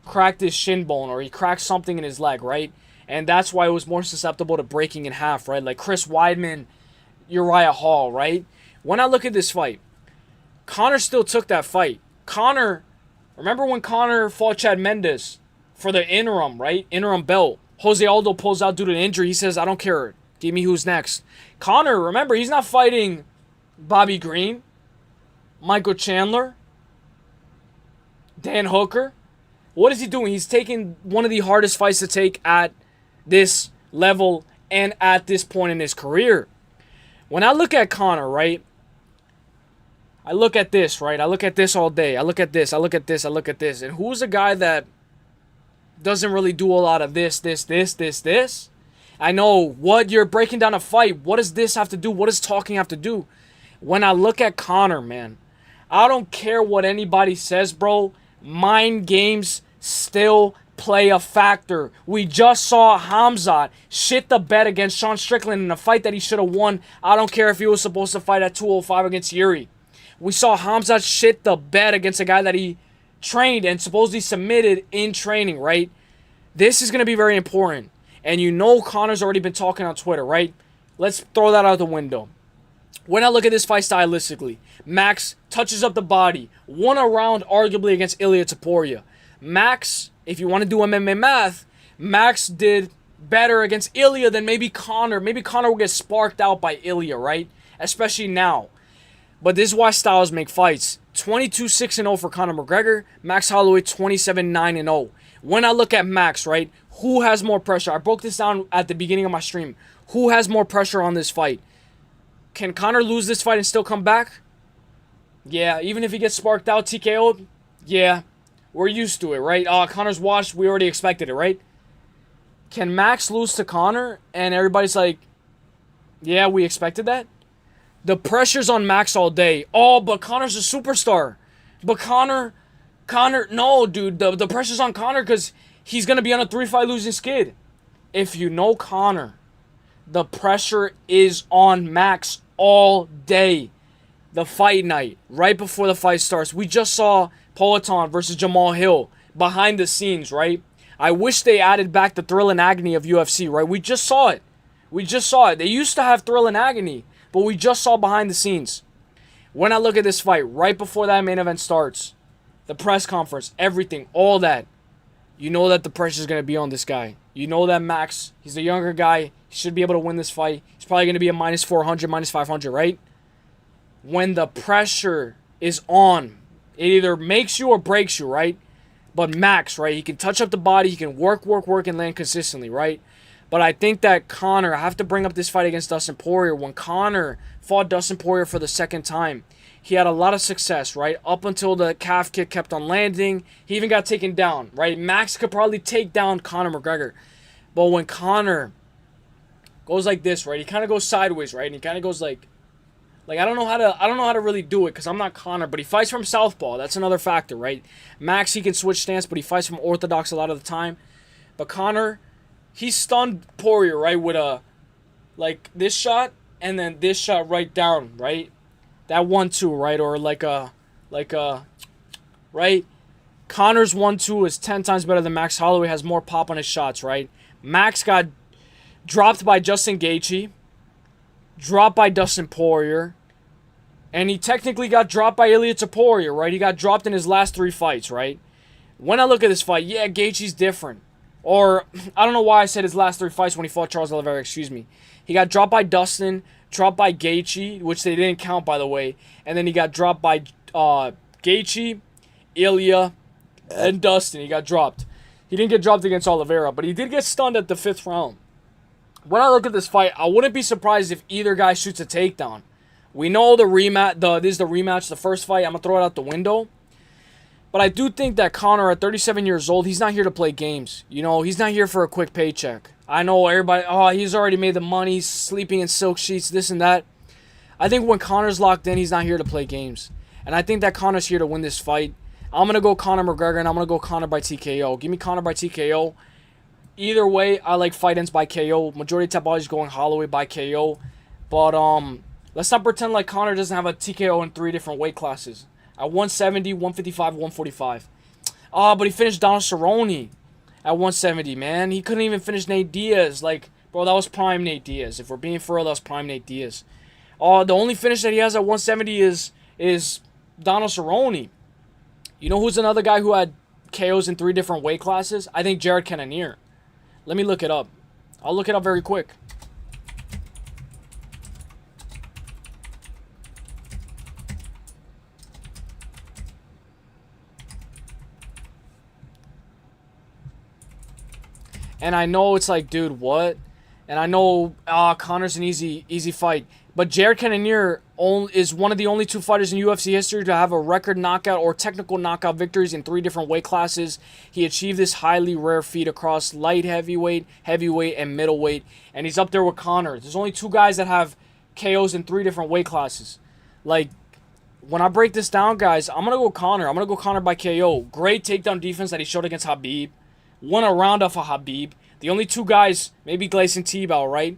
cracked his shin bone, or he cracked something in his leg, right? And that's why it was more susceptible to breaking in half, right? Like Chris Weidman, Uriah Hall, right? When I look at this fight, Conor still took that fight. Remember when Conor fought Chad Mendes for the interim, right? Interim belt. Jose Aldo pulls out due to an injury. He says, I don't care. Give me who's next. Conor, remember, he's not fighting Bobby Green, Michael Chandler, Dan Hooker. What is he doing? He's taking one of the hardest fights to take at this level and at this point in his career. When I look at Conor, right? I look at this, right? I look at this all day. I look at this. I look at this. I look at this. And who's a guy that doesn't really do a lot of this? I know what you're breaking down a fight. What does this have to do? What does talking have to do? When I look at Conor, man, I don't care what anybody says, bro. Mind games still play a factor. We just saw Hamzat shit the bed against Sean Strickland in a fight that he should have won. I don't care if he was supposed to fight at 205 against Yuri. We saw Hamzat shit the bed against a guy that he trained and supposedly submitted in training, right? This is going to be very important. And you know Conor's already been talking on Twitter, right? Let's throw that out the window. When I look at this fight stylistically, Max touches up the body. Won a round arguably against Ilia Topuria. Max, if you want to do MMA math, Max did better against Ilia than maybe Conor. Maybe Conor will get sparked out by Ilia, right? Especially now. But this is why styles make fights. 22-6-0 for Conor McGregor. Max Holloway 27-9-0. When I look at Max, right, who has more pressure? I broke this down at the beginning of my stream. Who has more pressure on this fight? Can Conor lose this fight and still come back? Yeah, even if he gets sparked out, TKO'd? Yeah, we're used to it, right? Conor's washed. We already expected it, right? Can Max lose to Conor and everybody's like, yeah, we expected that? The pressure's on Max all day. Oh, but Conor's a superstar. But Conor, no, dude. The pressure's on Conor because he's going to be on a 3-fight losing skid. If you know Conor, the pressure is on Max all day. The fight night, right before the fight starts. We just saw Poatan versus Jamal Hill behind the scenes, right? I wish they added back the thrill and agony of UFC, right? We just saw it. They used to have thrill and agony, but we just saw behind the scenes. When I look at this fight, right before that main event starts, the press conference, everything, all that, you know that the pressure is going to be on this guy. You know that Max, he's a younger guy. He should be able to win this fight. He's probably going to be a minus 400, minus 500, right? When the pressure is on, it either makes you or breaks you, right? But Max, right, he can touch up the body. He can work, and land consistently, right? But I think that Conor, I have to bring up this fight against Dustin Poirier. When Conor fought Dustin Poirier for the second time, he had a lot of success, right? Up until the calf kick kept on landing. He even got taken down, right? Max could probably take down Conor McGregor. But when Conor goes like this, right? He kind of goes sideways, right? And he kind of goes like I don't know how to really do it because I'm not Conor, but he fights from southpaw. That's another factor, right? Max, he can switch stance, but he fights from orthodox a lot of the time. But Conor, he stunned Poirier, right, with like this shot and then this shot right down, right? That 1-2, right? Or like a, right? Conor's 1-2 is 10 times better than Max Holloway, has more pop on his shots, right? Max got dropped by Justin Gaethje, dropped by Dustin Poirier, and he technically got dropped by Ilia Poirier, right? He got dropped in his last 3 fights, right? When I look at this fight, yeah, Gaethje's different. Or, I don't know why I said his last 3 fights when he fought Charles Oliveira, excuse me. He got dropped by Dustin, dropped by Gaethje, which they didn't count, by the way. And then he got dropped by Gaethje, Ilia, and Dustin. He got dropped. He didn't get dropped against Oliveira, but he did get stunned at the 5th round. When I look at this fight, I wouldn't be surprised if either guy shoots a takedown. We know the rematch, this is the rematch, the first fight. I'm going to throw it out the window. But I do think that Conor, at 37 years old, he's not here to play games. You know, he's not here for a quick paycheck. I know everybody, he's already made the money, he's sleeping in silk sheets, this and that. I think when Conor's locked in, he's not here to play games. And I think that Conor's here to win this fight. I'm going to go Conor McGregor, and I'm going to go Conor by TKO. Give me Conor by TKO. Either way, I like fight ends by KO. Majority of tap always going Holloway by KO. But let's not pretend like Conor doesn't have a TKO in 3 different weight classes. At 170, 155, 145. But he finished Donald Cerrone at 170, man. He couldn't even finish Nate Diaz. Like, bro, that was prime Nate Diaz. If we're being for real, that was prime Nate Diaz. The only finish that he has at 170 is Donald Cerrone. You know who's another guy who had KOs in 3 different weight classes? I think Jared Cannonier. Let me look it up. I'll look it up very quick. And I know it's like, dude, what? And I know Conor's an easy fight. But Jared Cannonier is one of the only 2 fighters in UFC history to have a record knockout or technical knockout victories in 3 different weight classes. He achieved this highly rare feat across light heavyweight, heavyweight, and middleweight. And he's up there with Conor. There's only 2 guys that have KOs in 3 different weight classes. Like, when I break this down, guys, I'm going to go Conor. I'm going to go Conor by KO. Great takedown defense that he showed against Khabib. Won a round off of Khabib. The only 2 guys, maybe Gleison Tebow, right?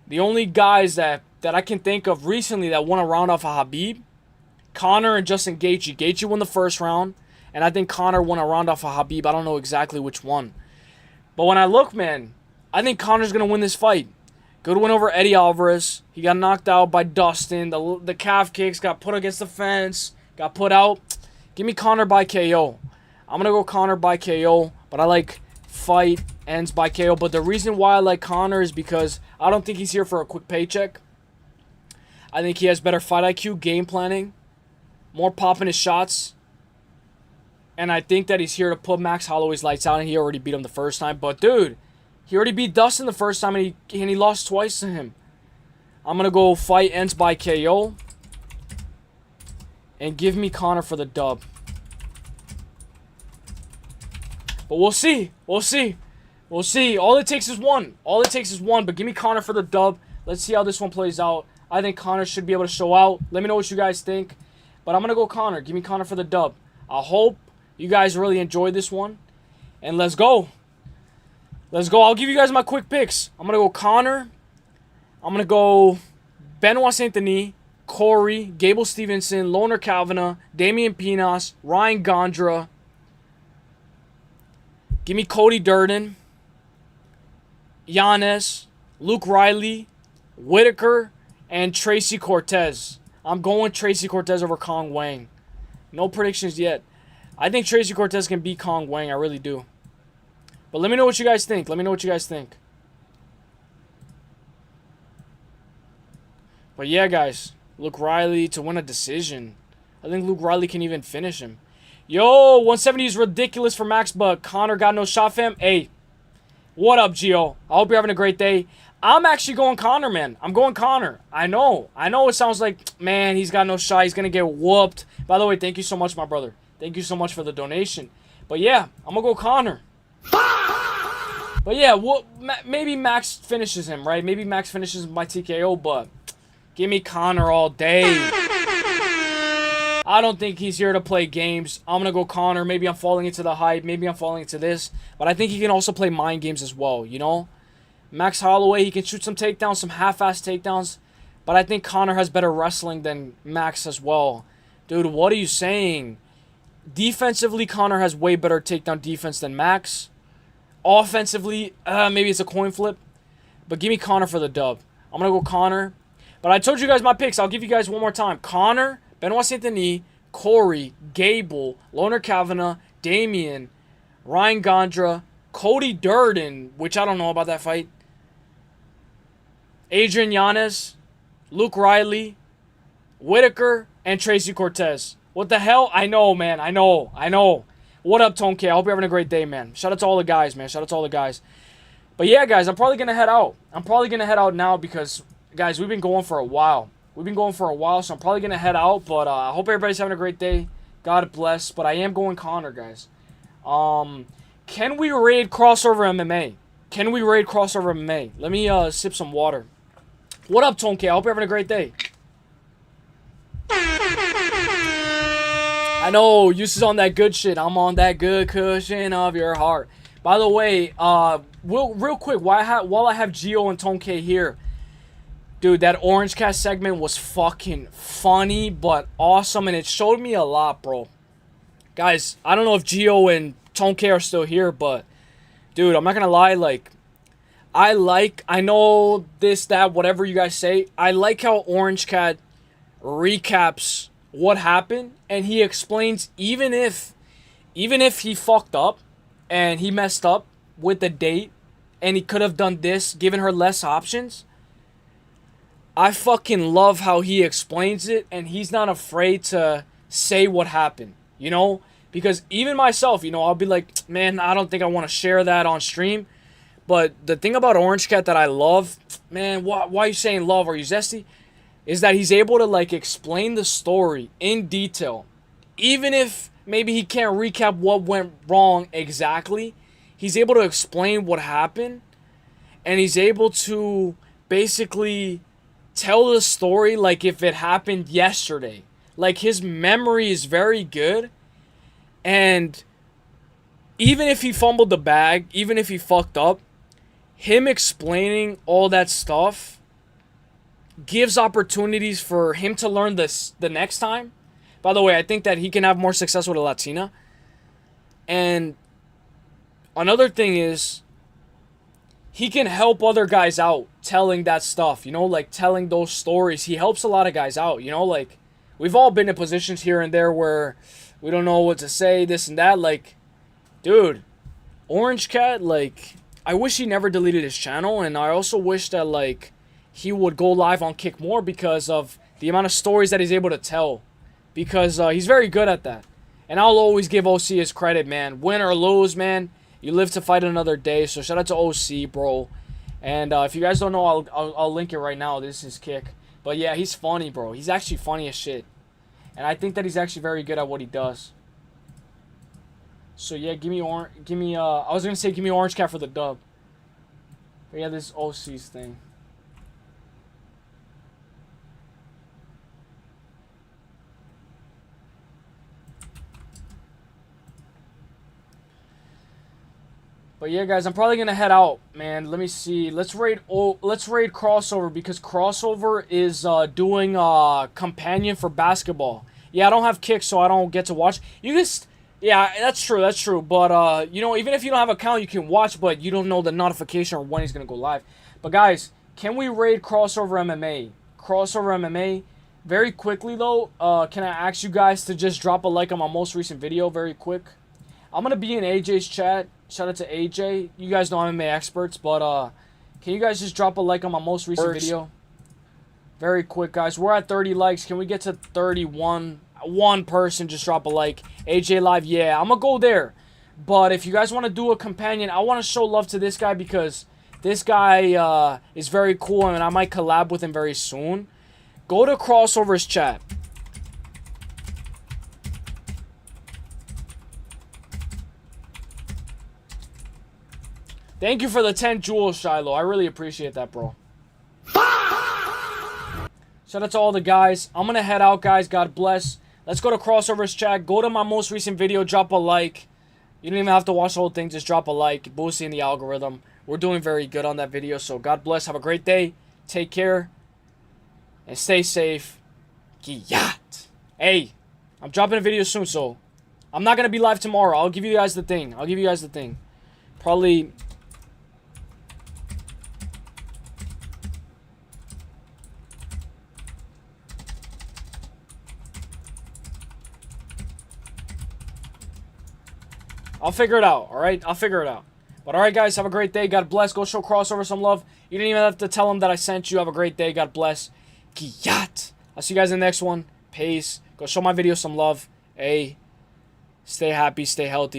The only guys that I can think of recently that won a round off of Khabib, Conor and Justin Gaethje. Gaethje won the first round, and I think Conor won a round off of Khabib. I don't know exactly which one. But when I look, man, I think Conor's going to win this fight. Good win over Eddie Alvarez. He got knocked out by Dustin. The calf kicks, got put against the fence, got put out. Give me Conor by KO. I'm going to go Conor by KO, but I like fight ends by KO. But the reason why I like Conor is because I don't think he's here for a quick paycheck. I think he has better fight IQ, game planning, more pop in his shots. And I think that he's here to put Max Holloway's lights out, and he already beat him the first time. But, dude, he already beat Dustin the first time, and he lost twice to him. I'm going to go fight ends by KO. And give me Conor for the dub. But we'll see. We'll see. We'll see. All it takes is one. All it takes is one. But give me Conor for the dub. Let's see how this one plays out. I think Conor should be able to show out. Let me know what you guys think. But I'm going to go Conor. Give me Conor for the dub. I hope you guys really enjoyed this one. And let's go. Let's go. I'll give you guys my quick picks. I'm going to go Conor. I'm going to go Benoit Saint-Denis, Corey, Gable Stevenson, Loner Kavanagh, Damian Pinas, Ryan Gondra. Give me Cody Durden, Yanez, Luke Riley, Whitaker, and Tracy Cortez. I'm going Tracy Cortez over Kong Wang. No predictions yet. I think Tracy Cortez can beat Kong Wang. I really do. But let me know what you guys think. Let me know what you guys think. But yeah, guys. Luke Riley to win a decision. I think Luke Riley can even finish him. Yo, 170 is ridiculous for Max, but Conor got no shot, fam. Hey, What up, Gio? I hope you're having a great day. I'm actually going Conor, man. I'm going Conor. I know it sounds like, man, he's got no shot. He's going to get whooped. By the way, thank you so much, my brother. Thank you so much for the donation. But yeah, I'm going to go Conor. But yeah, maybe Max finishes him, right? Maybe Max finishes him by TKO, but give me Conor all day. I don't think he's here to play games. I'm going to go Conor. Maybe I'm falling into the hype. Maybe I'm falling into this. But I think he can also play mind games as well, you know? Max Holloway, he can shoot some takedowns, some half-ass takedowns. But I think Conor has better wrestling than Max as well. Dude, what are you saying? Defensively, Conor has way better takedown defense than Max. Offensively, maybe it's a coin flip. But give me Conor for the dub. I'm going to go Conor. But I told you guys my picks. I'll give you guys one more time. Conor, Benoit Saint-Denis, Corey, Gable, Loner Kavanagh, Damian, Ryan Gondra, Cody Durden, which I don't know about that fight. Adrian Yanez, Luke Riley, Whitaker, and Tracy Cortez. What the hell? I know, man. I know. What up, Tone K? I hope you're having a great day, man. Shout out to all the guys, man. Shout out to all the guys. But yeah, guys, I'm probably going to head out. I'm probably going to head out now because, guys, we've been going for a while. So I'm probably going to head out. But I hope everybody's having a great day. God bless. But I am going Conor, guys. Can we raid crossover MMA? Let me sip some water. What up, Tone K? I hope you're having a great day. I know, Yus is on that good shit. I'm on that good cushion of your heart. By the way, real quick, while I have Gio and Tone K here, dude, that Orange Cat segment was fucking funny, but awesome, and it showed me a lot, bro. Guys, I don't know if Gio and Tone K are still here, but, dude, I'm not gonna lie, like, I know this, that, whatever you guys say, I like how Orange Cat recaps what happened, and he explains even if he fucked up and he messed up with the date and he could have done this, given her less options, I fucking love how he explains it, and he's not afraid to say what happened, you know? Because even myself, you know, I'll be like, man, I don't think I want to share that on stream. But the thing about Orange Cat that I love, man, why are you saying love? Are you zesty? Is that he's able to, like, explain the story in detail. Even if maybe he can't recap what went wrong exactly, he's able to explain what happened. And he's able to basically tell the story like if it happened yesterday. Like, his memory is very good. And even if he fumbled the bag, even if he fucked up, him explaining all that stuff gives opportunities for him to learn this the next time. By the way, I think that he can have more success with a Latina. And another thing is, he can help other guys out telling that stuff, you know, like telling those stories. He helps a lot of guys out, you know, like we've all been in positions here and there where we don't know what to say, this and that. Like, dude, Orange Cat, like, I wish he never deleted his channel, and I also wish that, like, he would go live on Kick more because of the amount of stories that he's able to tell. Because he's very good at that. And I'll always give OC his credit, man. Win or lose, man, you live to fight another day. So shout out to OC, bro. And if you guys don't know, I'll link it right now. This is Kick. But yeah, he's funny, bro. He's actually funny as shit. And I think that he's actually very good at what he does. So yeah, give me I was gonna say give me Orange Cat for the dub. But yeah, this is OC's thing. But yeah, guys, I'm probably gonna head out, man. Let me see. Let's raid crossover because crossover is doing companion for basketball. Yeah, I don't have Kick, so I don't get to watch. You just yeah, that's true. But you know, even if you don't have an account, you can watch, but you don't know the notification or when he's gonna go live. But guys, can we raid crossover MMA? Crossover MMA. Very quickly though, can I ask you guys to just drop a like on my most recent video very quick? I'm gonna be in AJ's chat. Shout out to AJ. You guys know I'm MMA experts, but can you guys just drop a like on my most recent video? Very quick, guys. We're at 30 likes. Can we get to 31? One person just drop a like. AJ Live, yeah. I'm gonna go there. But if you guys want to do a companion, I want to show love to this guy because this guy is very cool and I might collab with him very soon. Go to Crossovers chat. Thank you for the 10 jewels, Shiloh. I really appreciate that, bro. Shout out to all the guys. I'm going to head out, guys. God bless. Let's go to Crossovers chat. Go to my most recent video. Drop a like. You don't even have to watch the whole thing. Just drop a like. Boosting the algorithm. We're doing very good on that video. So God bless. Have a great day. Take care. And stay safe. Giyat. Hey, I'm dropping a video soon, so I'm not going to be live tomorrow. I'll give you guys the thing. Probably... I'll figure it out, alright? I'll figure it out. But alright, guys, have a great day. God bless. Go show Crossover some love. You didn't even have to tell him that I sent you. Have a great day. God bless. Giyat. I'll see you guys in the next one. Peace. Go show my video some love. Hey, stay happy, stay healthy.